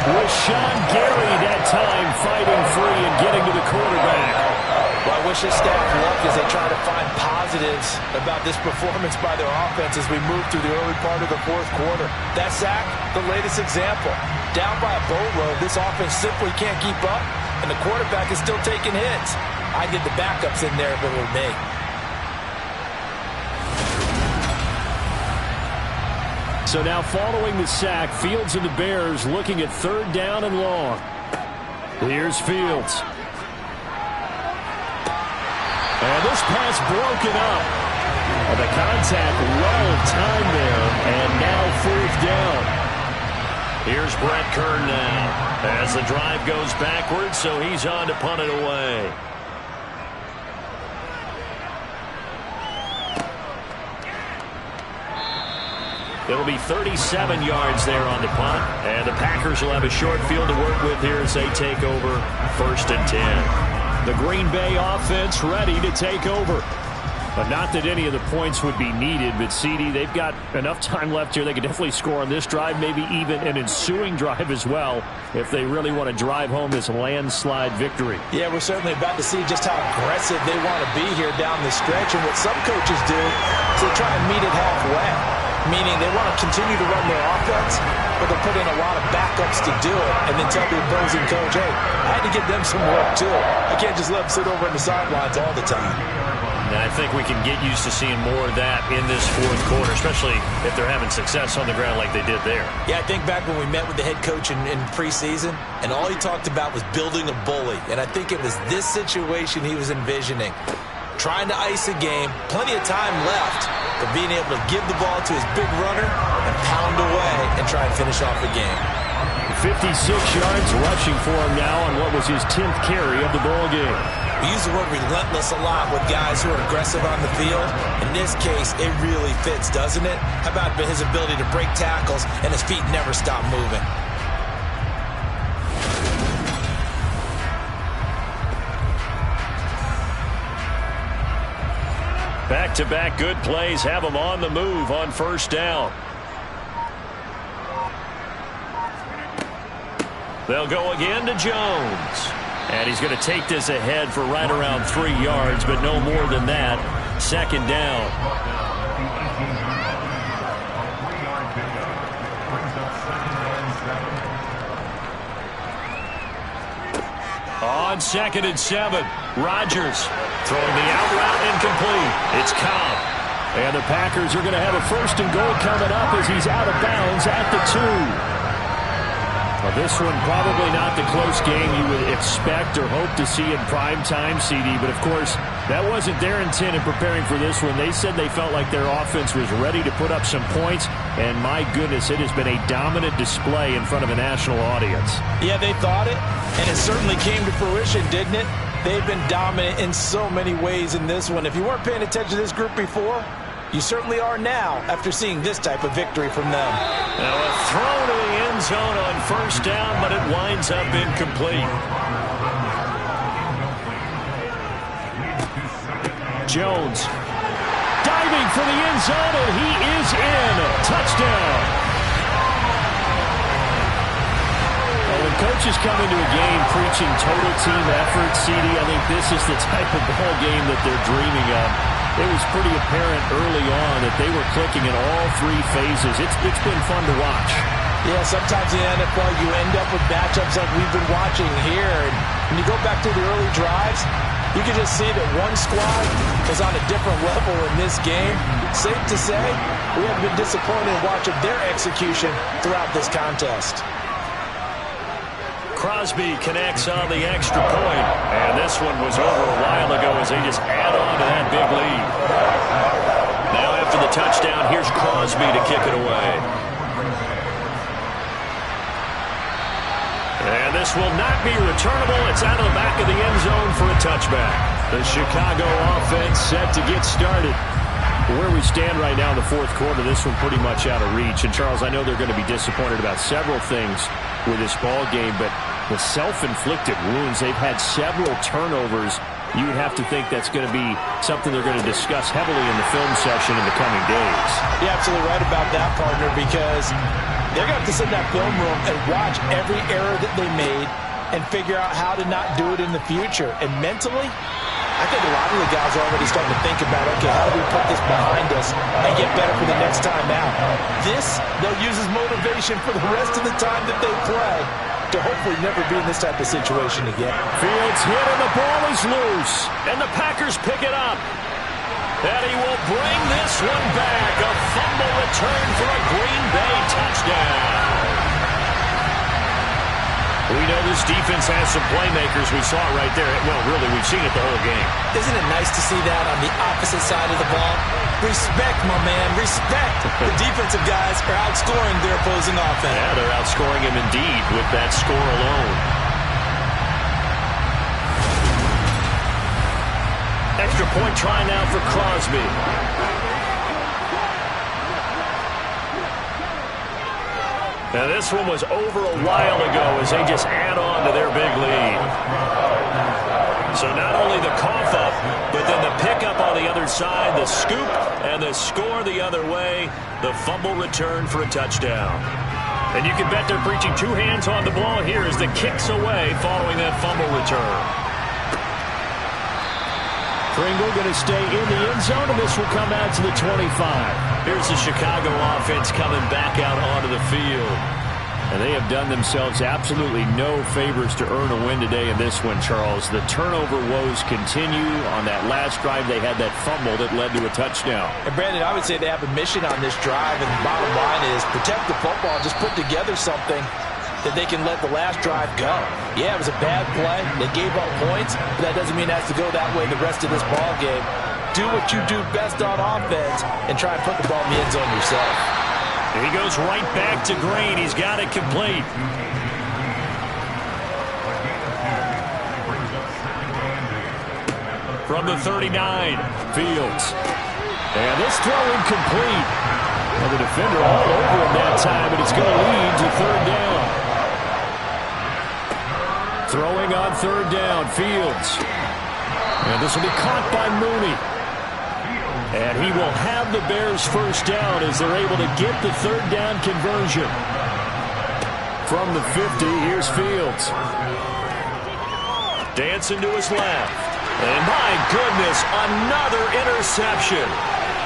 With Sean Gary that time fighting free and getting to the quarterback. Well, I wish his staff luck as they try to find positives about this performance by their offense as we move through the early part of the 4th quarter. That sack, the latest example. Down by a boatload, this offense simply can't keep up, and the quarterback is still taking hits. I'd get the backups in there if it were me. So now following the sack, Fields and the Bears looking at 3rd down and long. Here's Fields. And this pass broken up. The contact well timed there, and now 4th down. Here's Brett Kern now as the drive goes backwards, so he's on to punt it away. It'll be 37 yards there on the punt, and the Packers will have a short field to work with here as they take over 1st and 10. The Green Bay offense ready to take over. But not that any of the points would be needed, but CD, they've got enough time left here. They could definitely score on this drive, maybe even an ensuing drive as well, if they really want to drive home this landslide victory. Yeah, we're certainly about to see just how aggressive they want to be here down the stretch. And what some coaches do is they try and meet it halfway, meaning they want to continue to run their offense, but they'll put in a lot of backups to do it and then tell the opposing coach, hey, I had to give them some work too. I can't just let them sit over on the sidelines all the time. And I think we can get used to seeing more of that in this 4th quarter, especially if they're having success on the ground like they did there. Yeah, I think back when we met with the head coach in preseason, and all he talked about was building a bully. And I think it was this situation he was envisioning. Trying to ice a game, plenty of time left, but being able to give the ball to his big runner and pound away and try and finish off the game. 56 yards rushing for him now on what was his 10th carry of the ball game. We use the word relentless a lot with guys who are aggressive on the field. In this case, it really fits, doesn't it? How about his ability to break tackles and his feet never stop moving? Back-to-back good plays have them on the move on 1st down. They'll go again to Jones. And he's going to take this ahead for right around 3 yards, but no more than that. 2nd down. On 2nd and 7, Rodgers throwing the out route incomplete. It's Cobb. And the Packers are going to have a 1st and goal coming up as he's out of bounds at the 2. Well, this one probably not the close game you would expect or hope to see in prime time, CD. But, of course, that wasn't their intent in preparing for this one. They said they felt like their offense was ready to put up some points. And, my goodness, it has been a dominant display in front of a national audience. Yeah, they thought it, and it certainly came to fruition, didn't it? They've been dominant in so many ways in this one. If you weren't paying attention to this group before, you certainly are now after seeing this type of victory from them. Now a throw to the end zone on 1st down, but it winds up incomplete. Jones diving for the end zone, and he is in. Touchdown. Well, when coaches come into a game preaching total team effort, CD, I think this is the type of ball game that they're dreaming of. It was pretty apparent early on that they were clicking in all three phases. It's been fun to watch. Yeah, sometimes in the NFL you end up with matchups like we've been watching here. And when you go back to the early drives, you can just see that one squad was on a different level in this game. Safe to say, we have been disappointed in watching their execution throughout this contest. Crosby connects on the extra point. And this one was over a while ago as they just add on to that big lead. Now after the touchdown, here's Crosby to kick it away. And this will not be returnable. It's out of the back of the end zone for a touchback. The Chicago offense set to get started. Where we stand right now in the fourth quarter, this one pretty much out of reach. And, Charles, I know they're going to be disappointed about several things with this ball game, but the self-inflicted wounds, they've had several turnovers. You would have to think that's going to be something they're going to discuss heavily in the film session in the coming days. You're absolutely right about that, partner, because they're going to have to sit in that film room and watch every error that they made and figure out how to not do it in the future. And mentally, I think a lot of the guys are already starting to think about, okay, how do we put this behind us and get better for the next time out? This, they'll use as motivation for the rest of the time that they play to hopefully never be in this type of situation again. Fields hit and the ball is loose. And the Packers pick it up. And he will bring this one back. A fumble return for a Green Bay touchdown. We know this defense has some playmakers. We saw it right there. Well, really, we've seen it the whole game. Isn't it nice to see that on the opposite side of the ball? Respect, my man, respect. The defensive guys are outscoring their opposing offense. Yeah, they're outscoring him indeed with that score alone. Extra point try now for Crosby. Now this one was over a while ago as they just add on to their big lead. So not only the cough up, but then the pickup on the other side, the scoop, and the score the other way, the fumble return for a touchdown. And you can bet they're preaching two hands on the ball here as the kick's away following that fumble return. Pringle going to stay in the end zone, and this will come out to the 25. Here's the Chicago offense coming back out onto the field. And they have done themselves absolutely no favors to earn a win today in this one, Charles. The turnover woes continue. On that last drive, they had that fumble that led to a touchdown. And, Brandon, I would say they have a mission on this drive, and the bottom line is protect the football, just put together something that they can let the last drive go. Yeah, it was a bad play. They gave up points, but that doesn't mean it has to go that way the rest of this ball game. Do what you do best on offense and try and put the ball in the end zone yourself. He goes right back to Green. He's got it complete. From the 39, Fields. And this throw incomplete. And the defender all over him that time, and it's going to lead to third down. Throwing on third down, Fields. And this will be caught by Mooney. And he will have the Bears first down as they're able to get the third down conversion. From the 50, here's Fields. Dancing to his left. And my goodness, another interception.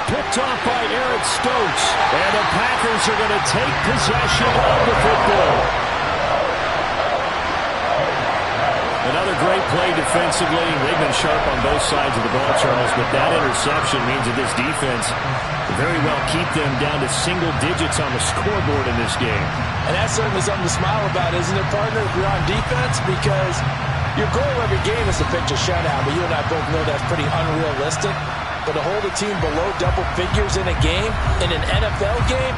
Picked off by Eric Stokes. And the Packers are going to take possession of the football. Another great play defensively. They've been sharp on both sides of the ball, Charles, but that interception means that this defense very well keep them down to single digits on the scoreboard in this game. And that's certainly something to smile about, isn't it, partner, if you're on defense? Because your goal every game is to pitch a shutout, but you and I both know that's pretty unrealistic. But to hold a team below double figures in a game, in an NFL game,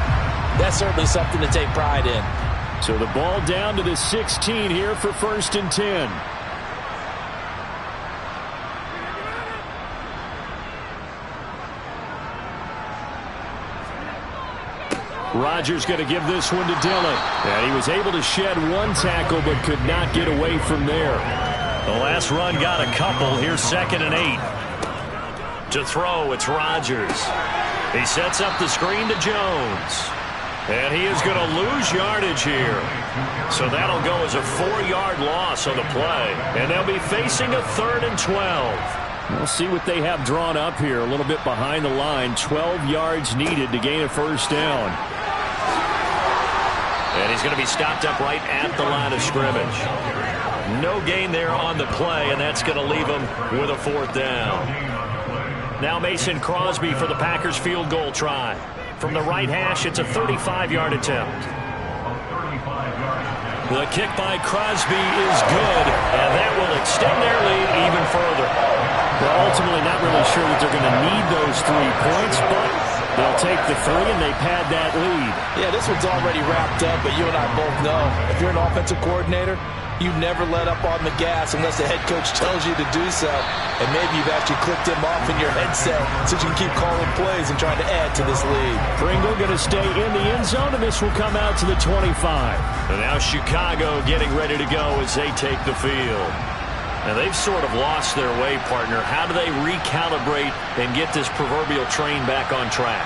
that's certainly something to take pride in. So the ball down to the 16 here for 1st and 10. Rodgers going to give this one to Dillon. And he was able to shed one tackle but could not get away from there. The last run got a couple. Here's 2nd and 8. To throw, it's Rodgers. He sets up the screen to Jones. And he is going to lose yardage here. So that'll go as a 4-yard loss on the play. And they'll be facing a 3rd and 12. We'll see what they have drawn up here. A little bit behind the line. 12 yards needed to gain a first down. And he's going to be stopped up right at the line of scrimmage. No gain there on the play, and that's going to leave him with a fourth down. Now Mason Crosby for the Packers field goal try. From the right hash, it's a 35-yard attempt. The kick by Crosby is good, and that will extend their lead even further. Well, ultimately not really sure that they're going to need those 3 points, but they'll take the 3, and they pad that lead. Yeah, this one's already wrapped up, but you and I both know if you're an offensive coordinator, you never let up on the gas unless the head coach tells you to do so. And maybe you've actually clicked him off in your headset so you can keep calling plays and trying to add to this lead. Pringle going to stay in the end zone, and this will come out to the 25. And now Chicago getting ready to go as they take the field. Now they've sort of lost their way, partner. How do they recalibrate and get this proverbial train back on track?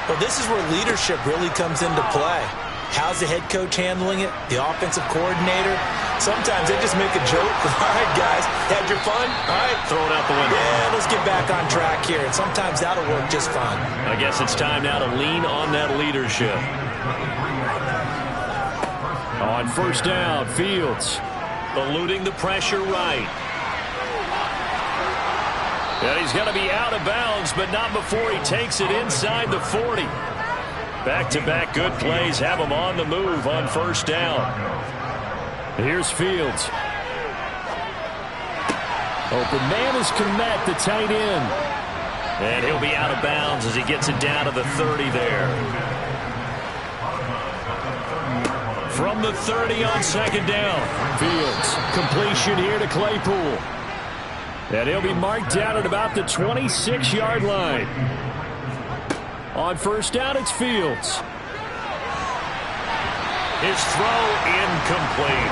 Well, this is where leadership really comes into play. How's the head coach handling it? The offensive coordinator? Sometimes they just make a joke. All right, guys, had your fun? All right, throw it out the window. Yeah, let's get back on track here. And sometimes that'll work just fine. I guess it's time now to lean on that leadership. On first down, Fields. Eluding the pressure right. And he's going to be out of bounds, but not before he takes it inside the 40. Back-to-back good plays have him on the move on first down. Here's Fields. Open man is Kmet, the tight end. And he'll be out of bounds as he gets it down to the 30 there. From the 30 on second down. Fields. Completion here to Claypool. And he'll be marked down at about the 26-yard line. On first down, it's Fields. His throw incomplete.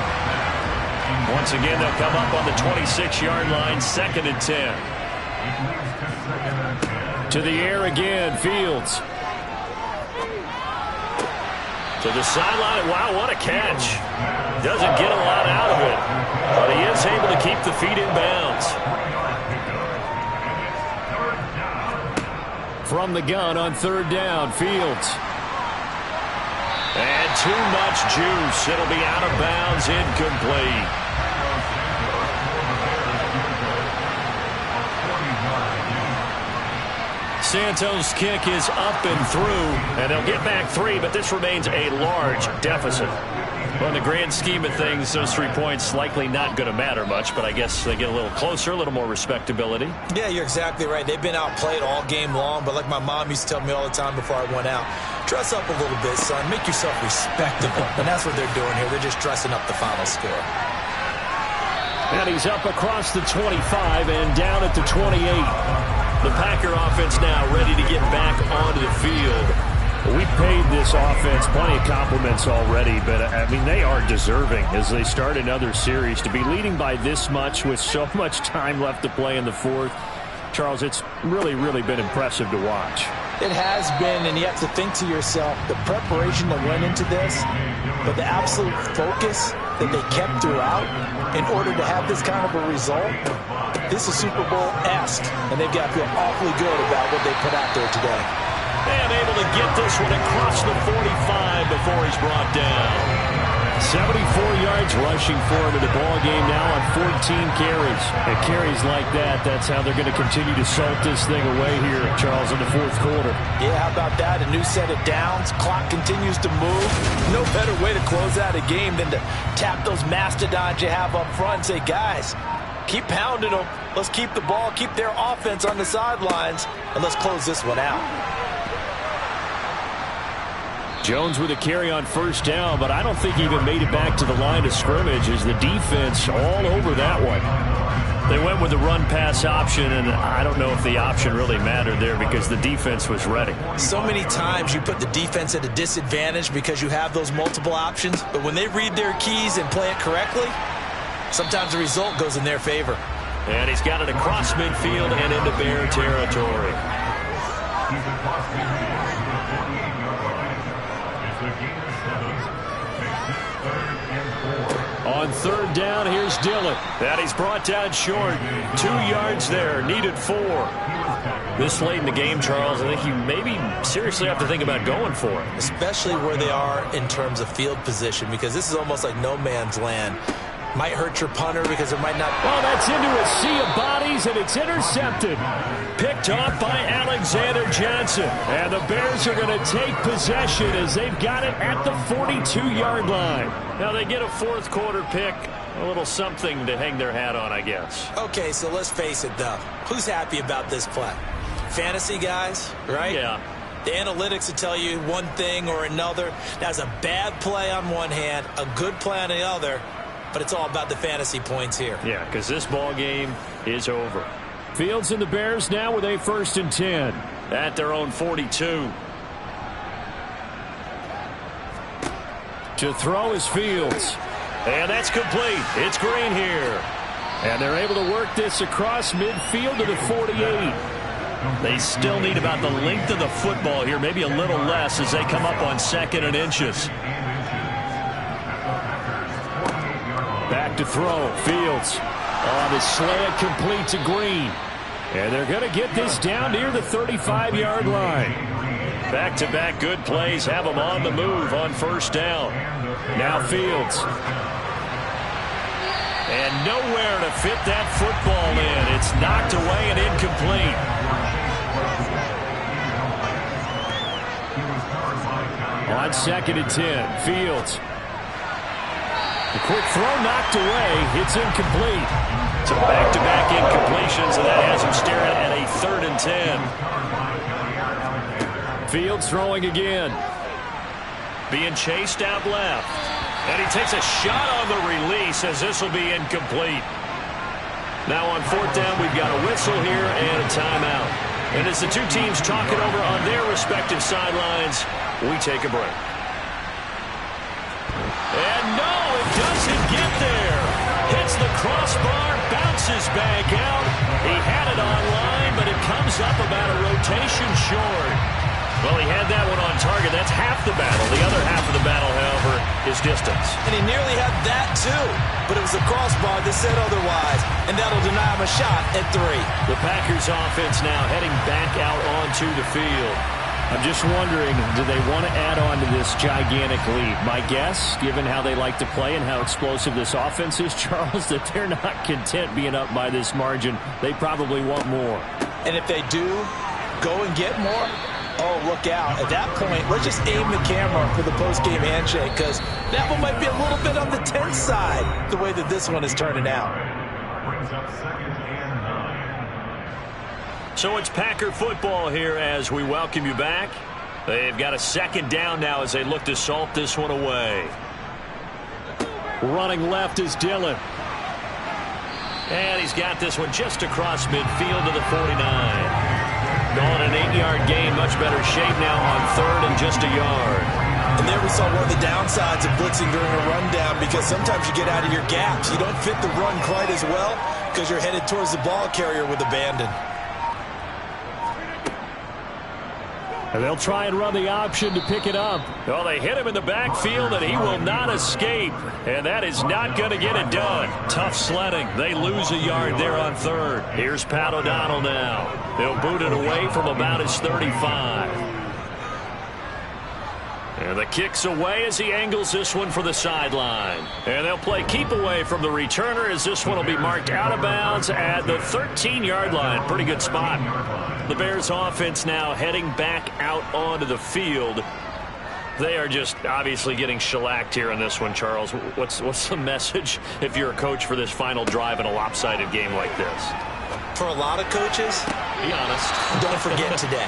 Once again, they'll come up on the 26-yard line, 2nd and 10. To the air again, Fields. To the sideline. Wow, what a catch. Doesn't get a lot out of it, but he is able to keep the feet in bounds. From the gun on third down, Fields. And too much juice. It'll be out of bounds, incomplete. Santos' kick is up and through, and they'll get back 3, but this remains a large deficit. Well, in the grand scheme of things, those 3 points likely not going to matter much, but I guess they get a little closer, a little more respectability. Yeah, you're exactly right. They've been outplayed all game long, but like my mom used to tell me all the time before I went out, dress up a little bit, son. Make yourself respectable. And that's what they're doing here. They're just dressing up the final score. And he's up across the 25 and down at the 28. The Packer offense now ready to get back onto the field. We've paid this offense plenty of compliments already, but, I mean, they are deserving as they start another series. To be leading by this much with so much time left to play in the fourth, Charles, it's really, really been impressive to watch. It has been, and you have to think to yourself, the preparation that went into this, but the absolute focus that they kept throughout in order to have this kind of a result, this is Super Bowl-esque, and they've got to feel awfully good about what they put out there today. And able to get this one across the 45 before he's brought down. 74 yards rushing for him in the ball game now on 14 carries. And carries like that, that's how they're going to continue to salt this thing away here, Charles, in the fourth quarter. Yeah, how about that? A new set of downs. Clock continues to move. No better way to close out a game than to tap those mastodons you have up front and say, guys, keep pounding them. Let's keep the ball, keep their offense on the sidelines, and let's close this one out. Jones with a carry on first down, but I don't think he even made it back to the line of scrimmage as the defense all over that one. They went with the run-pass option, and I don't know if the option really mattered there because the defense was ready. So many times you put the defense at a disadvantage because you have those multiple options, but when they read their keys and play it correctly, sometimes the result goes in their favor. And he's got it across midfield and into Bear territory. On third down, here's Dillon. And he's brought down short. 2 yards there, needed 4. This late in the game, Charles, I think you maybe seriously have to think about going for it. Especially where they are in terms of field position, because this is almost like no man's land. Might hurt your punter because it might not. Oh, that's into a sea of bodies, and it's intercepted. Picked off by Alexander Johnson. And the Bears are going to take possession as they've got it at the 42-yard line. Now they get a fourth quarter pick. A little something to hang their hat on, I guess. Okay, so let's face it, though. Who's happy about this play? Fantasy guys, right? Yeah. The analytics will tell you one thing or another. That's a bad play on one hand, a good play on the other. But it's all about the fantasy points here. Yeah, because this ball game is over. Fields and the Bears now with a 1st and 10. At their own 42. To throw is Fields. And that's complete. It's Green here. And they're able to work this across midfield to the 48. They still need about the length of the football here, maybe a little less as they come up on 2nd and inches. Back to throw. Fields on the slant, complete to Green. And they're going to get this down near the 35-yard line. Back-to-back good plays have them on the move on 1st down. Now Fields. And nowhere to fit that football in. It's knocked away and incomplete. On 2nd and 10, Fields. The quick throw knocked away. It's incomplete. So back-to-back incompletions, and that has him staring at a 3rd and 10. Fields throwing again. Being chased out left. And he takes a shot on the release as this will be incomplete. Now on 4th down, we've got a whistle here and a timeout. And as the two teams talk it over on their respective sidelines, we take a break. And no, it doesn't get there. Hits the crossbar, bounces back out. He had it online, but it comes up about a rotation short. Well, he had that one on target. That's half the battle. The other half of the battle, however, is distance. And he nearly had that, too. But it was the crossbar that said otherwise. And that'll deny him a shot at 3. The Packers offense now heading back out onto the field. I'm just wondering, do they want to add on to this gigantic lead? My guess, given how they like to play and how explosive this offense is, Charles, that they're not content being up by this margin. They probably want more. And if they do go and get more, oh, look out. At that point, let's just aim the camera for the post-game handshake, because that one might be a little bit on the tense side, the way that this one is turning out. Brings up 2nd and 9. So it's Packer football here as we welcome you back. They've got a 2nd down now as they look to salt this one away. Running left is Dillon. And he's got this one just across midfield to the 49. On an 8-yard gain, much better shape now on 3rd and just a yard. And there we saw one of the downsides of blitzing during a rundown, because sometimes you get out of your gaps. You don't fit the run quite as well because you're headed towards the ball carrier with abandon. And they'll try and run the option to pick it up. Well, they hit him in the backfield, and he will not escape. And that is not going to get it done. Tough sledding. They lose a yard there on 3rd. Here's Pat O'Donnell now. They'll boot it away from about his 35. And the kick's away as he angles this one for the sideline. And they'll play keep away from the returner as this one will be marked out of bounds at the 13-yard line. Pretty good spot. The Bears offense now heading back out onto the field. They are just obviously getting shellacked here in this one, Charles. What's the message if you're a coach for this final drive in a lopsided game like this? For a lot of coaches, be honest, don't forget today.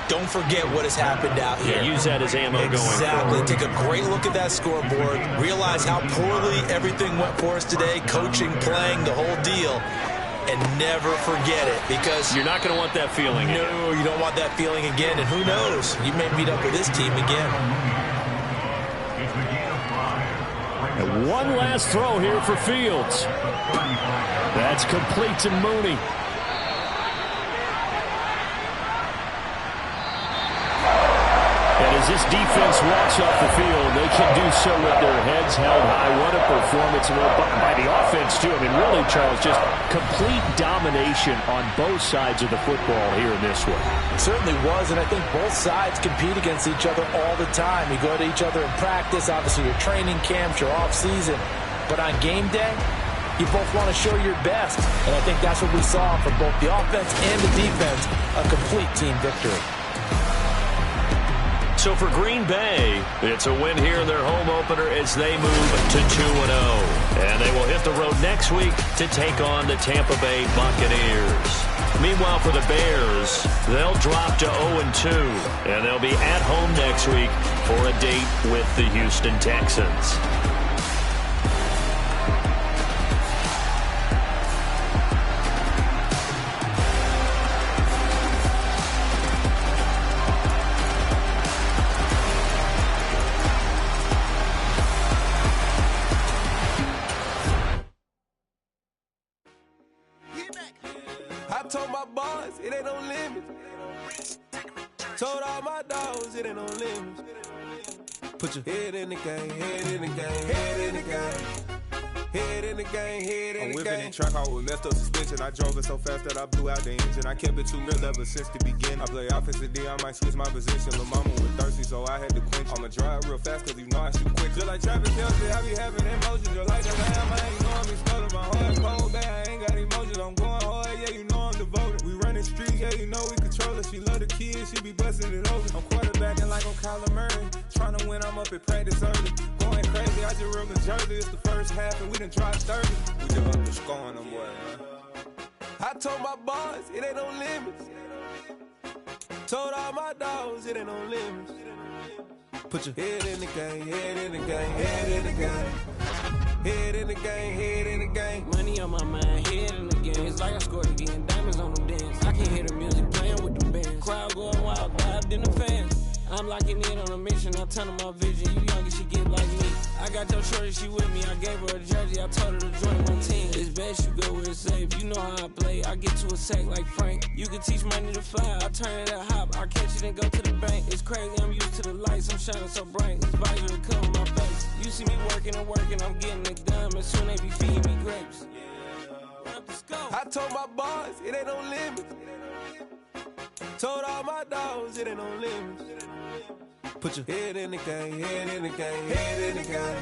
Don't forget what has happened out here. Yeah, use that as ammo going forward. Exactly. Take a great look at that scoreboard. Realize how poorly everything went for us today. Coaching, playing, the whole deal. And never forget it, because you're not going to want that feeling again. No, you don't want that feeling again. And who knows? You may meet up with this team again. And one last throw here for Fields. That's complete to Mooney. And As this defense walks off the field, they can do so with their heads held high. What a performance by the offense, too. I mean, really, Charles, just complete domination on both sides of the football here in this one. It certainly was, and I think both sides compete against each other all the time. You go to each other in practice, obviously your training camps, your off-season. But on game day, you both want to show your best. And I think that's what we saw from both the offense and the defense, a complete team victory. So for Green Bay, it's a win here in their home opener as they move to 2-0. And they will hit the road next week to take on the Tampa Bay Buccaneers. Meanwhile, for the Bears, they'll drop to 0-2. And they'll be at home next week for a date with the Houston Texans. I told my boys it ain't no limits. Told all my dogs it ain't no limits. Put your head in the game, head in the game, head in the game. Head in the game, head in the game. I'm whipping in track out with messed up suspension. I drove it so fast that I blew out the engine. I kept it too real ever since the beginning. I play offensive D, I might switch my position. Lil' mama was thirsty, so I had to quench. I'ma drive real fast, cause you know I shoot quick. Just like Travis Kelce, I be having emotions. Just like the lamb, I ain't going me stolen. My heart cold, bad, I ain't got emotions. I'm going hard, yeah, you know I'm devoted. We running streets, yeah, you know we control it. She love the kids, she be busting it over. I'm quarterbacking like I'm Kyler Murray. Trying to win, I'm up at practice early. Going crazy, I just real the jersey. It's the first half, and we done dropped 30. We just up to scoring them, boy, man. I told my boys it ain't no limits. Told all my dogs it ain't no limits. Put your head in the game, head in the game, head in the game. Head in the game, head in the game. Money on my mind, head in the game. It's like I scored again, diamonds on them dance. I can hear the music playing with the band. Crowd going wild, dived in the fans. I'm locking in on a mission, I turn on my vision. You young and she get like me. I got your shorty, she with me. I gave her a jersey, I told her to join my team. It's best you go where it's safe. You know how I play. I get to a sack like Frank. You can teach money to fly. I turn it up hop. I catch it and go to the bank. It's crazy, I'm used to the lights. I'm shining so bright. This visor to cover my face. You see me working and working. I'm getting it done. And soon they be feeding me grapes. I told my boys it ain't no limits. Told all my dogs it ain't no limits. Put your head in the game, head in the game, head in the game.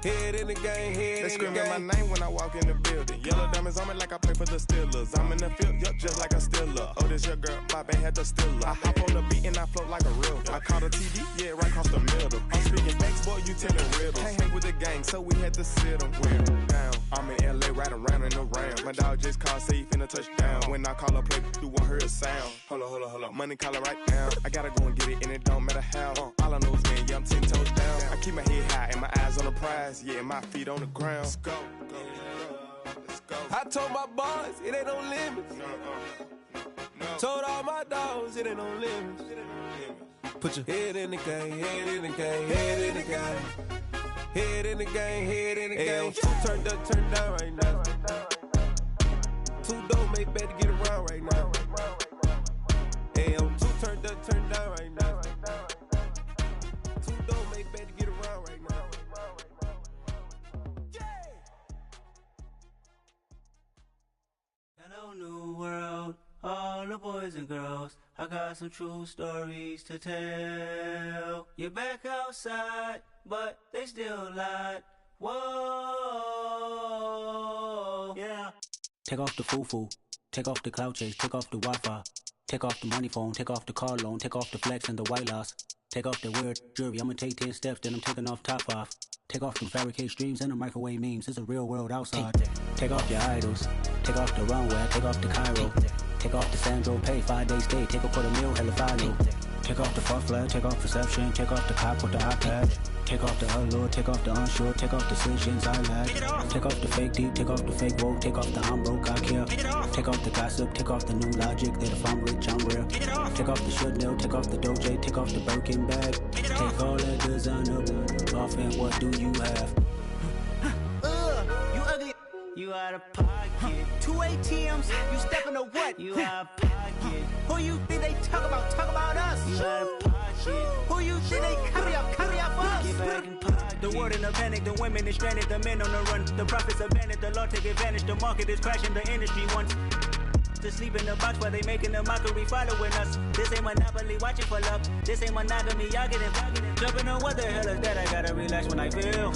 Head in the game, head in the game. They screaming my name when I walk in the building. Yellow diamonds on me like I play for the Steelers. I'm in the field, yup, just like a Steeler. Oh, this your girl, my band had the Steeler. I hop on the beat and I float like a real. I caught a TD, yeah, right across the middle. I'm speaking thanks, boy, you telling riddles. Can't hang with the gang, so we had to sit them wear down. I'm in LA, riding around in the round. My dog just called, say he finna touchdown. When I call a play, you won't hear a sound. Hold up, money call it right down. I gotta go and get it, and it don't matter how. All I know is, man, yeah, I'm 10 toes down. I keep my head high and my eyes on the prize. Yeah, and my feet on the ground. Let's go. Let's go. I told my boys it ain't no limits. No. Told all my dogs it ain't no limits. Put your head in the game, head in the game, head in the game. Head in the game, head in the game. Two turned up, turned down right now. Two dope make better get around right now. Hey, I'm two turned up, turned down right now. Two dope make better get around right now. Hello, new world, all the boys and girls. I got some true stories to tell. You're back outside, but they still lied. Whoa, yeah. Take off the foo-foo, take off the cloud chase, take off the Wi-Fi, take off the money phone, take off the car loan, take off the flex and the white loss. Take off the weird jewelry, I'ma take 10 steps, then I'm taking off top off. Take off the fabricate streams and the microwave memes, it's a real world outside. Take off your idols, take off the runway, take off the Cairo. Take off the Sandro pay, 5 days stay, take a quarter meal, hella follow. Take off the fuck flag, take off perception, take off the cop with the iPad. Take off the allure, take off the unsure, take off decisions I lack. Take off the fake deep, take off the fake woke, take off the I'm broke, I care. Take off the gossip, take off the new logic that if I'm rich, I'm real. Take off the Chanel, take off the Doja, take off the Birkin bag. Take all that designer off and what do you have? You ugly. You out of pocket. 2 ATMs, you stepping to what? You out of pocket. Who you think they talk about? Talk about us. You out of pocket. Who you think they carry up us? Get back in pocket. The world in a panic, the women is stranded, the men on the run. The profits abandoned, the law take advantage. The market is crashing, the industry wants to sleep in the box while they making a mockery following us. This ain't Monopoly, watching for love. This ain't monogamy, y'all get it. Jumping on what the hell is that? I gotta relax when I feel.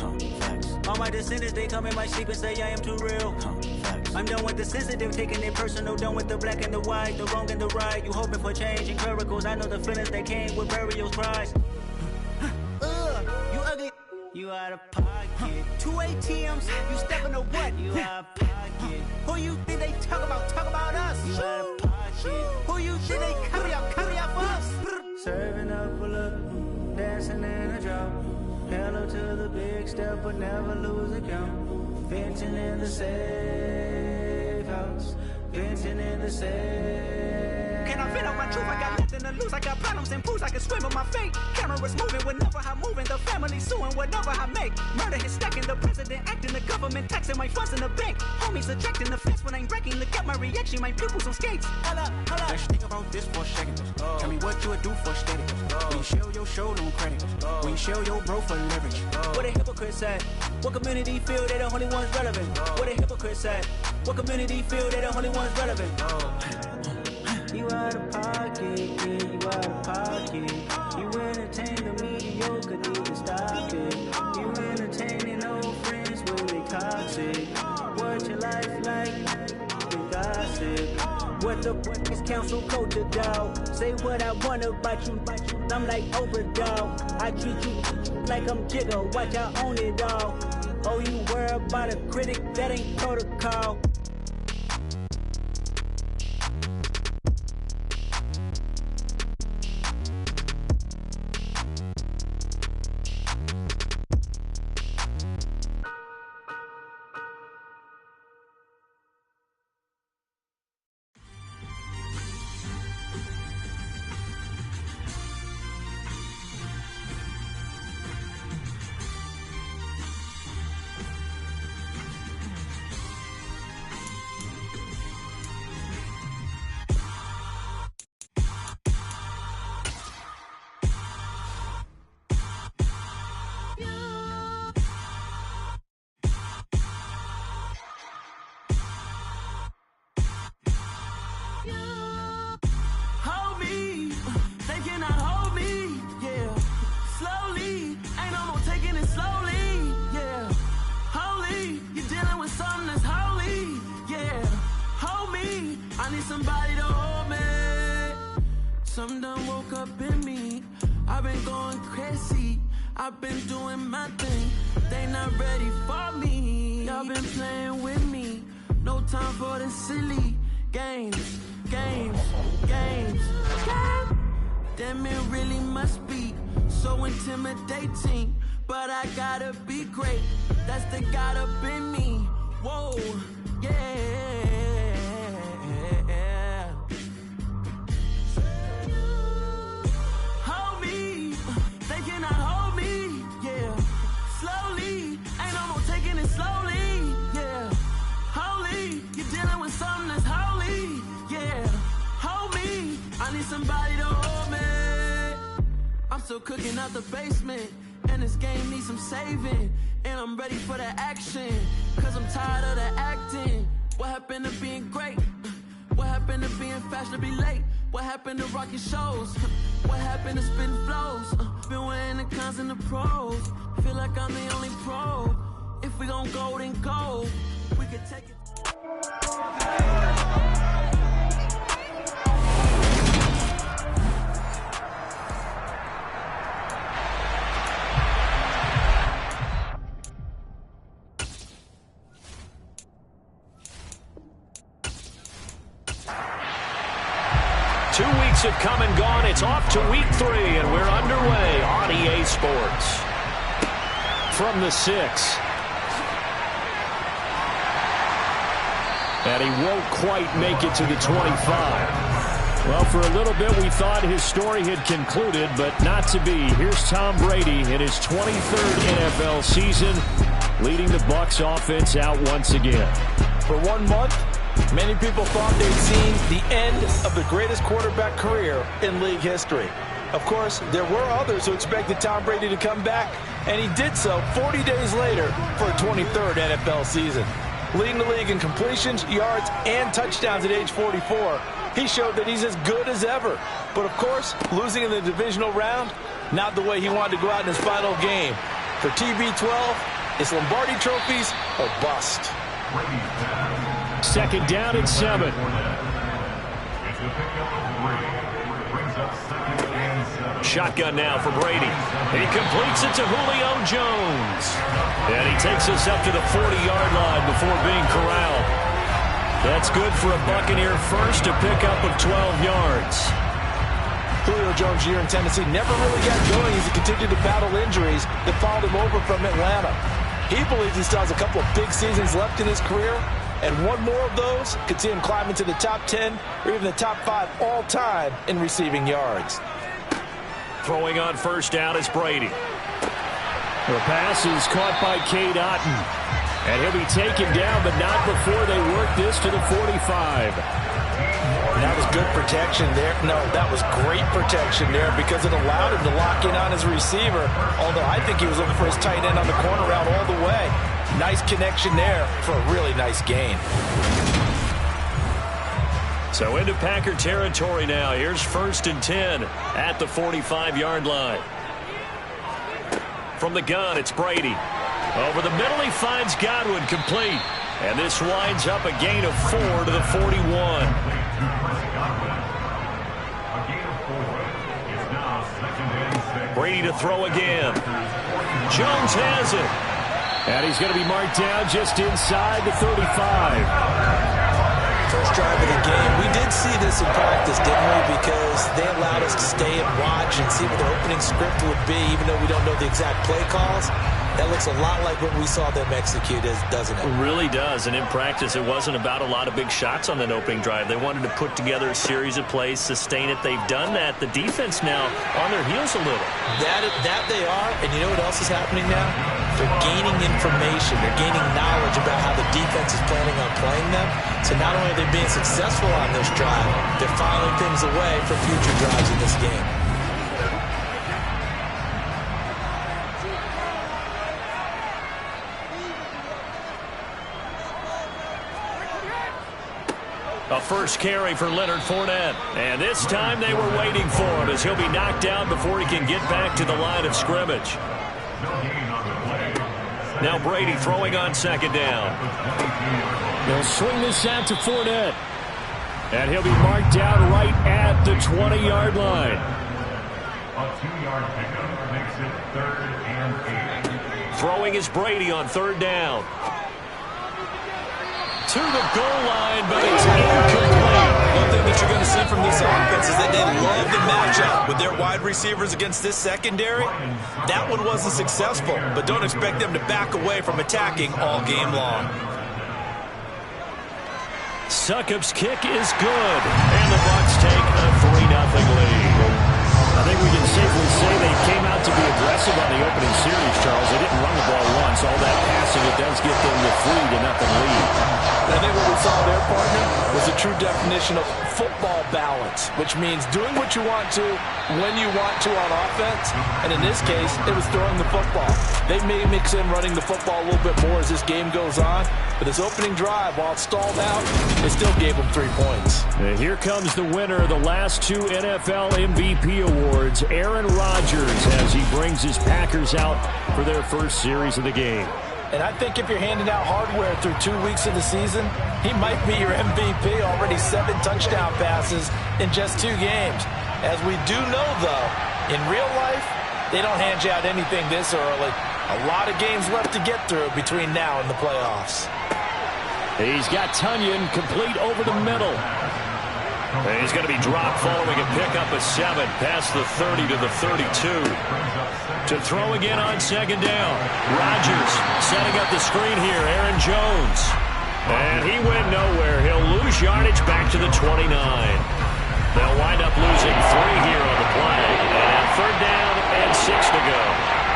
All my descendants, they come in my sleep and say I am too real. I'm done with the sensitive, taking it personal. Done with the black and the white, the wrong and the right. You hoping for change and miracles. I know the feelings that came with burial cries. You ugly. You out of pocket. 2 ATMs, you stepping to what? You out of pocket. Who you think they talk about us? You out of pocket. Who you think they carry up us? Serving up a look, dancing in a drop. Hello to the big step, but never lose a count. Venting in the safe house. Venting in the safe. Can I fit on my truth? I got nothing to lose. I got problems and pools. I can swim with my fate. Cameras moving whenever I'm moving. The family suing whatever I make. Murder is stacking. The president acting. The government taxing my funds in the bank. Homies ejecting the fence when I'm breaking. Look at my reaction. My pupils on skates. Hold up. Let's think about this for a second. Tell me what you would do for steady. When you show your show no credit. When you show your bro for leverage. What a hypocrite said. What community feel they the only ones relevant? What a hypocrite said. What community feel they the only ones relevant? You out of pocket, yeah, you out of pocket. You entertain the mediocre, need to stop it. You entertaining old friends when they toxic. What your life like? The gossip. What the is council culture, dog? Say what I want about you. I'm like overdog. I treat you like I'm Jigga. Watch I own it all. Oh, you worry about a critic? That ain't protocol. Something done woke up in me. I've been going crazy. I've been doing my thing. They not ready for me. Y'all been playing with me. No time for the silly games. Damn, it really must be so intimidating. But I gotta be great. That's the God up in me. Whoa, yeah. Somebody to hold me. I'm still cooking out the basement, and this game needs some saving. And I'm ready for the action, cause I'm tired of the acting. What happened to being great? What happened to being fashionably late? What happened to rocking shows? What happened to spitting flows? Been weighing the cons and the pros. Feel like I'm the only pro. If we gon' go, then go. We could take it. 2 weeks have come and gone. It's off to week 3, and we're underway on EA Sports. From the 6. And he won't quite make it to the 25. Well, for a little bit, we thought his story had concluded, but not to be. Here's Tom Brady in his 23rd NFL season, leading the Bucs offense out once again. For 1 month, many people thought they'd seen the end of the greatest quarterback career in league history. Of course, there were others who expected Tom Brady to come back, and he did so 40 days later for a 23rd NFL season. Leading the league in completions, yards, and touchdowns at age 44, he showed that he's as good as ever. But of course, losing in the divisional round, not the way he wanted to go out in his final game. For TB12, it's Lombardi trophies or bust. Second down and 7. Shotgun now for Brady. He completes it to Julio Jones. And he takes us up to the 40-yard line before being corralled. That's good for a Buccaneer first, to pick up of 12 yards. Julio Jones' year in Tennessee never really got going as he continued to battle injuries that followed him over from Atlanta. He believes he still has a couple of big seasons left in his career, and one more of those could see him climb into the top 10 or even the top 5 all-time in receiving yards. Throwing on first down is Brady. The pass is caught by Cade Otton. And he'll be taken down, but not before they work this to the 45. That was good protection there. No, that was great protection there because it allowed him to lock in on his receiver, although I think he was looking for his tight end on the corner route all the way. Nice connection there for a really nice gain. So into Packer territory now. Here's 1st and 10 at the 45-yard line. From the gun, it's Brady. Over the middle, he finds Godwin, complete. And this winds up a gain of 4 to the 41. Brady to throw again. Jones has it. And he's going to be marked down just inside the 35. First drive of the game. We did see this in practice, didn't we? Because they allowed us to stay and watch and see what the opening script would be, even though we don't know the exact play calls. That looks a lot like what we saw them execute, doesn't it? It really does. And in practice, it wasn't about a lot of big shots on that opening drive. They wanted to put together a series of plays, sustain it. They've done that. The defense now on their heels a little. That they are. And you know what else is happening now? They're gaining information. They're gaining knowledge about how the defense is planning on playing them. So not only are they being successful on this drive, they're filing things away for future drives in this game. A first carry for Leonard Fournette. And this time they were waiting for him as he'll be knocked down before he can get back to the line of scrimmage. Now Brady throwing on second down. They'll swing this out to Fournette. And he'll be marked down right at the 20-yard line. A 2-yard pickup makes it 3rd and 8. Throwing is Brady on 3rd down. To the goal line, but it's incomplete. One thing that you're going to see from this offense is that they love the matchup with their wide receivers against this secondary. That one wasn't successful, but don't expect them to back away from attacking all game long. Succop's kick is good, and the Bucs take a 3-0 lead. I think we can safely say they came out to be aggressive on the opening series, Charles. They didn't run the ball once. All that passing, it does get them the 3-0 lead. I think what we saw there, partner, was a true definition of football balance, which means doing what you want to, when you want to on offense. And in this case, it was throwing the football. They may mix in running the football a little bit more as this game goes on. But this opening drive, while it stalled out, they still gave them 3 points. And here comes the winner of the last 2 NFL MVP awards, Aaron Rodgers, as he brings his Packers out for their first series of the game. And I think if you're handing out hardware through 2 weeks of the season, he might be your MVP. Already 7 touchdown passes in just 2 games. As we do know, though, in real life, they don't hand you out anything this early. A lot of games left to get through between now and the playoffs. He's got Tunyon complete over the middle. And he's going to be dropped following a pickup of 7 past the 30 to the 32. To throw again on second down. Rodgers setting up the screen here. Aaron Jones. And he went nowhere. He'll lose yardage back to the 29. They'll wind up losing 3 here on the play. And 3rd down and 6 to go.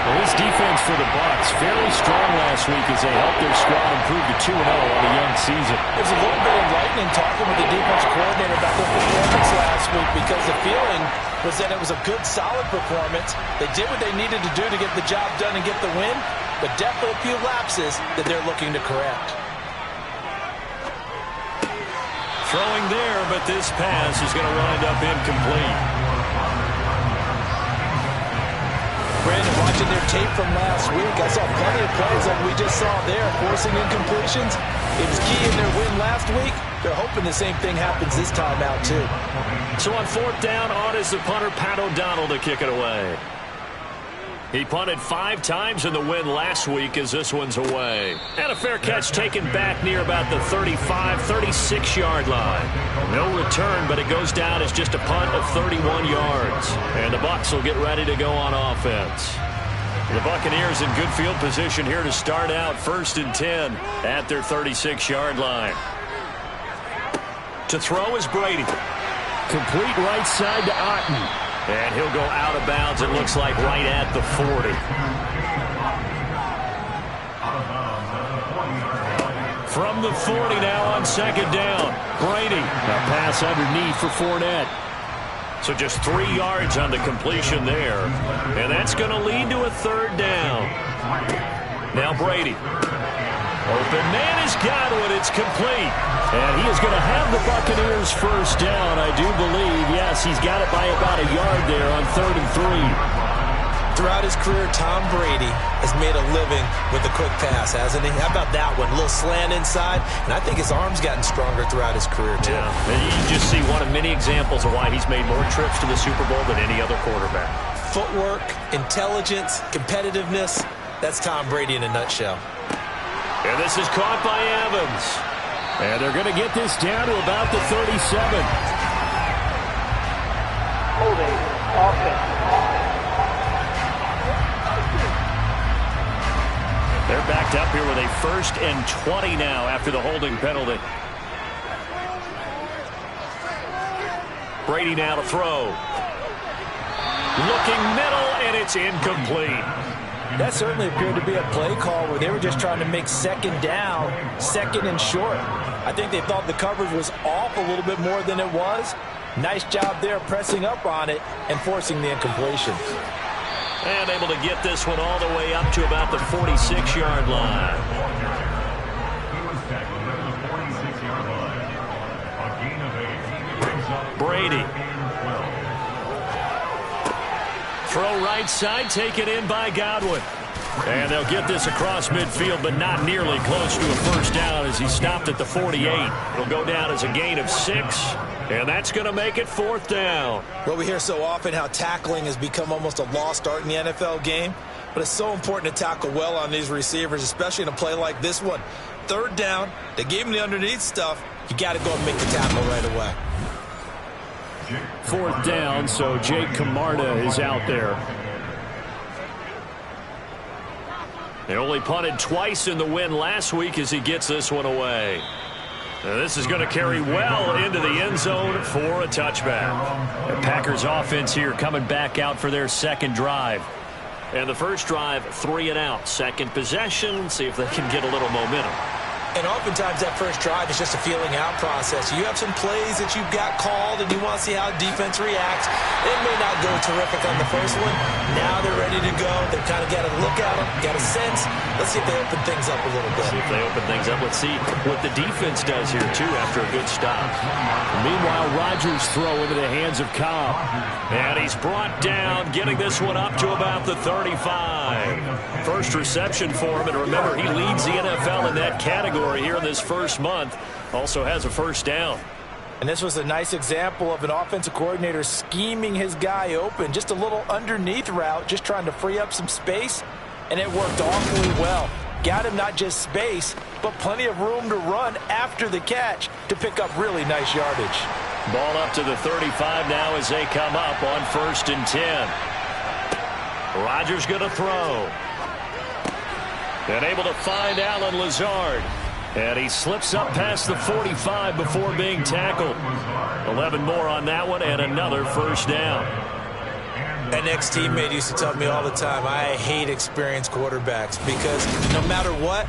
Well, this defense for the Bucs fairly strong last week as they helped their squad improve to 2-0 on the young season. It was a little bit enlightening talking with the defense coordinator about their performance last week because the feeling was that it was a good, solid performance. They did what they needed to do to get the job done and get the win, but definitely a few lapses that they're looking to correct. Throwing there, but this pass is going to wind up incomplete. Brandon, watching their tape from last week, I saw plenty of plays like we just saw there, forcing incompletions. It was key in their win last week. They're hoping the same thing happens this time out, too. So on 4th down, on is the punter, Pat O'Donnell, to kick it away. He punted 5 times in the win last week as this one's away. And a fair catch taken back near about the 35, 36-yard line. No return, but it goes down as just a punt of 31 yards. And the Bucs will get ready to go on offense. The Buccaneers in good field position here to start out 1st and 10 at their 36-yard line. To throw is Brady. Complete right side to Otten. And he'll go out of bounds, it looks like, right at the 40. From the 40 now on 2nd down. Brady. A pass underneath for Fournette. So just 3 yards on the completion there. And that's going to lead to a 3rd down. Now Brady. Open man is Godwin. It's complete. And he is going to have the Buccaneers 1st down, I do believe. Yes, he's got it by about a yard there on 3rd and 3. Throughout his career, Tom Brady has made a living with the quick pass, hasn't he? How about that one? A little slant inside, and I think his arm's gotten stronger throughout his career, too. Yeah, and you can just see one of many examples of why he's made more trips to the Super Bowl than any other quarterback. Footwork, intelligence, competitiveness, that's Tom Brady in a nutshell. And this is caught by Evans. And they're going to get this down to about the 37. Holding offense. They're backed up here with a 1st and 20 now after the holding penalty. Brady now to throw. Looking middle, and it's incomplete. That certainly appeared to be a play call where they were just trying to make 2nd down, 2nd and short. I think they thought the coverage was off a little bit more than it was. Nice job there pressing up on it and forcing the incompletion. And able to get this one all the way up to about the 46-yard line. Brady. Throw right side, taken in by Godwin. And they'll get this across midfield, but not nearly close to a 1st down as he stopped at the 48. It'll go down as a gain of 6, and that's going to make it 4th down. Well, we hear so often how tackling has become almost a lost art in the NFL game, but it's so important to tackle well on these receivers, especially in a play like this one. 3rd down, they gave him the underneath stuff. You got to go and make the tackle right away. 4th down, so Jake Camarda is out there. They only punted twice in the win last week as he gets this one away. Now this is going to carry well into the end zone for a touchback. The Packers offense here coming back out for their 2nd drive. And the 1st drive, 3 and out. 2nd possession, see if they can get a little momentum. And oftentimes that 1st drive is just a feeling out process. You have some plays that you've got called and you want to see how defense reacts. It may not go terrific on the 1st one. Now they're ready to go. They've kind of got a look at them, got a sense. Let's see if they open things up a little bit. See if they open things up. Let's see what the defense does here, too, after a good stop. Meanwhile, Rodgers throw into the hands of Cobb. And he's brought down, getting this one up to about the 35. 1st reception for him, and remember, he leads the NFL in that category here in this 1st month. Also has a 1st down. And this was a nice example of an offensive coordinator scheming his guy open. Just a little underneath route, just trying to free up some space, and it worked awfully well. Got him not just space, but plenty of room to run after the catch to pick up really nice yardage. Ball up to the 35 now as they come up on 1st and 10. Rodgers going to throw. And able to find Allen Lazard. And he slips up past the 45 before being tackled. 11 more on that one and another 1st down. An ex-teammate used to tell me all the time, I hate experienced quarterbacks because no matter what,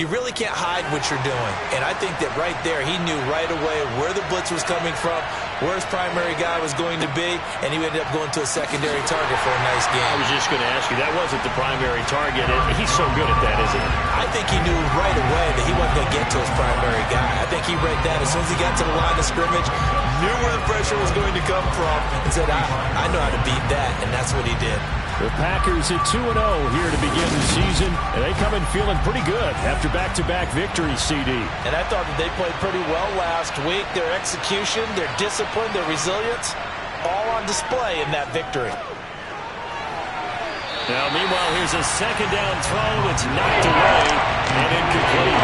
you really can't hide what you're doing. And I think that right there, he knew right away where the blitz was coming from, where his primary guy was going to be, and he ended up going to a secondary target for a nice game. I was just going to ask you, that wasn't the primary target. He's so good at that, isn't he? I think he knew right away that he wasn't going to get to his primary guy. I think he read that as soon as he got to the line of scrimmage, knew where the pressure was going to come from, and said, I know how to beat that, and that's what he did. The Packers at 2-0 here to begin the season, and they come in feeling pretty good after back-to-back victories, CD. And I thought that they played pretty well last week. Their execution, their discipline, their resilience, all on display in that victory. Now, meanwhile, here's a second down throw that's knocked away and incomplete.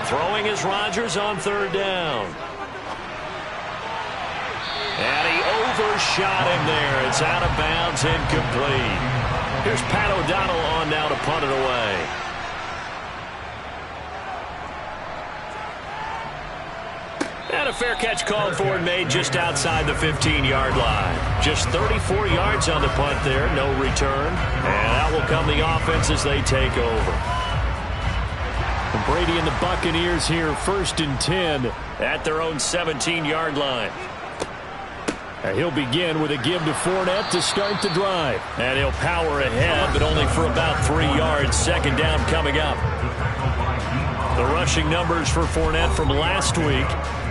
Throwing is Rodgers on third down. And he overshot him there. It's out of bounds, incomplete. Here's Pat O'Donnell on now to punt it away. And a fair catch called for and made just outside the 15-yard line. Just 34 yards on the punt there, no return. And out will come the offense as they take over. Brady and the Buccaneers here, 1st and 10 at their own 17-yard line. He'll begin with a give to Fournette to start the drive. And he'll power ahead, but only for about 3 yards. Second down coming up. The rushing numbers for Fournette from last week: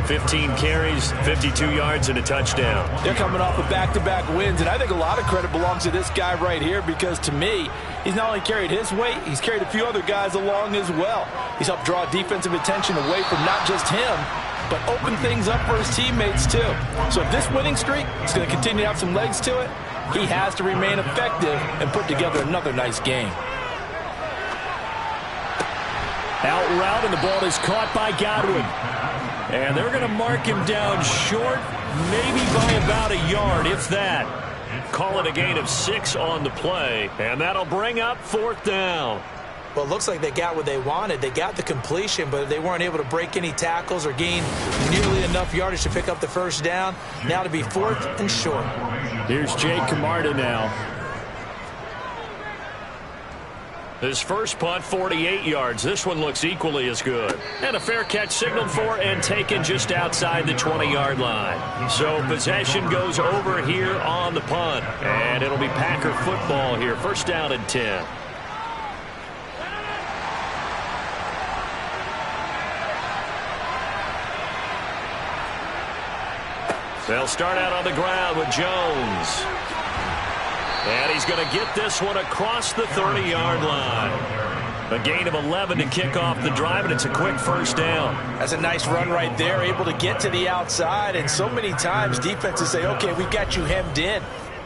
15 carries, 52 yards, and a touchdown. They're coming off of back-to-back wins, and I think a lot of credit belongs to this guy right here because, to me, he's not only carried his weight, he's carried a few other guys along as well. He's helped draw defensive attention away from not just him, but open things up for his teammates, too. So if this winning streak is going to continue to have some legs to it, he has to remain effective and put together another nice game. Out route, and the ball is caught by Godwin. And they're going to mark him down short, maybe by about a yard, if that. Call it a gain of 6 on the play, and that'll bring up 4th down. Well, it looks like they got what they wanted. They got the completion, but they weren't able to break any tackles or gain nearly enough yardage to pick up the first down. Now to be 4th and short. Here's Jake Camarda now. His first punt, 48 yards. This one looks equally as good. And a fair catch signaled for and taken just outside the 20-yard line. So possession goes over here on the punt. And it'll be Packer football here. First down and 10. They'll start out on the ground with Jones. And he's going to get this one across the 30-yard line. A gain of 11 to kick off the drive, and it's a quick first down. That's a nice run right there, able to get to the outside. And so many times defenses say, okay, we've got you hemmed in.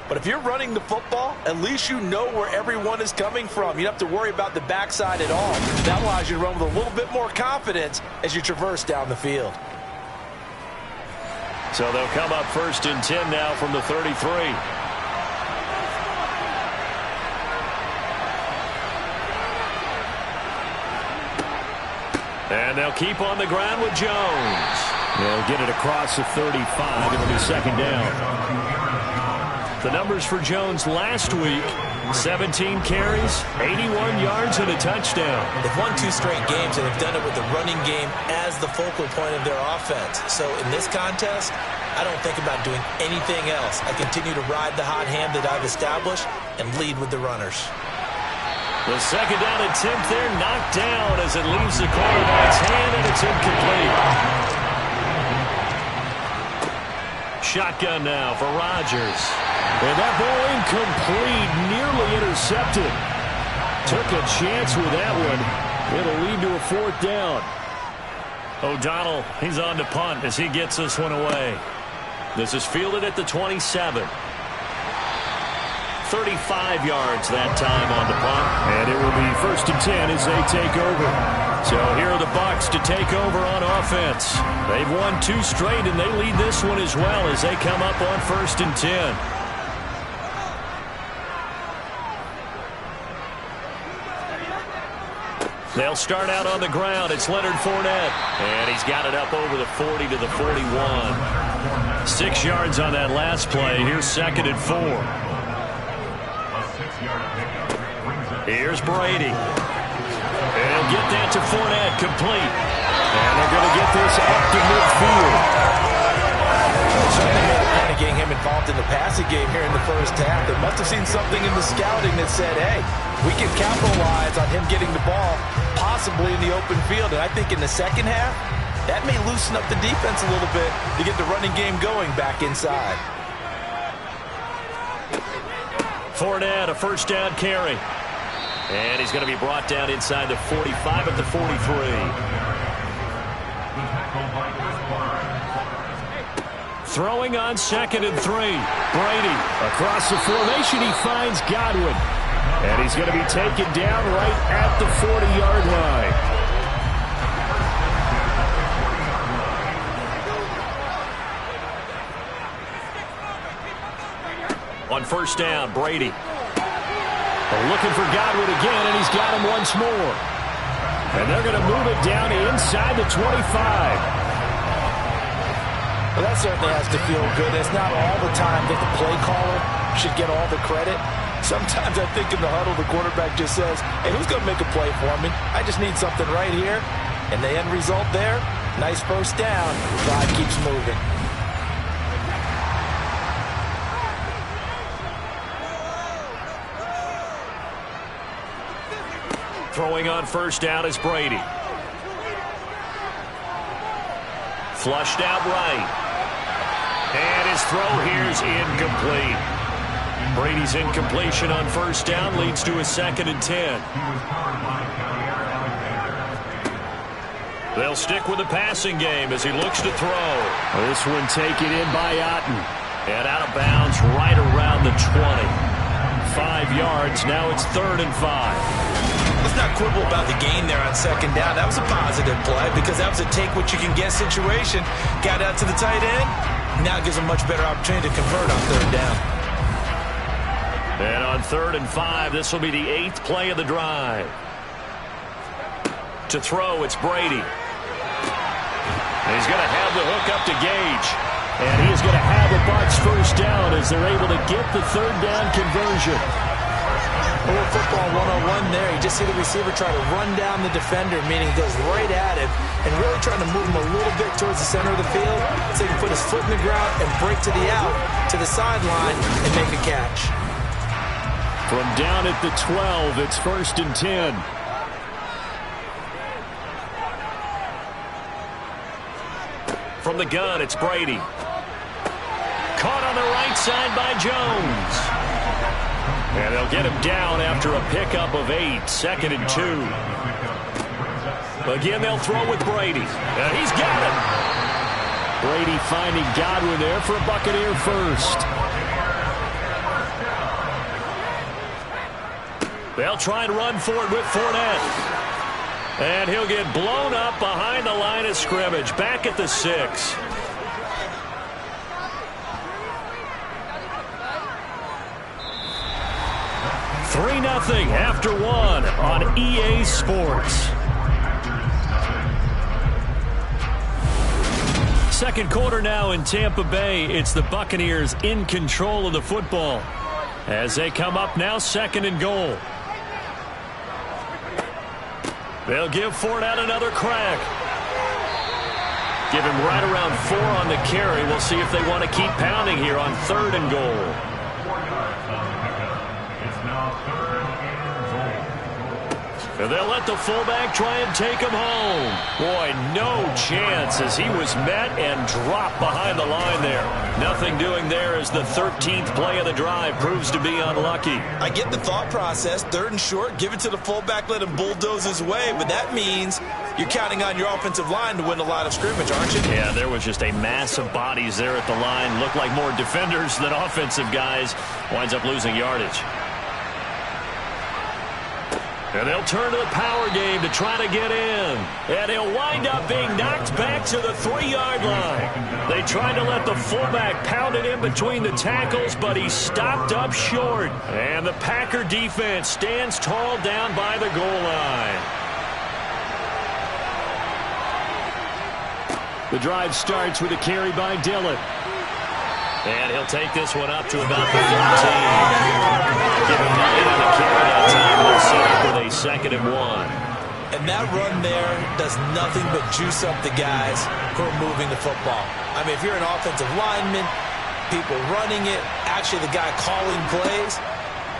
But if you're running the football, at least you know where everyone is coming from. You don't have to worry about the backside at all. That allows you to run with a little bit more confidence as you traverse down the field. So they'll come up 1st and 10 now from the 33. And they'll keep on the ground with Jones. They'll get it across the 35. It'll be second down. The numbers for Jones last week: 17 carries, 81 yards, and a touchdown. They've won 2 straight games, and they've done it with the running game as the focal point of their offense. So in this contest, I don't think about doing anything else. I continue to ride the hot hand that I've established and lead with the runners. The second down attempt there knocked down as it leaves the quarterback's hand, and it's incomplete. Shotgun now for Rodgers. And that ball incomplete, nearly intercepted. Took a chance with that one. It'll lead to a 4th down. O'Donnell, he's on to punt as he gets this one away. This is fielded at the 27. 35 yards that time on the punt. And it will be 1st and 10 as they take over. So here are the Bucs to take over on offense. They've won 2 straight, and they lead this one as well as they come up on 1st and 10. They'll start out on the ground. It's Leonard Fournette. And he's got it up over the 40 to the 41. 6 yards on that last play. Here's 2nd and 4. Here's Brady. And he'll get that to Fournette, complete. And they're going to get this up to midfield. Certainly made a point of getting him involved in the passing game here in the first half. They must have seen something in the scouting that said, hey, we can capitalize on him getting the ball possibly in the open field. And I think in the second half, that may loosen up the defense a little bit to get the running game going back inside. Fournette, a first down carry. And he's going to be brought down inside the 45 at the 43. Throwing on 2nd and 3. Brady across the formation. He finds Godwin. And he's going to be taken down right at the 40-yard line. On first down, Brady. Looking for Godwin again, and he's got him once more. And they're going to move it down inside the 25. Well, that certainly has to feel good. It's not all the time that the play caller should get all the credit. Sometimes I think in the huddle, the quarterback just says, hey, who's going to make a play for me? I just need something right here. And the end result there, nice first down. The drive keeps moving. Throwing on first down is Brady. Flushed out right. And his throw here's incomplete. Brady's incompletion on first down leads to a 2nd and 10. They'll stick with the passing game as he looks to throw. This one taken in by Otten. And out of bounds right around the 20. 5 yards. Now it's 3rd and 5. Let's not quibble about the gain there on 2nd down. That was a positive play because that was a take-what-you-can-get situation. Got out to the tight end. Now gives him a much better opportunity to convert on 3rd down. And on 3rd and 5, this will be the 8th play of the drive. To throw, it's Brady. And he's going to have the hook up to Gage. And he is going to have a Bucs first down as they're able to get the 3rd down conversion. A little football 101 there. You just see the receiver try to run down the defender, meaning he goes right at him and really trying to move him a little bit towards the center of the field so he can put his foot in the ground and break to the out, to the sideline, and make a catch. From down at the 12, it's 1st and 10. From the gun, it's Brady. Caught on the right side by Jones. And they'll get him down after a pickup of 8. 2nd and 2. Again, they'll throw with Brady. And he's got it. Brady finding Godwin there for a Buccaneer first. They'll try and run for it with Fournette. And he'll get blown up behind the line of scrimmage. Back at the 6. $3-0 after 1 on EA Sports. Second quarter now in Tampa Bay. It's the Buccaneers in control of the football as they come up now 2nd and goal. They'll give Fournette another crack. Give him right around 4 on the carry. We'll see if they want to keep pounding here on 3rd and goal. And they'll let the fullback try and take him home. Boy, no chance as he was met and dropped behind the line there. Nothing doing there as the 13th play of the drive proves to be unlucky. I get the thought process. 3rd and short, give it to the fullback, let him bulldoze his way. But that means you're counting on your offensive line to win a line of scrimmage, aren't you? Yeah, there was just a mass of bodies there at the line. Looked like more defenders than offensive guys. Winds up losing yardage. And they'll turn to the power game to try to get in. And he'll wind up being knocked back to the 3-yard line. They tried to let the fullback pound it in between the tackles, but he stopped up short. And the Packer defense stands tall down by the goal line. The drive starts with a carry by Dillon. And he'll take this one up to about the 13. Give him 9 on the carry that time, and he'll set up with a 2nd and 1. And that run there does nothing but juice up the guys who are moving the football. I mean, if you're an offensive lineman, people running it, actually the guy calling plays,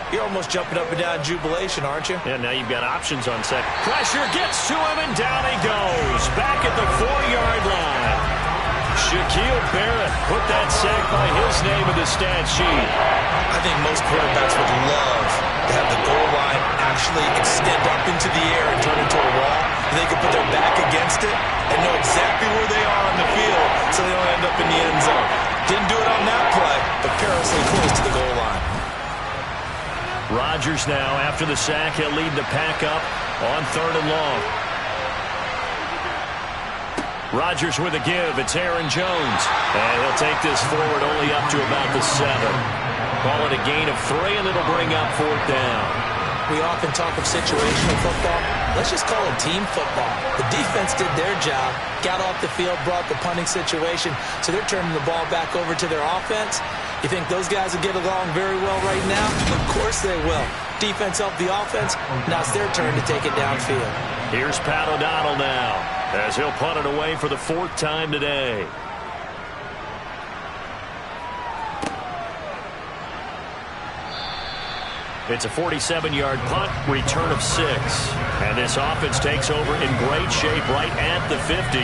you're almost jumping up and down in jubilation, aren't you? Yeah, now you've got options on second. Pressure gets to him, and down he goes. Back at the 4-yard line. Shaquille Barrett put that sack by his name in the stat sheet. I think most quarterbacks would love to have the goal line actually extend up into the air and turn into a wall. They can put their back against it and know exactly where they are on the field so they don't end up in the end zone. Didn't do it on that play, but perilously close to the goal line. Rodgers now, after the sack, he'll lead the pack up on 3rd and long. Rodgers with a give. It's Aaron Jones. And he'll take this forward only up to about the 7. Call it a gain of 3, and it'll bring up 4th down. We often talk of situational football. Let's just call it team football. The defense did their job, got off the field, brought the punting situation, so they're turning the ball back over to their offense. You think those guys will get along very well right now? Of course they will. Defense helped the offense. Now it's their turn to take it downfield. Here's Pat O'Donnell now, as he'll punt it away for the 4th time today. It's a 47-yard punt, return of 6. And this offense takes over in great shape right at the 50,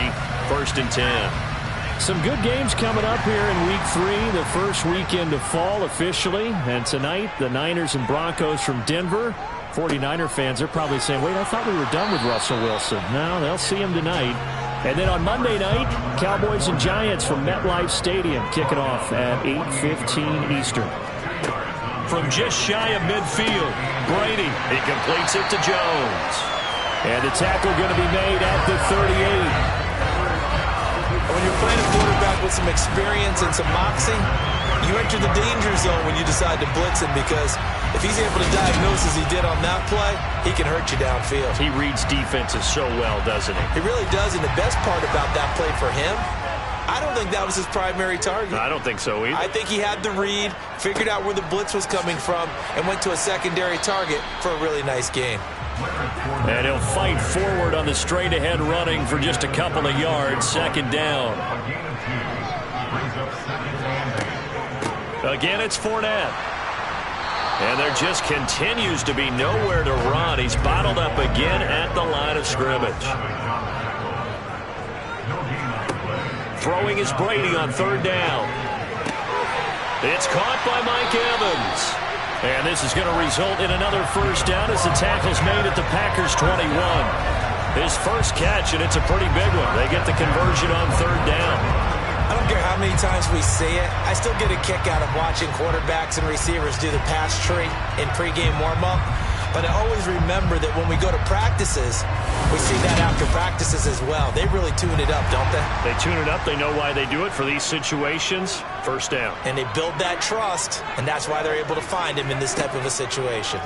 1st and 10. Some good games coming up here in Week 3, the first weekend of fall officially. And tonight, the Niners and Broncos from Denver. 49er fans are probably saying, wait, I thought we were done with Russell Wilson. No, they'll see him tonight. And then on Monday night, Cowboys and Giants from MetLife Stadium kicking off at 8:15 Eastern. From just shy of midfield, Brady. He completes it to Jones. And the tackle going to be made at the 38. When you're playing a quarterback with some experience and some moxie, you enter the danger zone when you decide to blitz him, because if he's able to diagnose as he did on that play, he can hurt you downfield. He reads defenses so well, doesn't he? He really does, and the best part about that play for him, I don't think that was his primary target. I don't think so either. I think he had the read, figured out where the blitz was coming from, and went to a secondary target for a really nice game. And he'll fight forward on the straight-ahead running for just a couple of yards. 2nd down. Again, it's Fournette. And there just continues to be nowhere to run. He's bottled up again at the line of scrimmage. Throwing is Brady on 3rd down. It's caught by Mike Evans. And this is going to result in another 1st down as the tackle's made at the Packers' 21. His first catch, and it's a pretty big one. They get the conversion on 3rd down. I don't care how many times we say it, I still get a kick out of watching quarterbacks and receivers do the pass tree in pregame warm-up. But I always remember that when we go to practices, we see that after practices as well. They really tune it up, don't they? They tune it up. They know why they do it for these situations. 1st down. And they build that trust, and that's why they're able to find him in this type of a situation.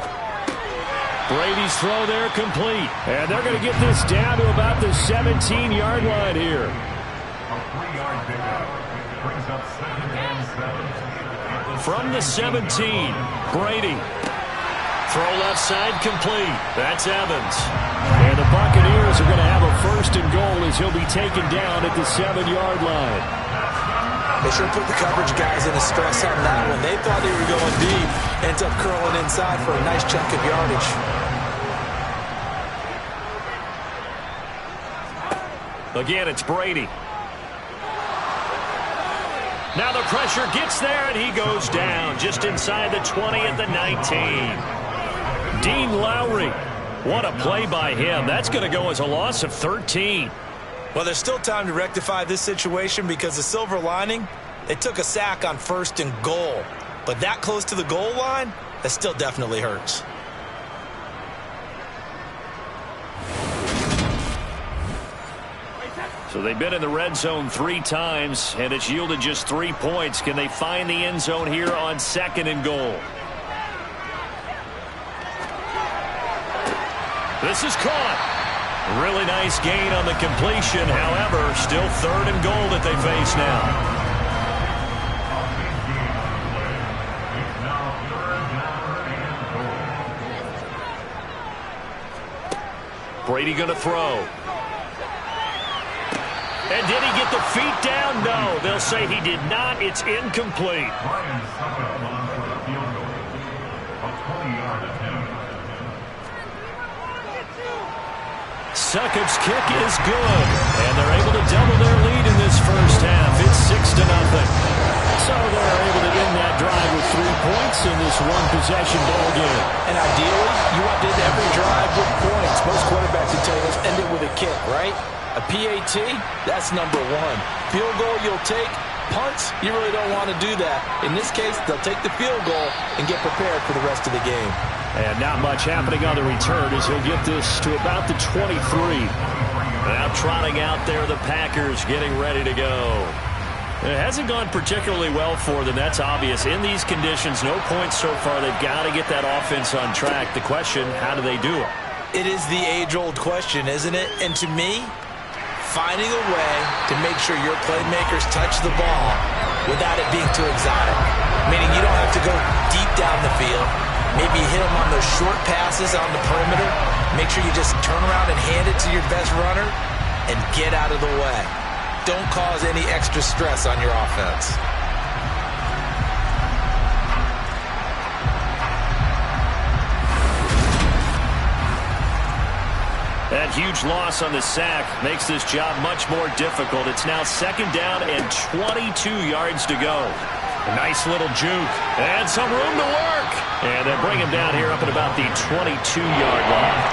Brady's throw there complete. And they're going to get this down to about the 17-yard line here. A 3-yard pickup brings up 2nd and 7. From the 17, Brady. Throw left side complete. That's Evans. And the Buccaneers are going to have a 1st and goal as he'll be taken down at the 7-yard line. They sure put the coverage guys in a stress on that one. They thought they were going deep. Ends up curling inside for a nice chunk of yardage. Again, it's Brady. Now the pressure gets there, and he goes down just inside the 20 at the 19. Dean Lowry, what a play by him. That's going to go as a loss of 13. Well, there's still time to rectify this situation, because the silver lining, they took a sack on 1st and goal. But that close to the goal line, that still definitely hurts. So they've been in the red zone 3 times, and it's yielded just 3 points. Can they find the end zone here on 2nd and goal? This is caught. Really nice gain on the completion. However, still 3rd and goal that they face now. Brady going to throw. And did he get the feet down? No. They'll say he did not. It's incomplete. Succop's kick is good. And they're able to double their lead in this first half. It's 6-0. So they're able to end that drive with 3 points in this one-possession ball game. And ideally, you want to end every drive with points. Most quarterbacks would tell you, let's end it with a kick, right? A PAT, that's number 1. Field goal you'll take. Punts, you really don't want to do that. In this case, they'll take the field goal and get prepared for the rest of the game. And not much happening on the return as he'll get this to about the 23. Now trotting out there, the Packers getting ready to go. It hasn't gone particularly well for them. That's obvious. In these conditions, no points so far. They've got to get that offense on track. The question, how do they do it? It is the age-old question, isn't it? And to me, finding a way to make sure your playmakers touch the ball without it being too exotic. Meaning you don't have to go deep down the field. Maybe hit them on those short passes on the perimeter. Make sure you just turn around and hand it to your best runner and get out of the way. Don't cause any extra stress on your offense. That huge loss on the sack makes this job much more difficult. It's now 2nd down and 22 yards to go. A nice little juke and some room to work. And they bring him down here up at about the 22-yard line.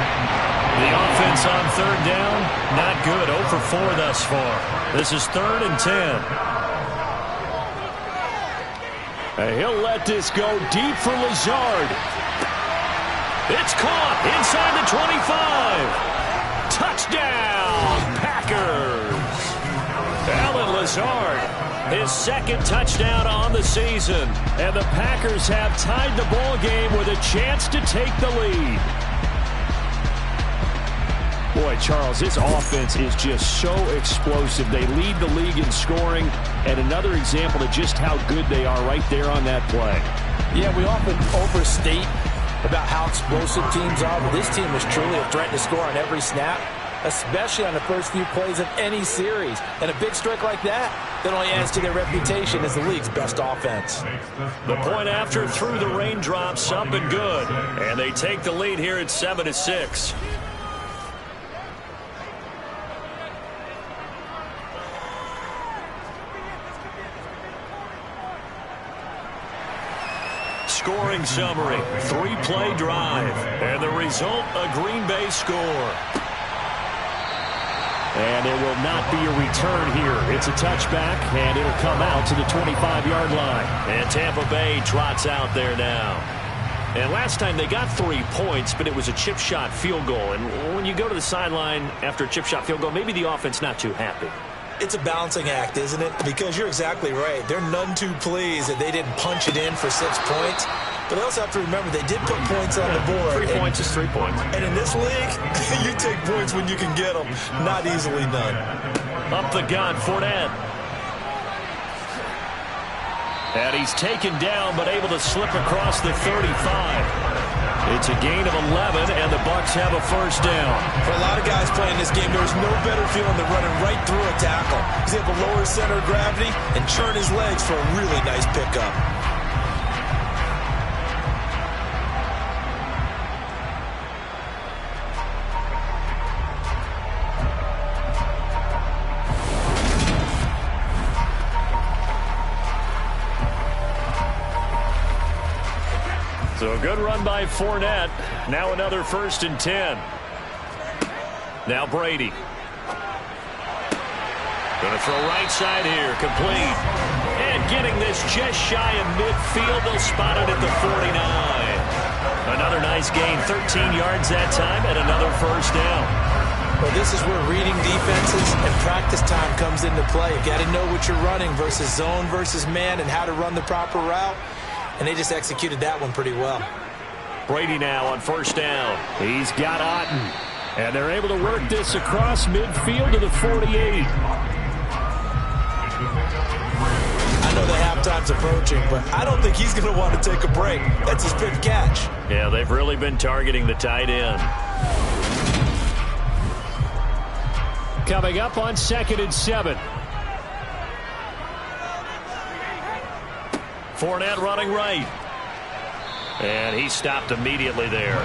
The offense on 3rd down, not good. 0 for 4 thus far. This is 3rd and 10. And he'll let this go deep for Lazard. It's caught inside the 25. Touchdown, Packers. Alan Lazard, his 2nd touchdown on the season. And the Packers have tied the ball game with a chance to take the lead. Boy, Charles, this offense is just so explosive. They lead the league in scoring, and another example of just how good they are right there on that play. Yeah, we often overstate about how explosive teams are, but this team is truly a threat to score on every snap, especially on the first few plays of any series. And a big streak like that only adds to their reputation as the league's best offense. The point after through the raindrops, up and good. And they take the lead here at 7-6. Scoring summary, 3-play drive, and the result, a Green Bay score. And there will not be a return here. It's a touchback, and it'll come out to the 25-yard line. And Tampa Bay trots out there now. And last time they got 3 points, but it was a chip shot field goal. And when you go to the sideline after a chip shot field goal, maybe the offense not too happy. It's a balancing act, isn't it? Because you're exactly right. They're none too pleased that they didn't punch it in for 6 points. But they also have to remember they did put points on the board. 3 points is 3 points. And in this league, you take points when you can get them. Not easily done. Up the gun, Fournette. And he's taken down, but able to slip across the 35. It's a gain of 11, and the Bucs have a first down. For a lot of guys playing this game, there's no better feeling than running right through a tackle. He's able to lower his center of gravity and churn his legs for a really nice pickup. So a good run by Fournette. Now another 1st and 10. Now Brady. Going to throw right side here. Complete. And getting this just shy of midfield. They'll spot it at the 49. Another nice gain. 13 yards that time and another first down. Well, this is where reading defenses and practice time comes into play. You got to know what you're running versus zone versus man and how to run the proper route. And they just executed that one pretty well. Brady now on first down. He's got Otten. And they're able to work this across midfield to the 48. I know the halftime's approaching, but I don't think he's going to want to take a break. That's his fifth catch. Yeah, they've really been targeting the tight end. Coming up on 2nd and 7. Fournette running right. And he stopped immediately there.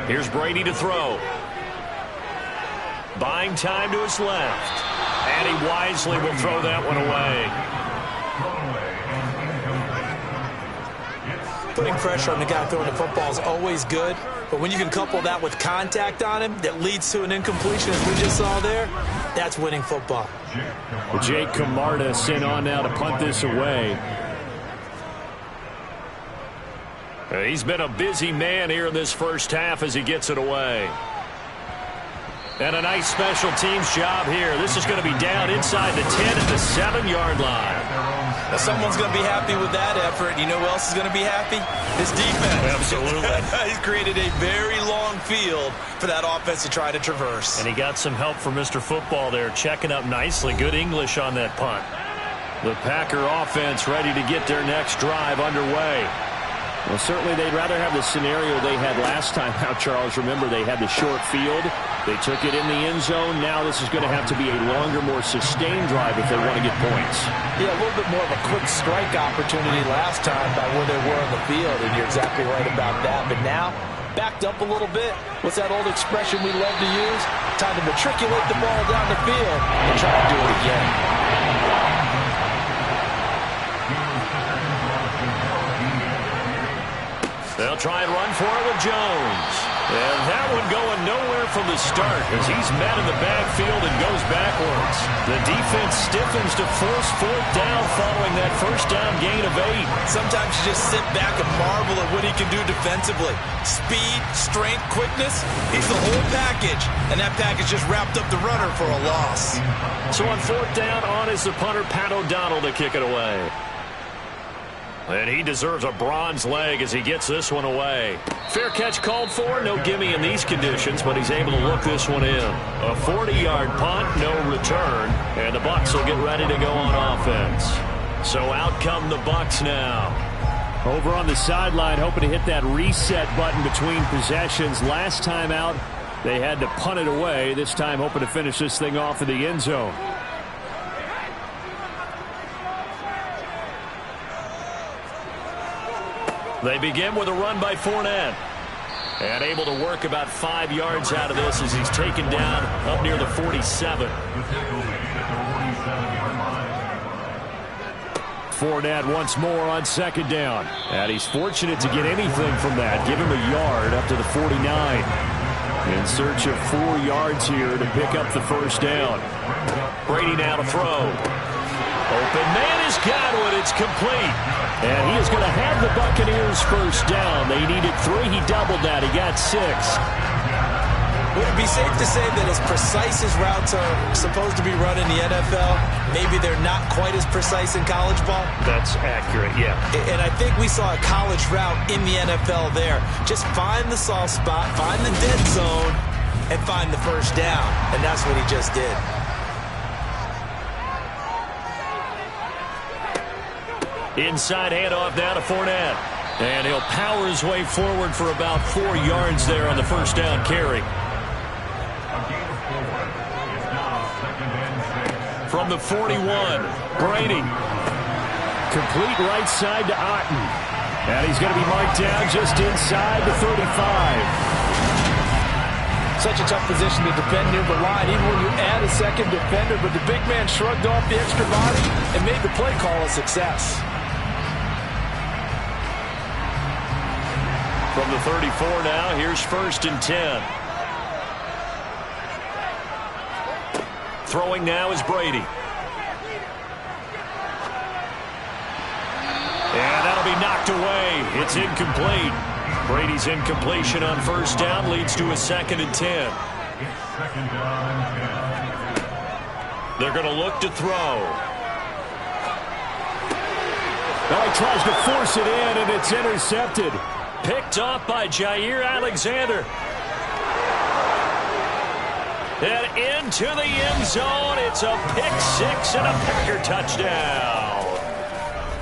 Here's Brady to throw. Buying time to his left. And he wisely will throw that one away. Putting pressure on the guy throwing the football is always good, but when you can couple that with contact on him that leads to an incompletion, as we just saw there, that's winning football. Jake Camarda sent on now to punt this away. He's been a busy man here in this first half as he gets it away. And a nice special teams job here. This is going to be down inside the 10 at the 7-yard line. Now someone's going to be happy with that effort. You know who else is going to be happy? His defense. Absolutely. He's created a very long field for that offense to try to traverse. And he got some help from Mr. Football there, checking up nicely. Good English on that punt. The Packer offense ready to get their next drive underway. Well, certainly they'd rather have the scenario they had last time out, Charles. Remember, they had the short field. They took it in the end zone. Now this is going to have to be a longer, more sustained drive if they want to get points. Yeah, a little bit more of a quick strike opportunity last time by where they were on the field, and you're exactly right about that. But now, backed up a little bit. What's that old expression we love to use? Time to matriculate the ball down the field and try to do it again. They'll try and run for it with Jones. And that one going nowhere from the start as he's met in the backfield and goes backwards. The defense stiffens to force 4th down following that first down gain of 8. Sometimes you just sit back and marvel at what he can do defensively. Speed, strength, quickness. He's the whole package. And that package just wrapped up the runner for a loss. So on 4th down, on is the punter, Pat O'Donnell, to kick it away. And he deserves a bronze leg as he gets this one away. Fair catch called for. No gimme in these conditions, but he's able to look this one in. A 40-yard punt, no return. And the Bucs will get ready to go on offense. So out come the Bucs now. Over on the sideline, hoping to hit that reset button between possessions. Last time out, they had to punt it away. This time hoping to finish this thing off in the end zone. They begin with a run by Fournette. And able to work about 5 yards out of this as he's taken down up near the 47. Fournette once more on 2nd down. And he's fortunate to get anything from that. Give him a yard up to the 49. In search of 4 yards here to pick up the first down. Brady now to throw. Open man has got one. It's complete. And he is going to have the Buccaneers first down. They needed 3. He doubled that. He got 6. Would it be safe to say that as precise as routes are supposed to be run in the NFL, maybe they're not quite as precise in college ball? That's accurate, yeah. And I think we saw a college route in the NFL there. Just find the soft spot, find the dead zone, and find the first down. And that's what he just did. Inside handoff now to Fournette. And he'll power his way forward for about 4 yards there on the first down carry. From the 41, Brady. Complete right side to Otten. And he's going to be marked down just inside the 35. Such a tough position to defend near the line, even when you add a second defender. But the big man shrugged off the extra body and made the play call a success. From the 34 now, here's 1st and 10. Throwing now is Brady. And that'll be knocked away. It's incomplete. Brady's incompletion on first down leads to a 2nd and 10. They're going to look to throw. Now he tries to force it in, and it's intercepted. Picked off by Jair Alexander. And into the end zone. It's a pick six and a Packer touchdown.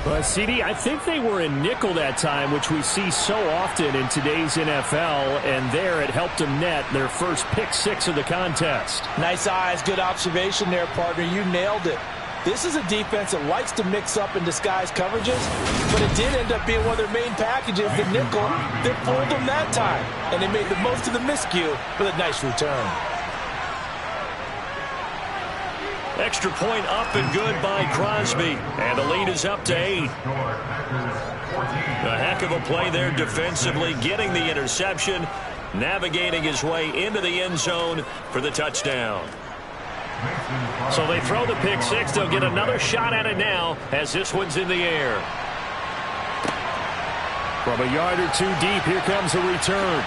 Well, CD, I think they were in nickel that time, which we see so often in today's NFL, and there it helped them net their first pick six of the contest. Nice eyes, good observation there, partner. You nailed it. This is a defense that likes to mix up and disguise coverages, but it did end up being one of their main packages, the nickel, that fooled them that time, and they made the most of the miscue with a nice return. Extra point up and good by Crosby. And the lead is up to 8. A heck of a play there defensively, getting the interception, navigating his way into the end zone for the touchdown. So they throw the pick six. They'll get another shot at it now as this one's in the air. From a yard or two deep, here comes a return.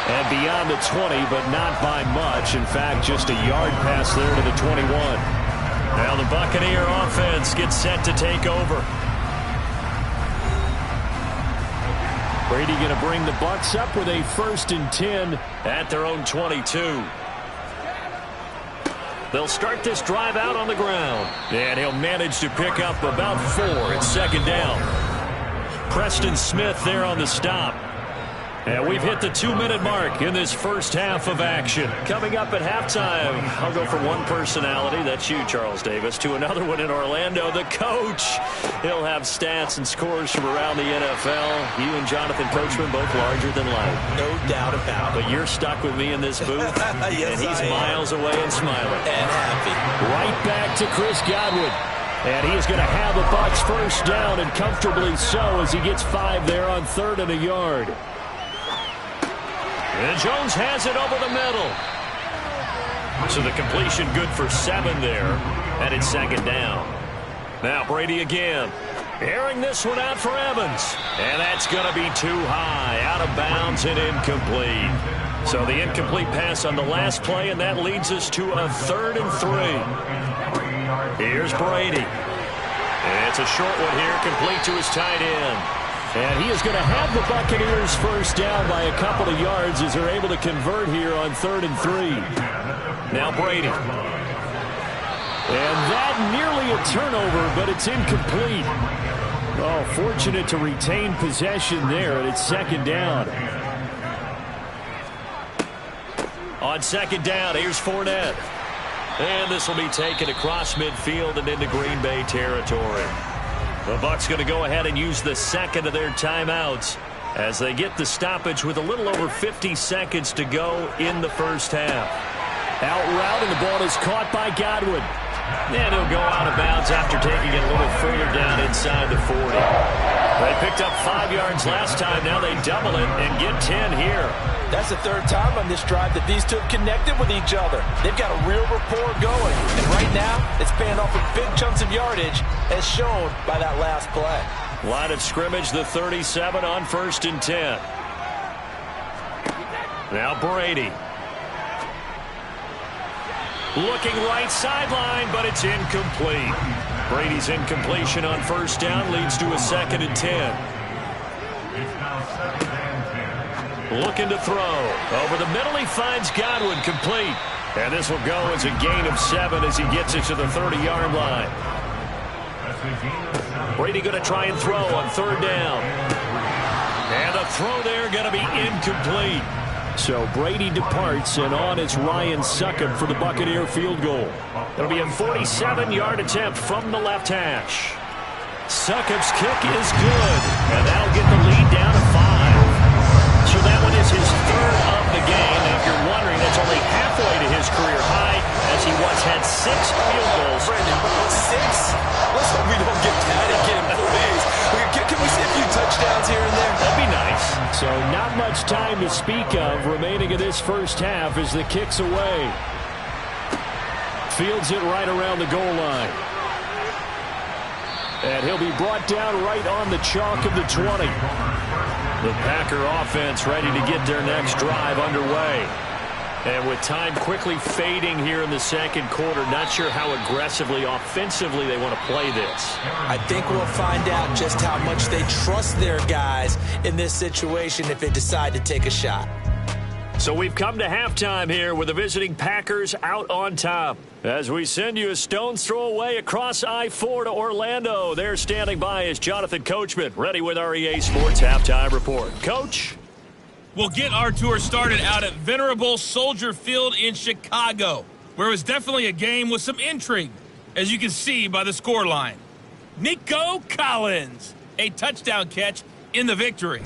And beyond the 20, but not by much. In fact, just a yard pass there to the 21. Now the Buccaneer offense gets set to take over. Brady going to bring the Bucs up with a 1st and 10 at their own 22. They'll start this drive out on the ground. And he'll manage to pick up about 4 at 2nd down. Preston Smith there on the stop. And we've hit the 2-minute mark in this first half of action. Coming up at halftime, I'll go from one personality, that's you, Charles Davis, to another one in Orlando, the coach. He'll have stats and scores from around the NFL. You and Jonathan Coachman both larger than life. No doubt about it. But you're stuck with me in this booth, yes, and he's miles away and smiling. And happy. Right back to Chris Godwin. And he is going to have the Bucs first down, and comfortably so as he gets 5 there on 3rd and a yard. And Jones has it over the middle. So the completion good for 7 there. And it's 2nd down. Now Brady again. Airing this one out for Evans. And that's going to be too high. Out of bounds and incomplete. So the incomplete pass on the last play, and that leads us to a 3rd and 3. Here's Brady. And it's a short one here, complete to his tight end. And he is going to have the Buccaneers first down by a couple of yards as they're able to convert here on 3rd and 3. Now Brady. And that nearly a turnover, but it's incomplete. Oh, fortunate to retain possession there, and it's 2nd down. On 2nd down, here's Fournette. And this will be taken across midfield and into Green Bay territory. The Bucs going to go ahead and use the 2nd of their timeouts as they get the stoppage with a little over 50 seconds to go in the first half. Out route, and the ball is caught by Godwin. And he'll go out of bounds after taking it a little further down inside the 40. They picked up 5 yards last time. Now they double it and get 10 here. That's the 3rd time on this drive that these two have connected with each other. They've got a real rapport going. And right now, it's paying off with big chunks of yardage, as shown by that last play. Line of scrimmage, the 37 on 1st and 10. Now Brady. Looking right sideline, but it's incomplete. Brady's incompletion on 1st down leads to a 2nd and 10. Looking to throw. Over the middle, he finds Godwin, complete. And this will go as a gain of 7 as he gets it to the 30-yard line. Brady going to try and throw on 3rd down. And the throw there going to be incomplete. So Brady departs, and on is Ryan Succop for the Buccaneer field goal. It'll be a 47-yard attempt from the left hash. Succop's kick is good, and that'll get the lead down to 5. So that one is his 3rd of the game. And if you're wondering, that's only halfway to his career high, as he once had 6 field goals. Brandon, 6? Let's hope we don't get that again, please. Can we see a few touchdowns here and there? That'd be nice. So not much time to speak of remaining in this first half as the kick's away. Fields it right around the goal line. And he'll be brought down right on the chalk of the 20. The Packer offense ready to get their next drive underway. And with time quickly fading here in the second quarter, not sure how aggressively, offensively they want to play this. I think we'll find out just how much they trust their guys in this situation if they decide to take a shot. So we've come to halftime here with the visiting Packers out on top. As we send you a stone's throw away across I-4 to Orlando. There standing by is Jonathan Coachman, ready with our EA Sports Halftime Report. Coach? We'll get our tour started out at Venerable Soldier Field in Chicago, where it was definitely a game with some intrigue, as you can see by the scoreline. Nico Collins, a touchdown catch in the victory.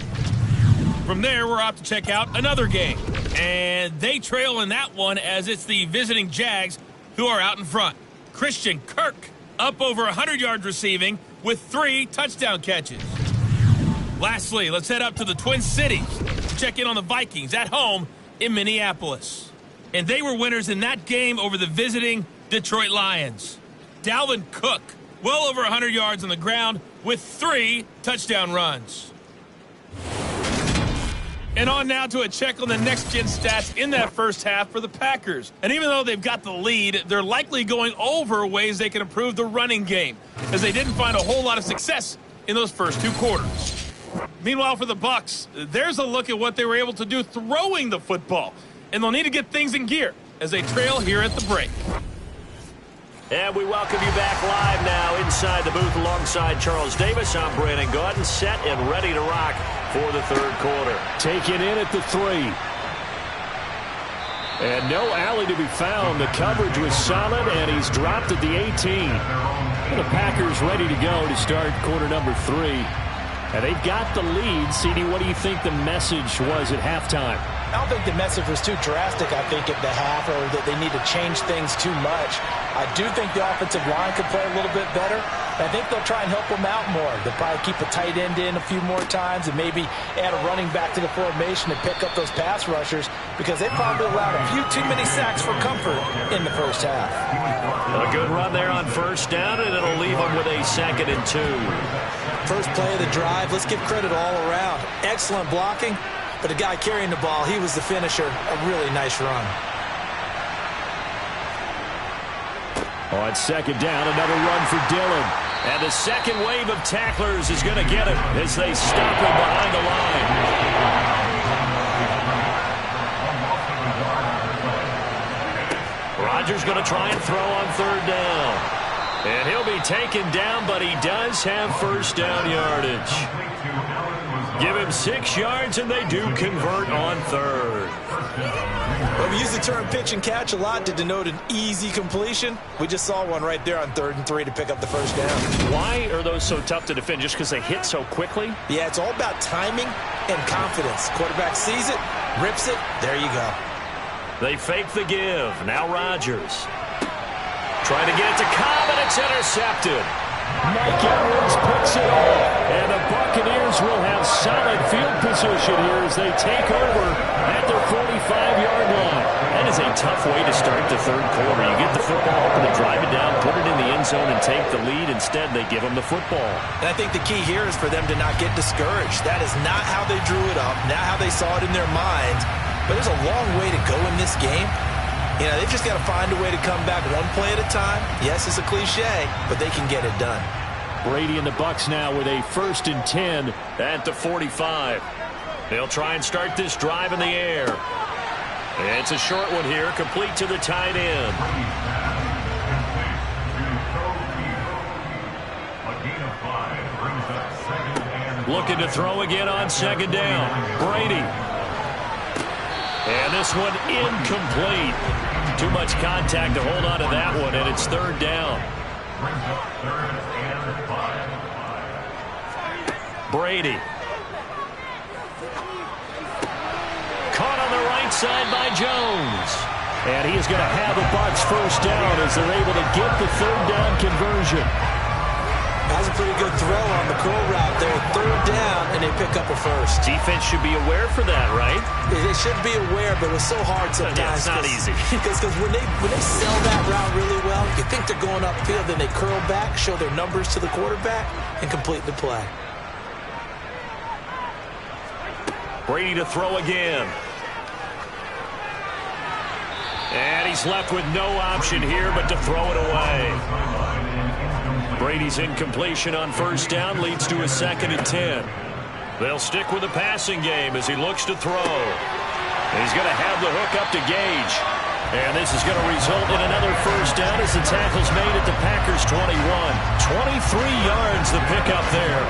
From there, we're off to check out another game. And they trail in that one as it's the visiting Jags who are out in front. Christian Kirk up over 100 yards receiving with 3 touchdown catches. Lastly, let's head up to the Twin Cities to check in on the Vikings at home in Minneapolis. And they were winners in that game over the visiting Detroit Lions. Dalvin Cook, well over 100 yards on the ground with 3 touchdown runs. And on now to a check on the next-gen stats in that first half for the Packers. And even though they've got the lead, they're likely going over ways they can improve the running game, as they didn't find a whole lot of success in those first 2 quarters. Meanwhile, for the Bucs, there's a look at what they were able to do throwing the football. And they'll need to get things in gear as they trail here at the break. And we welcome you back live now inside the booth alongside Charles Davis. I'm Brandon Gaudin, set and ready to rock for the third quarter. Taken in at the 3. And no alley to be found. The coverage was solid, and he's dropped at the 18. And the Packers ready to go to start quarter number 3. And they've got the lead. CD, what do you think the message was at halftime? I don't think the message was too drastic, I think, at the half, or that they need to change things too much. I do think the offensive line could play a little bit better. I think they'll try and help them out more. They'll probably keep a tight end in a few more times and maybe add a running back to the formation and pick up those pass rushers, because they probably allowed a few too many sacks for comfort in the first half. A good run there on first down, and it'll leave them with a 2nd and 2. First play of the drive, let's give credit all around. Excellent blocking, but the guy carrying the ball, he was the finisher. A really nice run. On 2nd down, another run for Dillon. And the second wave of tacklers is going to get him as they stop him behind the line. Rodgers going to try and throw on 3rd down. And he'll be taken down, but he does have first down yardage. Give him 6 yards, and they do convert on 3rd. Well, we use the term pitch and catch a lot to denote an easy completion. We just saw one right there on 3rd and 3 to pick up the first down. Why are those so tough to defend? Just because they hit so quickly? Yeah, it's all about timing and confidence. Quarterback sees it, rips it, there you go. They fake the give. Now Rodgers. Trying to get it to Cobb, and it's intercepted. Mike Edwards picks it off. And the Buccaneers will have solid field position here as they take over at their 45-yard line. That is a tough way to start the third quarter. You get the football, hoping to drive it down, put it in the end zone, and take the lead. Instead, they give them the football. And I think the key here is for them to not get discouraged. That is not how they drew it up, not how they saw it in their minds. But there's a long way to go in this game. You know, they've just got to find a way to come back one play at a time. Yes, it's a cliche, but they can get it done. Brady and the Bucs now with a 1st and 10 at the 45. They'll try and start this drive in the air. It's a short one here, complete to the tight end. Looking to throw again on 2nd down. Brady. And this one incomplete. Too much contact to hold on to that one, and it's 3rd down. Brady. Caught on the right side by Jones. And he is going to have the Bucs first down as they're able to get the 3rd down conversion. That's a pretty good throw on the curl route there. 3rd down, and they pick up a first. Defense should be aware for that, right? They should be aware, but it's so hard sometimes. Yeah, it's not easy. Because when they sell that route really well, you think they're going upfield, then they curl back, show their numbers to the quarterback, and complete the play. Brady to throw again. And he's left with no option here but to throw it away. Brady's incompletion on first down leads to a 2nd and 10. They'll stick with the passing game as he looks to throw. He's going to have the hook up to Gage. And this is going to result in another first down as the tackle's made at the Packers' 21. 23 yards the pickup there.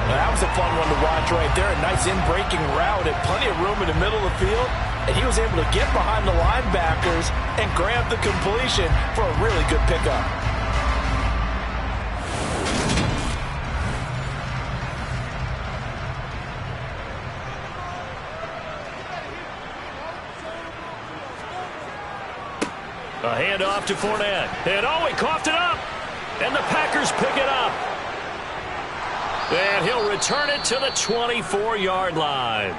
Well, that was a fun one to watch right there. A nice in-breaking route and plenty of room in the middle of the field. And he was able to get behind the linebackers and grab the completion for a really good pickup. A handoff to Fournette. And he coughed it up. And the Packers pick it up. And he'll return it to the 24-yard line.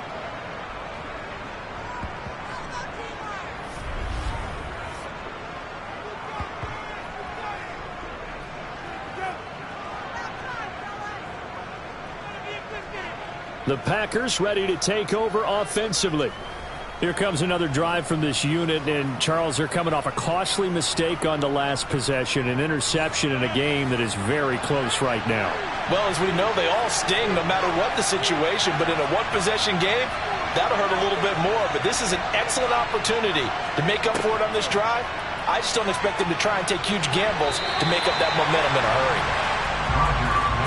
The Packers ready to take over offensively. Here comes another drive from this unit, and Charles, they're coming off a costly mistake on the last possession, an interception in a game that is very close right now. Well, as we know, they all sting no matter what the situation, but in a one-possession game, that'll hurt a little bit more. But this is an excellent opportunity to make up for it on this drive. I just don't expect them to try and take huge gambles to make up that momentum in a hurry.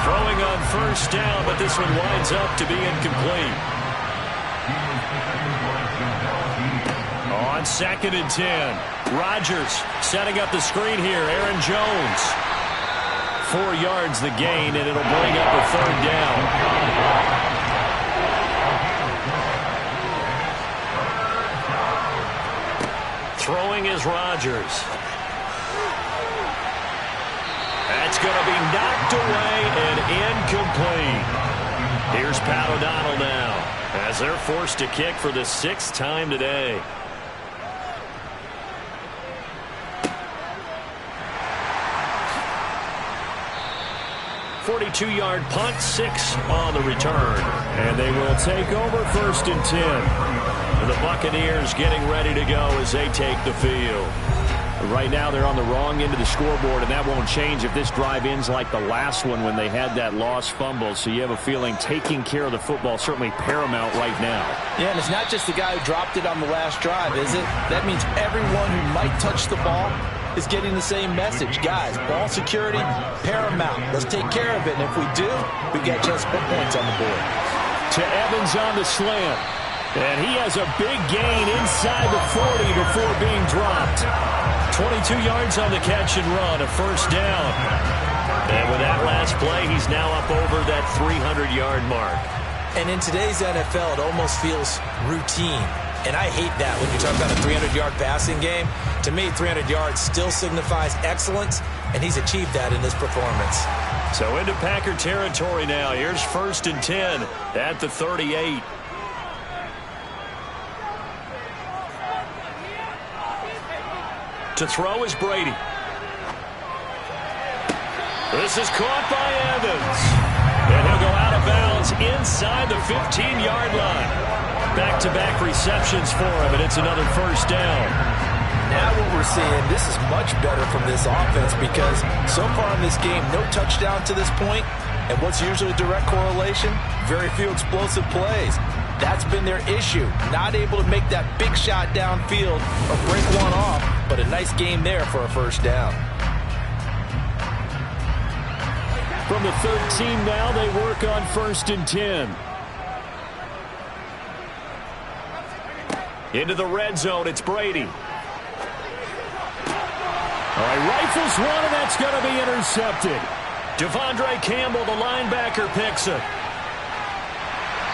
Throwing on first down, but this one winds up to be incomplete. On 2nd and 10, Rodgers setting up the screen here. Aaron Jones. 4 yards the gain, and it'll bring up a 3rd down. Throwing is Rodgers. That's going to be knocked away and incomplete. Here's Pat O'Donnell now as they're forced to kick for the 6th time today. 42-yard punt, 6 on the return. And they will take over 1st and 10. And the Buccaneers getting ready to go as they take the field. Right now they're on the wrong end of the scoreboard, and that won't change if this drive ends like the last one when they had that lost fumble. So you have a feeling taking care of the football certainly paramount right now. Yeah, and it's not just the guy who dropped it on the last drive, is it? That means everyone who might touch the ball is getting the same message. Guys, ball security, paramount. Let's take care of it, and if we do, we get just points on the board. To Evans on the slant. And he has a big gain inside the 40 before being dropped. 22 yards on the catch and run, a 1st down. And with that last play, he's now up over that 300-yard mark. And in today's NFL, it almost feels routine. And I hate that when you talk about a 300-yard passing game. To me, 300 yards still signifies excellence, and he's achieved that in this performance. So into Packer territory now. Here's 1st and 10 at the 38. To throw is Brady. This is caught by Evans. And he'll go out of bounds inside the 15-yard line. Back-to-back receptions for him, and it's another 1st down. Now what we're seeing, this is much better from this offense because so far in this game, no touchdown to this point. And what's usually a direct correlation? Very few explosive plays. That's been their issue. Not able to make that big shot downfield or break one off, but a nice game there for a 1st down. From the 13 now, they work on 1st and 10. Into the red zone, it's Brady. All right, rifles one, and that's going to be intercepted. Devondre Campbell, the linebacker, picks it.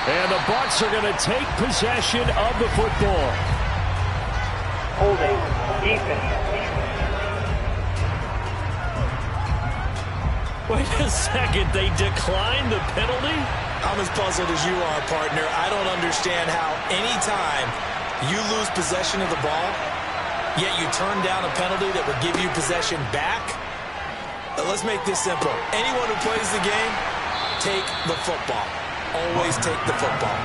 And the Bucs are going to take possession of the football. Holding, defense. Wait a second, they declined the penalty? I'm as puzzled as you are, partner. I don't understand how anytime you lose possession of the ball, yet you turn down a penalty that would give you possession back. Let's make this simple. Anyone who plays the game, take the football. Always take the football.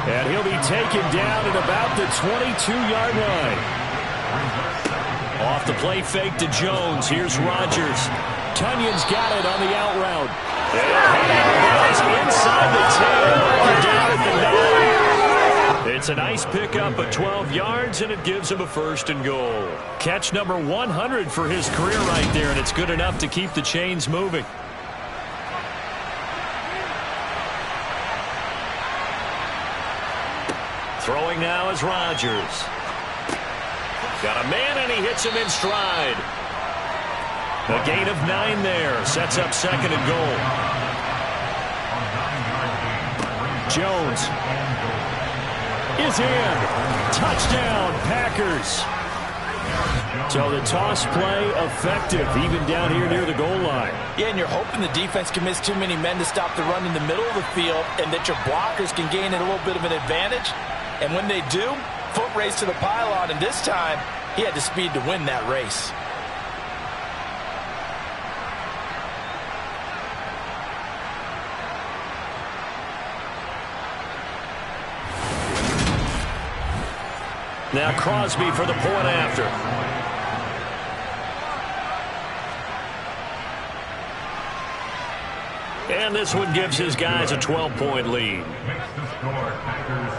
And he'll be taken down at about the 22-yard line. Off the play fake to Jones. Here's Rodgers. Tunyon's got it on the out route. Inside the 10. Down at the 9. It's a nice pickup of 12 yards, and it gives him a 1st and goal. Catch number 100 for his career right there, and it's good enough to keep the chains moving. Throwing now is Rodgers. Got a man, and he hits him in stride. A gain of 9 there. Sets up 2nd and goal. Jones is in. Touchdown, Packers. So the toss play effective, even down here near the goal line. Yeah, and you're hoping the defense can miss too many men to stop the run in the middle of the field and that your blockers can gain a little bit of an advantage. And when they do, foot race to the pylon, and this time he had the speed to win that race. Now Crosby for the point after. And this one gives his guys a 12-point lead.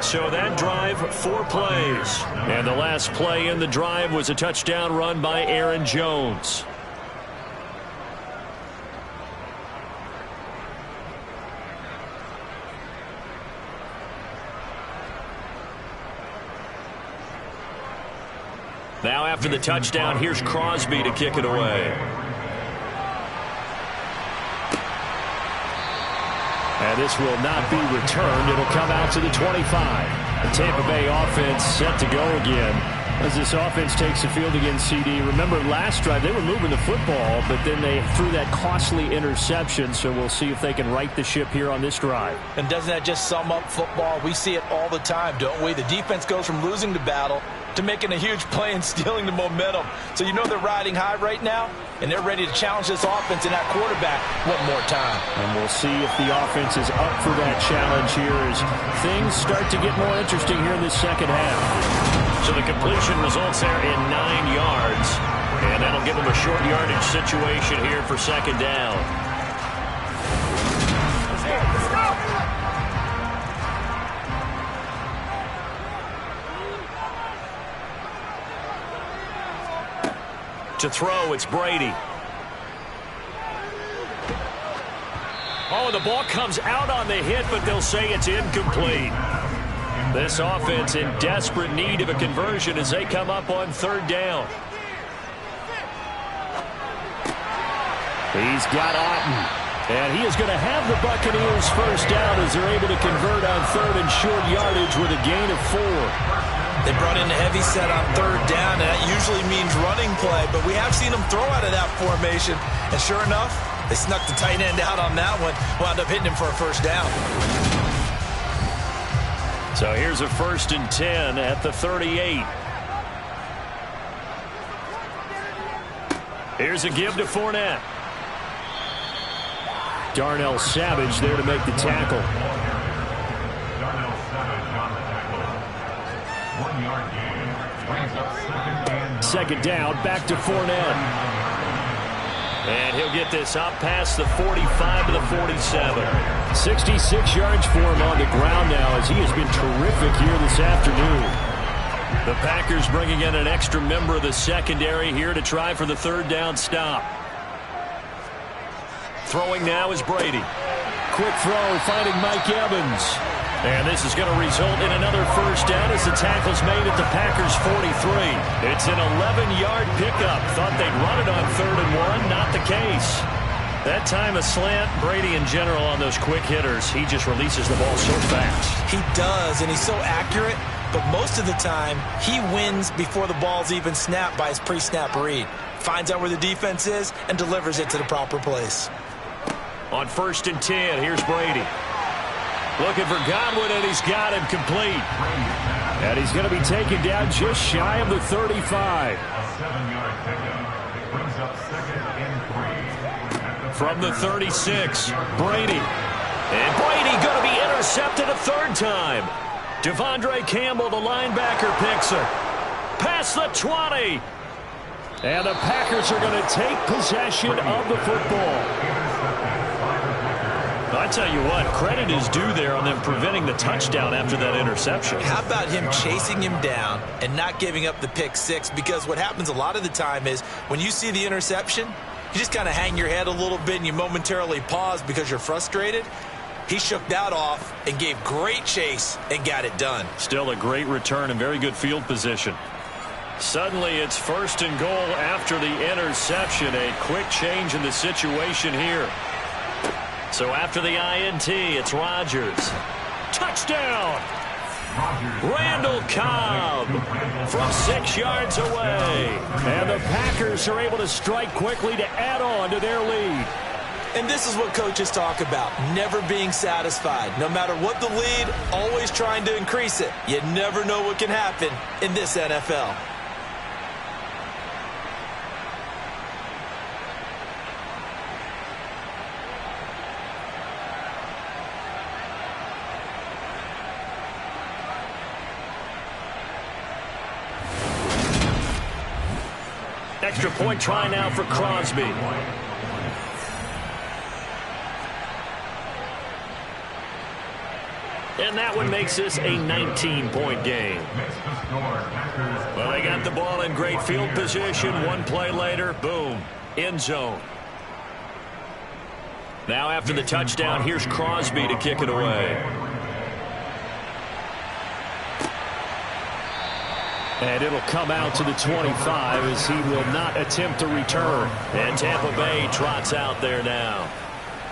So that drive, 4 plays. And the last play in the drive was a touchdown run by Aaron Jones. Now after the touchdown, here's Crosby to kick it away. And this will not be returned. It'll come out to the 25. The Tampa Bay offense set to go again as this offense takes the field against CD. Remember last drive they were moving the football, but then they threw that costly interception, so we'll see if they can right the ship here on this drive. And doesn't that just sum up football? We see it all the time, don't we? The defense goes from losing the battle to making a huge play and stealing the momentum. So you know they're riding high right now, and they're ready to challenge this offense and that quarterback one more time. And we'll see if the offense is up for that challenge here as things start to get more interesting here in this second half. So the completion results there in 9 yards, and that'll give them a short yardage situation here for 2nd down. Let's go. To throw, it's Brady. Oh, the ball comes out on the hit, but they'll say it's incomplete. This offense in desperate need of a conversion as they come up on 3rd down. He's got Otten. And he is going to have the Buccaneers 1st down as they're able to convert on 3rd and short yardage with a gain of 4. They brought in a heavy set on 3rd down, and that usually means running play, but we have seen them throw out of that formation, and sure enough, they snuck the tight end out on that one, wound up hitting him for a 1st down. So here's a 1st and 10 at the 38. Here's a give to Fournette. Darnell Savage there to make the tackle. 2nd down, back to Fournette. And he'll get this up past the 45 to the 47. 66 yards for him on the ground now as he has been terrific here this afternoon. The Packers bringing in an extra member of the secondary here to try for the 3rd down stop. Throwing now is Brady. Quick throw, finding Mike Evans. And this is going to result in another 1st down as the tackle's made at the Packers' 43. It's an 11-yard pickup. Thought they'd run it on 3rd and 1. Not the case. That time a slant. Brady in general on those quick hitters, he just releases the ball so fast. He does, and he's so accurate, but most of the time he wins before the ball's even snapped by his pre-snap read. Finds out where the defense is and delivers it to the proper place. On 1st and 10, here's Brady. Looking for Godwin, and he's got him complete. And he's going to be taken down just shy of the 35. From the 36, Brady. And Brady going to be intercepted a 3rd time. Devondre Campbell, the linebacker, picks it. Past the 20. And the Packers are going to take possession of the football. I tell you what, credit is due there on them preventing the touchdown after that interception. How about him chasing him down and not giving up the pick six? Because what happens a lot of the time is when you see the interception, you just kind of hang your head a little bit and you momentarily pause because you're frustrated. He shook that off and gave great chase and got it done. Still a great return and very good field position. Suddenly it's 1st and goal after the interception. A quick change in the situation here. So after the INT, it's Rodgers. Touchdown! Randall Cobb from 6 yards away. And the Packers are able to strike quickly to add on to their lead. And this is what coaches talk about, never being satisfied. No matter what the lead, always trying to increase it. You never know what can happen in this NFL. Extra point try now for Crosby. And that one makes this a 19-point game. Well, they got the ball in great field position. One play later, boom, end zone. Now after the touchdown, here's Crosby to kick it away. And it'll come out to the 25 as he will not attempt to return. And Tampa Bay trots out there now.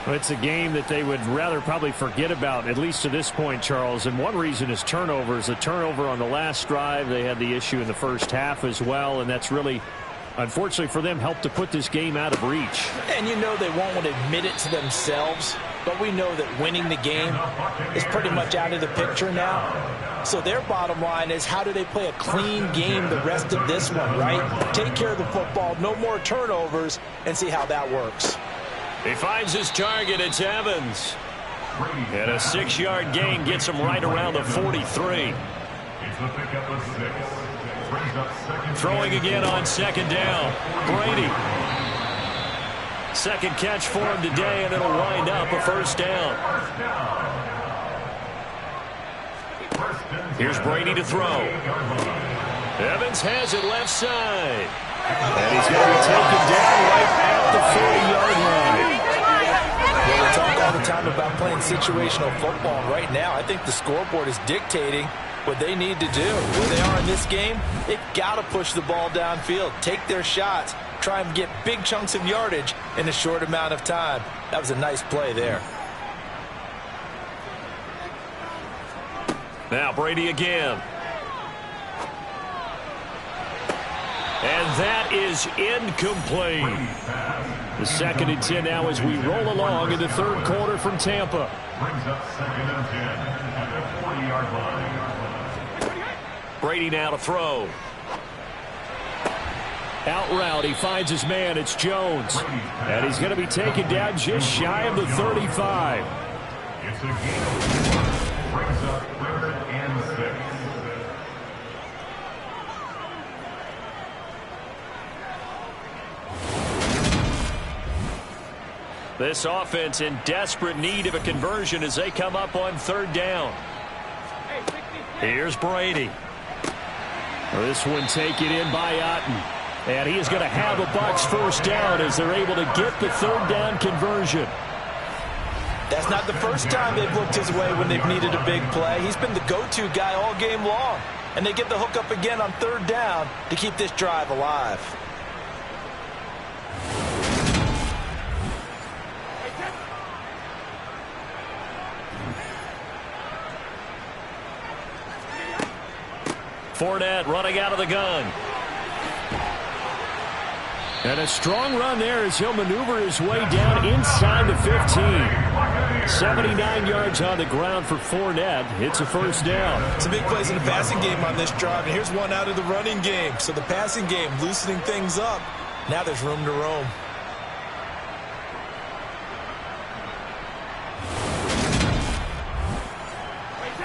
It's a game that they would rather probably forget about, at least to this point, Charles. And one reason is turnovers. A turnover on the last drive. They had the issue in the first half as well. And that's really, unfortunately for them, helped to put this game out of reach. And you know they won't want to admit it to themselves. But we know that winning the game is pretty much out of the picture now. So their bottom line is, how do they play a clean game the rest of this one, right? Take care of the football, no more turnovers, and see how that works. He finds his target. It's Evans. And a 6-yard gain gets him right around the 43. Throwing again on 2nd down. Brady. Second catch for him today, and it'll wind up a 1st down. Here's Brady to throw. Evans has it left side. And he's going to be taken down right at the 40-yard line. Well, we talk all the time about playing situational football. Right now, I think the scoreboard is dictating what they need to do. Where they are in this game, they've got to push the ball downfield, take their shots, try and get big chunks of yardage in a short amount of time. That was a nice play there. Now Brady again. And that is incomplete. The 2nd and 10 now as we roll along in the 3rd quarter from Tampa. Brings up 2nd and 10 at the 40-yard line. Brady now to throw. Out route, he finds his man. It's Jones. And he's going to be taken down just shy of the 35. It's a gain of 4. Brings up 3rd and 6. This offense in desperate need of a conversion as they come up on 3rd down. Here's Brady. This one taken in by Otten. And he is going to have a Bucs 1st down as they're able to get the 3rd down conversion. That's not the first time they've looked his way when they've needed a big play. He's been the go-to guy all game long. And they get the hook up again on 3rd down to keep this drive alive. Fournette running out of the gun. And a strong run there as he'll maneuver his way down inside the 15. 79 yards on the ground for Fournette. It's a 1st down. Some big plays in the passing game on this drive, and here's one out of the running game. So the passing game loosening things up. Now there's room to roam.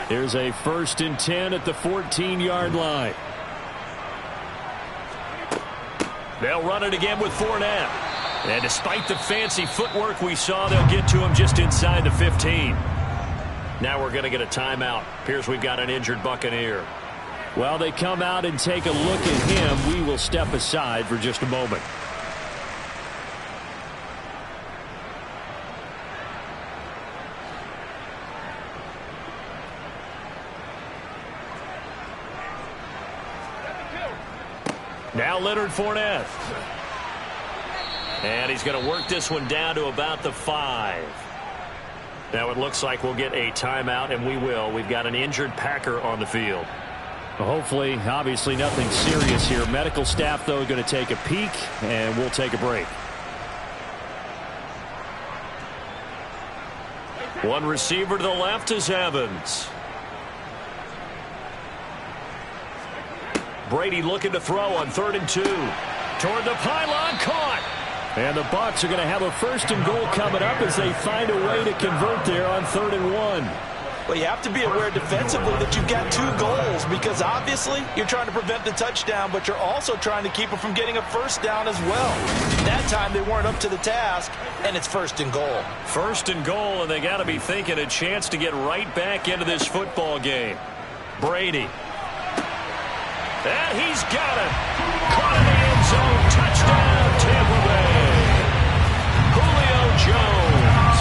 Here's a 1st and 10 at the 14-yard line. They'll run it again with Fournette. And despite the fancy footwork we saw, they'll get to him just inside the 15. Now we're going to get a timeout. Appears we've got an injured Buccaneer. Well, they come out and take a look at him. We will step aside for just a moment. Now Leonard Fournette. And he's going to work this one down to about the 5. Now it looks like we'll get a timeout, and we will. We've got an injured Packer on the field. Well, hopefully, obviously nothing serious here. Medical staff, though, going to take a peek, and we'll take a break. One receiver to the left is Evans. Brady looking to throw on 3rd and 2. Toward the pylon, caught. And the Bucs are going to have a 1st and goal coming up as they find a way to convert there on 3rd and 1. Well, you have to be aware defensively that you've got 2 goals because obviously you're trying to prevent the touchdown, but you're also trying to keep it from getting a 1st down as well. That time they weren't up to the task, and it's 1st and goal. 1st and goal, and they got to be thinking a chance to get right back into this football game. Brady. And he's got it. Caught in the end zone. Touchdown, Tampa Bay. Julio Jones.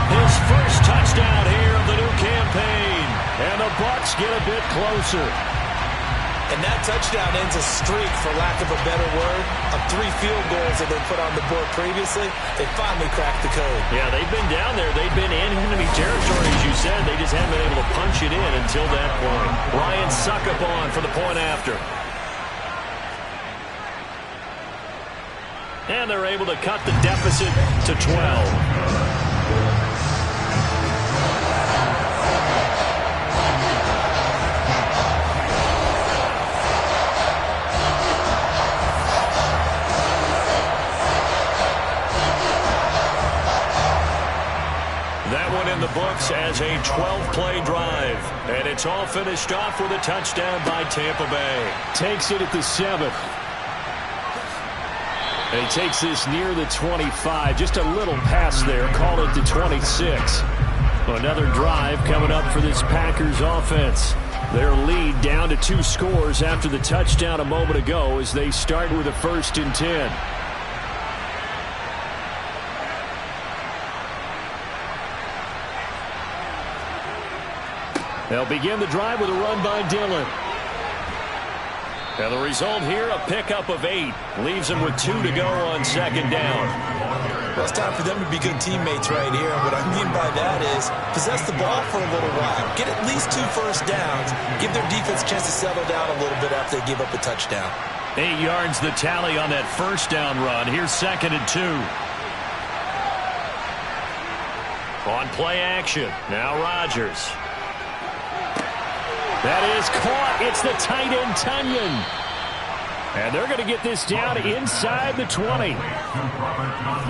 His first touchdown here of the new campaign. And the Bucs get a bit closer. And that touchdown ends a streak, for lack of a better word, of 3 field goals that they put on the board previously. They finally cracked the code. Yeah, they've been down there. They've been in enemy territory, as you said. They just haven't been able to punch it in until that point. Ryan Suckup on for the point after. And they're able to cut the deficit to 12. That one in the books as a 12-play drive. And it's all finished off with a touchdown by Tampa Bay. Takes it at the 7. And he takes this near the 25. Just a little pass there. Call it the 26. Another drive coming up for this Packers offense. Their lead down to 2 scores after the touchdown a moment ago as they start with a 1st and 10. They'll begin the drive with a run by Dillon. And the result here, a pickup of 8. Leaves them with 2 to go on 2nd down. Well, it's time for them to be good teammates right here. What I mean by that is possess the ball for a little while. Get at least 2 first downs. Give their defense a chance to settle down a little bit after they give up a touchdown. 8 yards the tally on that 1st down run. Here's 2nd and 2. On play action. Now Rodgers. That is caught. It's the tight end, Tunyon. And they're going to get this down inside the 20.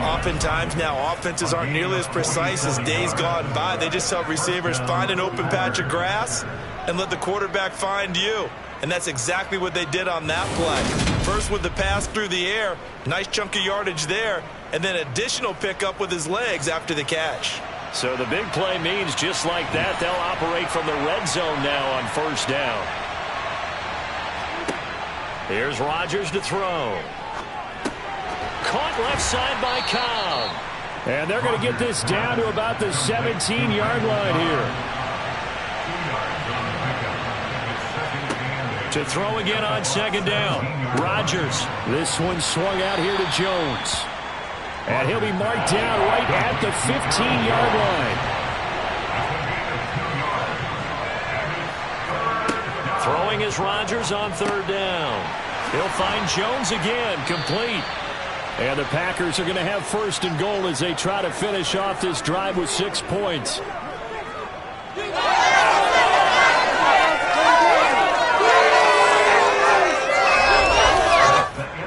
Oftentimes now, offenses aren't nearly as precise as days gone by. They just help receivers find an open patch of grass and let the quarterback find you. And that's exactly what they did on that play. First with the pass through the air, nice chunk of yardage there, and then additional pickup with his legs after the catch. So the big play means just like that, they'll operate from the red zone now on 1st down. Here's Rodgers to throw. Caught left side by Cobb. And they're going to get this down to about the 17-yard line here. To throw again on 2nd down. Rodgers. This one swung out here to Jones. And he'll be marked down right at the 15-yard line. Throwing is Rodgers on 3rd down. He'll find Jones again, complete. And the Packers are going to have 1st and goal as they try to finish off this drive with 6 points.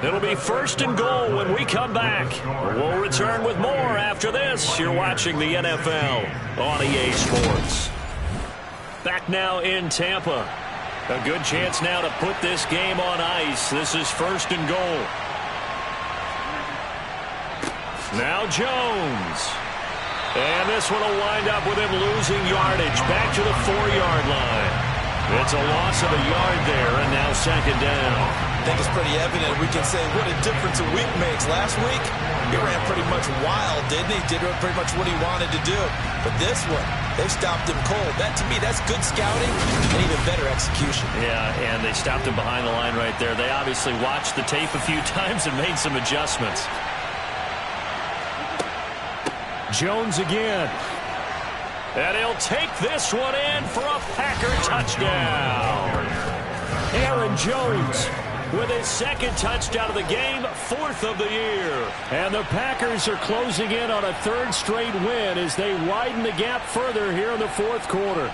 It'll be 1st and goal when we come back. We'll return with more after this. You're watching the NFL on EA Sports. Back now in Tampa. A good chance now to put this game on ice. This is 1st and goal. Now Jones. And this one will wind up with him losing yardage back to the 4-yard line. It's a loss of a yard there, and now second down. I think it's pretty evident. We can say what a difference a week makes. Last week, he ran pretty much wild, didn't he? Did pretty much what he wanted to do. But this one, they stopped him cold. That, to me, that's good scouting and even better execution. Yeah, and they stopped him behind the line right there. They obviously watched the tape a few times and made some adjustments. Jones again. And he'll take this one in for a Packer touchdown. Aaron Jones with his second touchdown of the game, 4th of the year. And the Packers are closing in on a 3rd straight win as they widen the gap further here in the 4th quarter.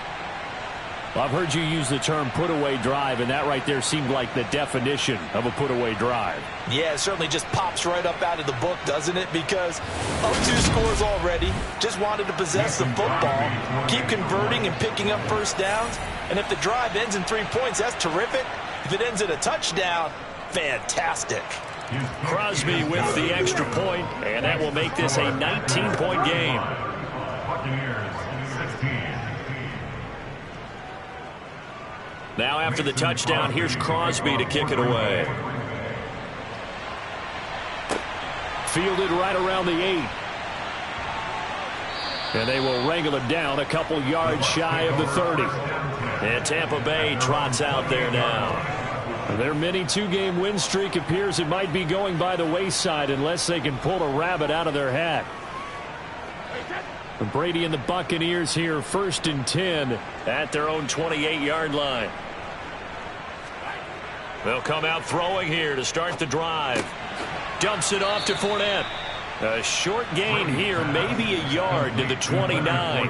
Well, I've heard you use the term put-away drive, and that right there seemed like the definition of a put-away drive. Yeah, it certainly just pops right up out of the book, doesn't it? Because up 2 scores already, just wanted to possess the football, keep converting and picking up first downs. And if the drive ends in 3 points, that's terrific. If it ends in a touchdown, fantastic. Crosby with the extra point, and that will make this a 19-point game. Now after the touchdown, here's Crosby to kick it away. Fielded right around the 8. And they will wrangle it down a couple yards shy of the 30. And Tampa Bay trots out there now. Their mini 2-game win streak appears it might be going by the wayside unless they can pull a rabbit out of their hat. Brady and the Buccaneers here, 1st and 10 at their own 28-yard line. They'll come out throwing here to start the drive. Dumps it off to Fournette. A short gain here, maybe a yard to the 29.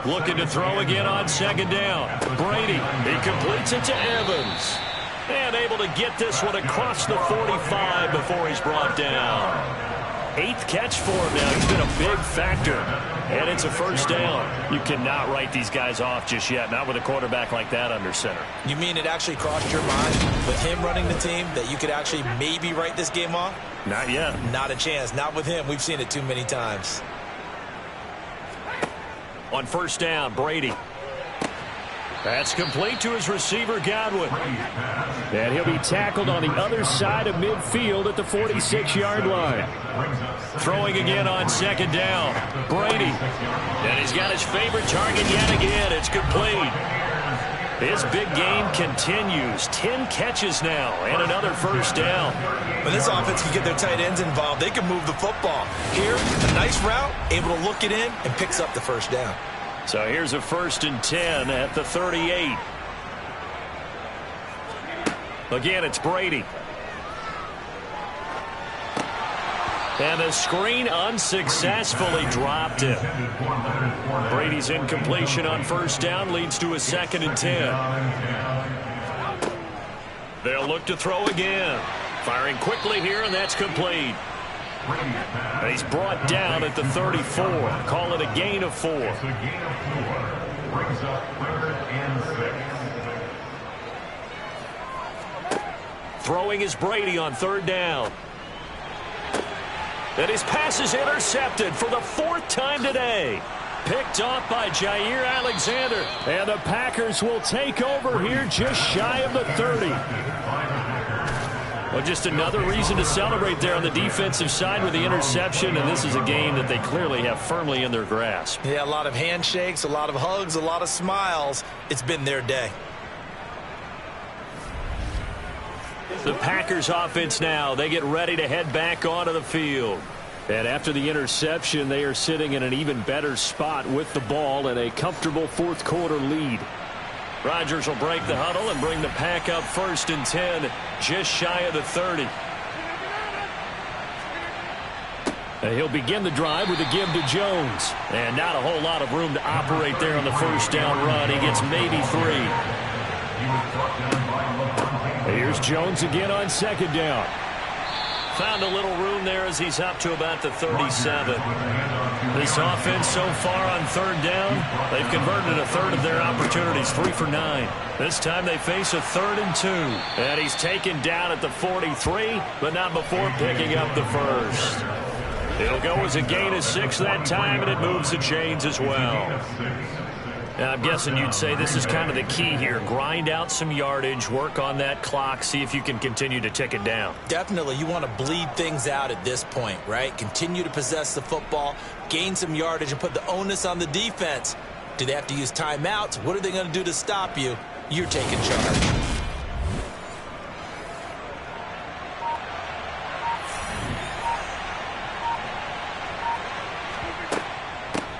Looking to throw again on second down. Brady, he completes it to Evans. And able to get this one across the 45 before he's brought down. 8th catch for him now. He's been a big factor. And it's a first down. You cannot write these guys off just yet, not with a quarterback like that under center. You mean it actually crossed your mind with him running the team that you could actually maybe write this game off? Not yet. Not a chance. Not with him. We've seen it too many times. On first down, Brady. That's complete to his receiver, Godwin. And he'll be tackled on the other side of midfield at the 46-yard line. Throwing again on second down. Brady. And he's got his favorite target yet again. It's complete. His big game continues. 10 catches now and another first down. When this offense can get their tight ends involved, they can move the football. Here, a nice route, able to look it in, and picks up the first down. So here's a 1st and 10 at the 38. Again, it's Brady. And the screen unsuccessfully dropped it. Brady's incompletion on first down leads to a 2nd and 10. They'll look to throw again. Firing quickly here, and that's complete. And he's brought down at the 34. Call it a gain of 4. Brings up 3rd and 6. Throwing is Brady on 3rd down. And his pass is intercepted for the 4th time today. Picked off by Jair Alexander. And the Packers will take over here just shy of the 30. Well, just another reason to celebrate there on the defensive side with the interception, and this is a game that they clearly have firmly in their grasp. Yeah, a lot of handshakes, a lot of hugs, a lot of smiles. It's been their day. The Packers offense now, they get ready to head back onto the field. And after the interception, they are sitting in an even better spot with the ball and a comfortable 4th quarter lead. Rodgers will break the huddle and bring the pack up 1st and 10, just shy of the 30. And he'll begin the drive with a give to Jones. And not a whole lot of room to operate there on the first down run. He gets maybe 3. Here's Jones again on second down. Found a little room there as he's up to about the 37. This offense so far on third down, they've converted a third of their opportunities, 3 for 9. This time they face a 3rd and 2. And he's taken down at the 43, but not before picking up the first. It'll go as a gain of 6 that time, and it moves the chains as well. Now, I'm guessing you'd say this is kind of the key here. Grind out some yardage, work on that clock, see if you can continue to tick it down. Definitely. You want to bleed things out at this point, right? Continue to possess the football, gain some yardage, and put the onus on the defense. Do they have to use timeouts? What are they going to do to stop you? You're taking charge.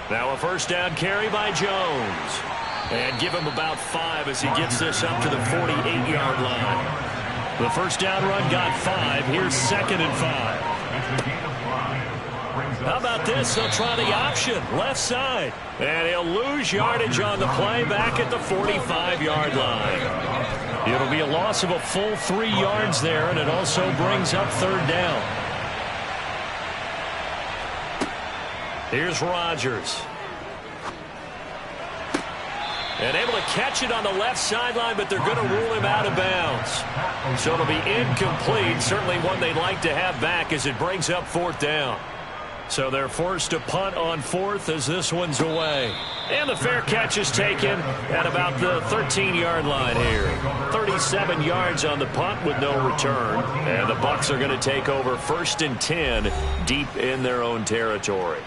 Now a first down carry by Jones. And give him about 5 as he gets this up to the 48-yard line. The first down run got 5. Here's 2nd and 5. How about this? They'll try the option, left side. And he'll lose yardage on the play back at the 45-yard line. It'll be a loss of a full 3 yards there, and it also brings up 3rd down. Here's Rodgers. And able to catch it on the left sideline, but they're going to rule him out of bounds. So it'll be incomplete. Certainly one they'd like to have back as it brings up 4th down. So they're forced to punt on 4th as this one's away. And the fair catch is taken at about the 13-yard line here. 37 yards on the punt with no return. And the Bucs are going to take over 1st and 10 deep in their own territory.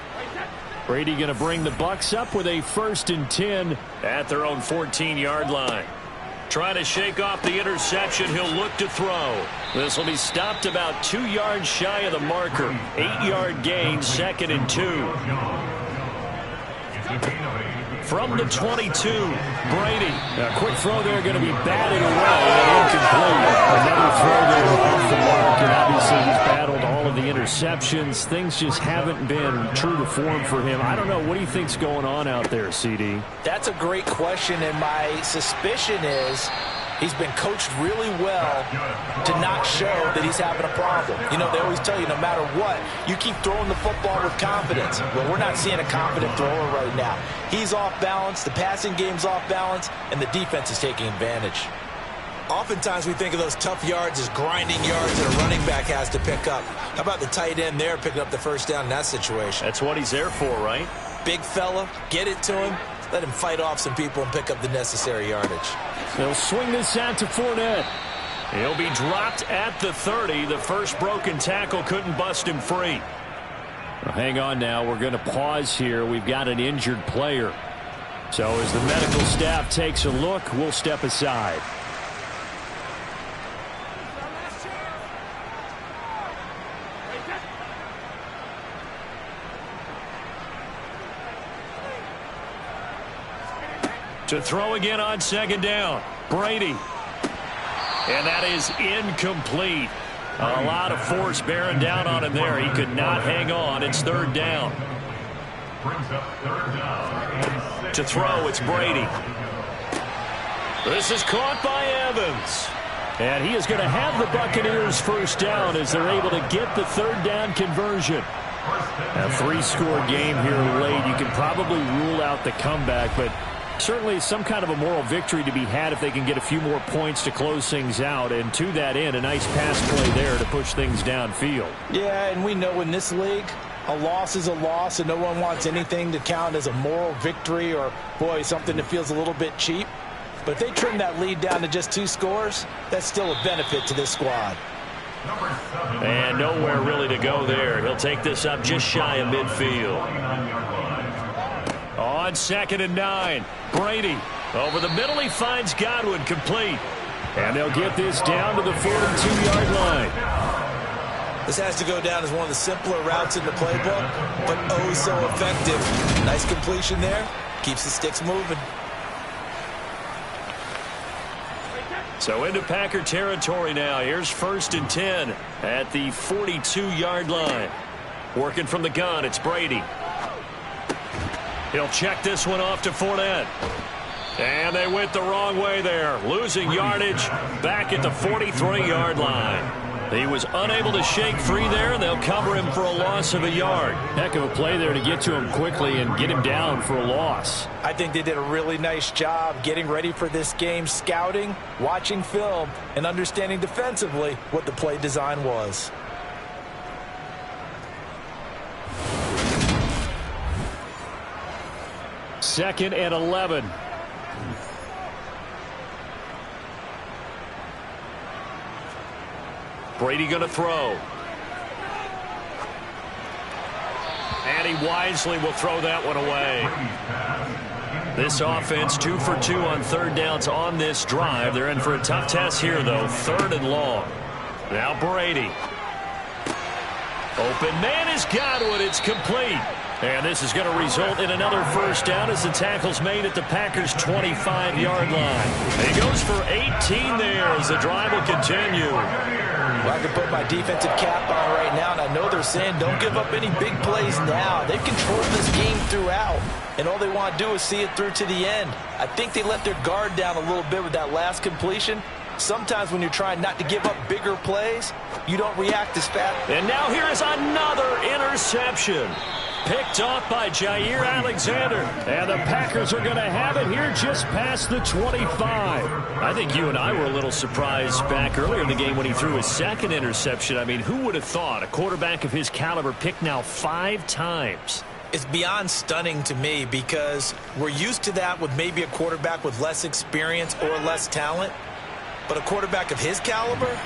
Brady going to bring the Bucs up with a 1st and 10 at their own 14-yard line. Trying to shake off the interception, he'll look to throw. This will be stopped about 2 yards shy of the marker. 8-yard gain, 2nd and 2. From the 22, Brady. A quick throw there going to be batted away and incomplete. Another throw there off the mark, and obviously he's battled all of the interceptions. Things just haven't been true to form for him. I don't know. What do you think's going on out there, CD? That's a great question, and my suspicion is he's been coached really well to not show that he's having a problem. You know, they always tell you no matter what, you keep throwing the football with confidence. Well, we're not seeing a confident thrower right now. He's off balance, the passing game's off balance, and the defense is taking advantage. Oftentimes we think of those tough yards as grinding yards that a running back has to pick up. How about the tight end there picking up the first down in that situation? That's what he's there for, right? Big fella, get it to him, let him fight off some people and pick up the necessary yardage. They'll swing this out to Fournette. He'll be dropped at the 30. The first broken tackle couldn't bust him free. Well, hang on now. We're going to pause here. We've got an injured player. So as the medical staff takes a look, we'll step aside. To throw again on 2nd down. Brady. And that is incomplete. A lot of force bearing down on him there. He could not hang on. It's 3rd down. To throw, it's Brady. This is caught by Evans. And he is going to have the Buccaneers first down as they're able to get the 3rd down conversion. A 3-score game here late. You can probably rule out the comeback, but certainly some kind of a moral victory to be had if they can get a few more points to close things out. And to that end, a nice pass play there to push things downfield. Yeah, and we know in this league, a loss is a loss, and no one wants anything to count as a moral victory or, boy, something that feels a little bit cheap. But if they trim that lead down to just 2 scores, that's still a benefit to this squad. And nowhere really to go there. He'll take this up just shy of midfield. On 2nd and 9, Brady. Over the middle, he finds Godwin, complete. And they'll get this down to the 42-yard line. This has to go down as one of the simpler routes in the playbook, but oh so effective. Nice completion there. Keeps the sticks moving. So into Packer territory now. Here's 1st and 10 at the 42-yard line. Working from the gun, it's Brady. He'll check this one off to Fournette. And they went the wrong way there. Losing yardage back at the 43-yard line. He was unable to shake free there, and they'll cover him for a loss of a yard. Heck of a play there to get to him quickly and get him down for a loss. I think they did a really nice job getting ready for this game, scouting, watching film, and understanding defensively what the play design was. Second and 11. Brady going to throw. And he wisely will throw that one away. This offense 2 for 2 on third downs on this drive. They're in for a tough test here, though. 3rd and long. Now Brady. Open man has got it. It's complete. And this is going to result in another first down as the tackle's made at the Packers' 25-yard line. And he goes for 18 there as the drive will continue. Well, I can put my defensive cap on right now, and I know they're saying don't give up any big plays now. They've controlled this game throughout, and all they want to do is see it through to the end. I think they let their guard down a little bit with that last completion. Sometimes when you're trying not to give up bigger plays, you don't react as fast. And now here is another interception. Picked off by Jair Alexander. And the Packers are going to have it here just past the 25. I think you and I were a little surprised back earlier in the game when he threw his second interception. I mean, who would have thought a quarterback of his caliber picked now 5 times? It's beyond stunning to me because we're used to that with maybe a quarterback with less experience or less talent. But a quarterback of his caliber,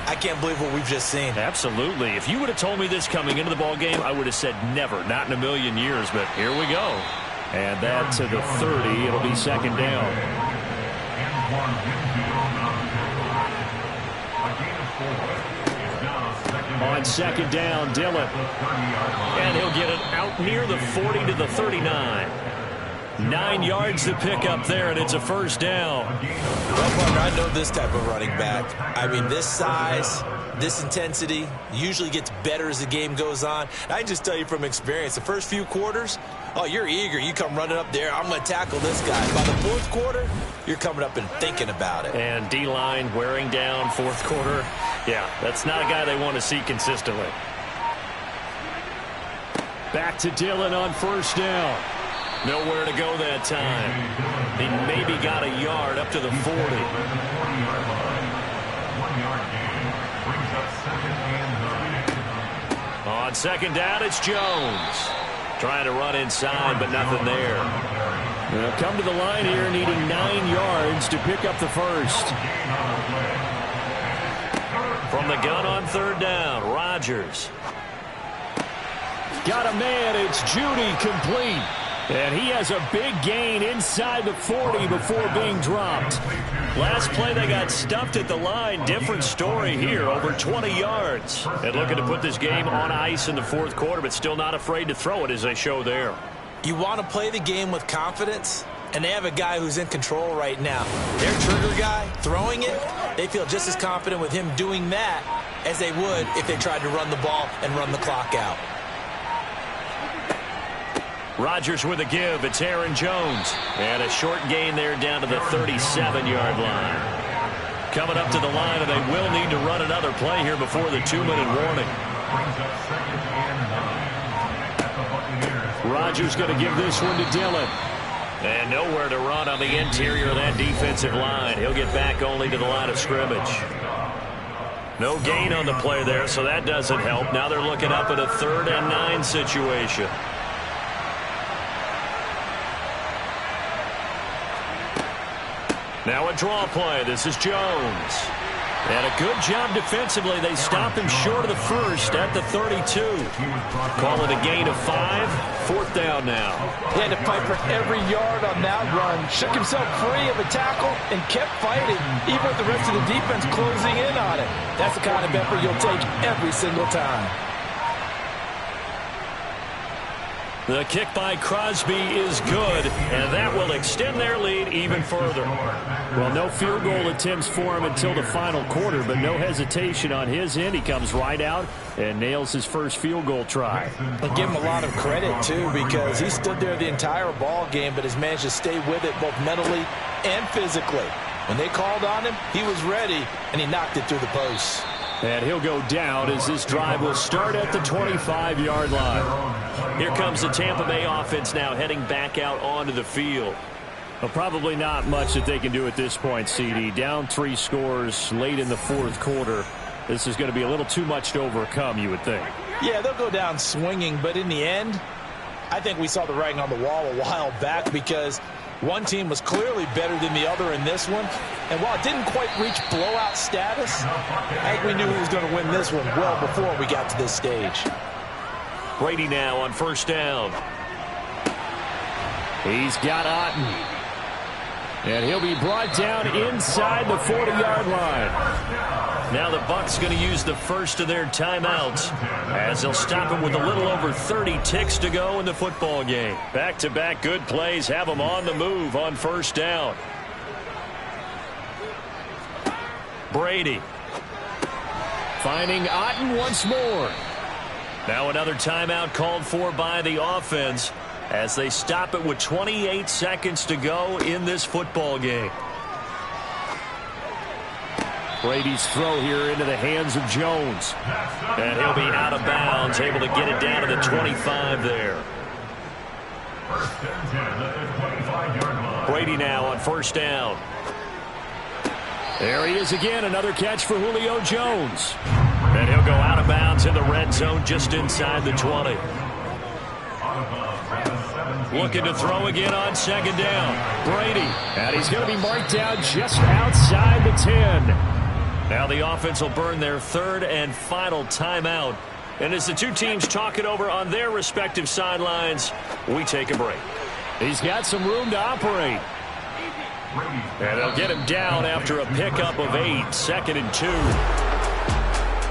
I can't believe what we've just seen. Absolutely. If you would have told me this coming into the ball game, I would have said never, not in a million years. But here we go. And that to the 30. It'll be second down. On second down, Dillon. And he'll get it out near the 40 to the 39. 9 yards to pick up there, and it's a first down. Well, partner, I know this type of running back. I mean, this size, this intensity usually gets better as the game goes on. I can just tell you from experience, the first few quarters, oh, you're eager. You come running up there, I'm going to tackle this guy. By the 4th quarter, you're coming up and thinking about it. And D-line wearing down 4th quarter. Yeah, that's not a guy they want to see consistently. Back to Dillon on first down. Nowhere to go that time. He maybe got a yard up to the 40. On second down, it's Jones. Trying to run inside, but nothing there. They'll come to the line here, needing 9 yards to pick up the first. From the gun on third down, Rodgers. Got a man, it's Judy, complete. And he has a big gain inside the 40 before being dropped. Last play, they got stuffed at the line. Different story here, over 20 yards. And looking to put this game on ice in the 4th quarter, but still not afraid to throw it as they show there. You want to play the game with confidence, and they have a guy who's in control right now. Their trigger guy, throwing it, they feel just as confident with him doing that as they would if they tried to run the ball and run the clock out. Rodgers with a give. It's Aaron Jones. And a short gain there down to the 37-yard line. Coming up to the line, and they will need to run another play here before the 2-minute warning. Rodgers going to give this one to Dillon. And nowhere to run on the interior of that defensive line. He'll get back only to the line of scrimmage. No gain on the play there, so that doesn't help. Now they're looking up at a 3rd and 9 situation. Now a draw play. This is Jones. And a good job defensively. They stop him short of the first at the 32. Call it a gain of 5. 4th down now. He had to fight for every yard on that run. Shook himself free of a tackle and kept fighting, even with the rest of the defense closing in on it. That's the kind of effort you'll take every single time. The kick by Crosby is good, and that will extend their lead even further. Well, no field goal attempts for him until the final quarter, but no hesitation on his end. He comes right out and nails his first field goal try. And give him a lot of credit, too, because he stood there the entire ball game, but has managed to stay with it both mentally and physically. When they called on him, he was ready, and he knocked it through the post. And he'll go down as this drive will start at the 25-yard line. Here comes the Tampa Bay offense now heading back out onto the field. Well, probably not much that they can do at this point, CD. Down 3 scores late in the fourth quarter. This is going to be a little too much to overcome, you would think. Yeah, they'll go down swinging, but in the end, I think we saw the writing on the wall a while back because one team was clearly better than the other in this one. And while it didn't quite reach blowout status, I think we knew who was going to win this one well before we got to this stage. Brady now on first down. He's got Otten. And he'll be brought down inside the 40-yard line. Now the Bucs going to use the first of their timeouts as they'll stop it with a little over 30 ticks to go in the football game. Back-to-back good plays have them on the move on first down. Brady finding Otten once more. Now another timeout called for by the offense as they stop it with 28 seconds to go in this football game. Brady's throw here into the hands of Jones. And he'll be out of bounds, able to get it down to the 25 there. Brady now on first down. There he is again, another catch for Julio Jones. And he'll go out of bounds in the red zone just inside the 20. Looking to throw again on second down. Brady. And he's going to be marked down just outside the 10. Now the offense will burn their third and final timeout. And as the two teams talk it over on their respective sidelines, we take a break. He's got some room to operate. And they'll get him down after a pickup of 8, 2nd and 2.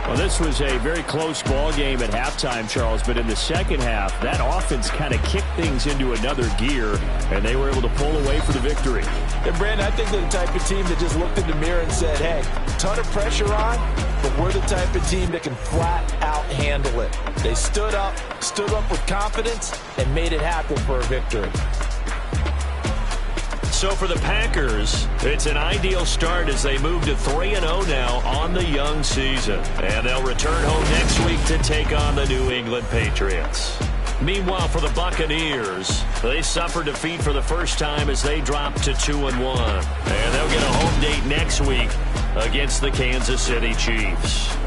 Well, this was a very close ball game at halftime, Charles, but in the second half, that offense kind of kicked things into another gear, and they were able to pull away for the victory. And Brandon, I think they're the type of team that just looked in the mirror and said, hey, ton of pressure on, but we're the type of team that can flat out handle it. They stood up with confidence, and made it happen for a victory. So for the Packers, it's an ideal start as they move to 3-0 now on the young season. And they'll return home next week to take on the New England Patriots. Meanwhile, for the Buccaneers, they suffered defeat for the first time as they dropped to 2-1. And they'll get a home date next week against the Kansas City Chiefs.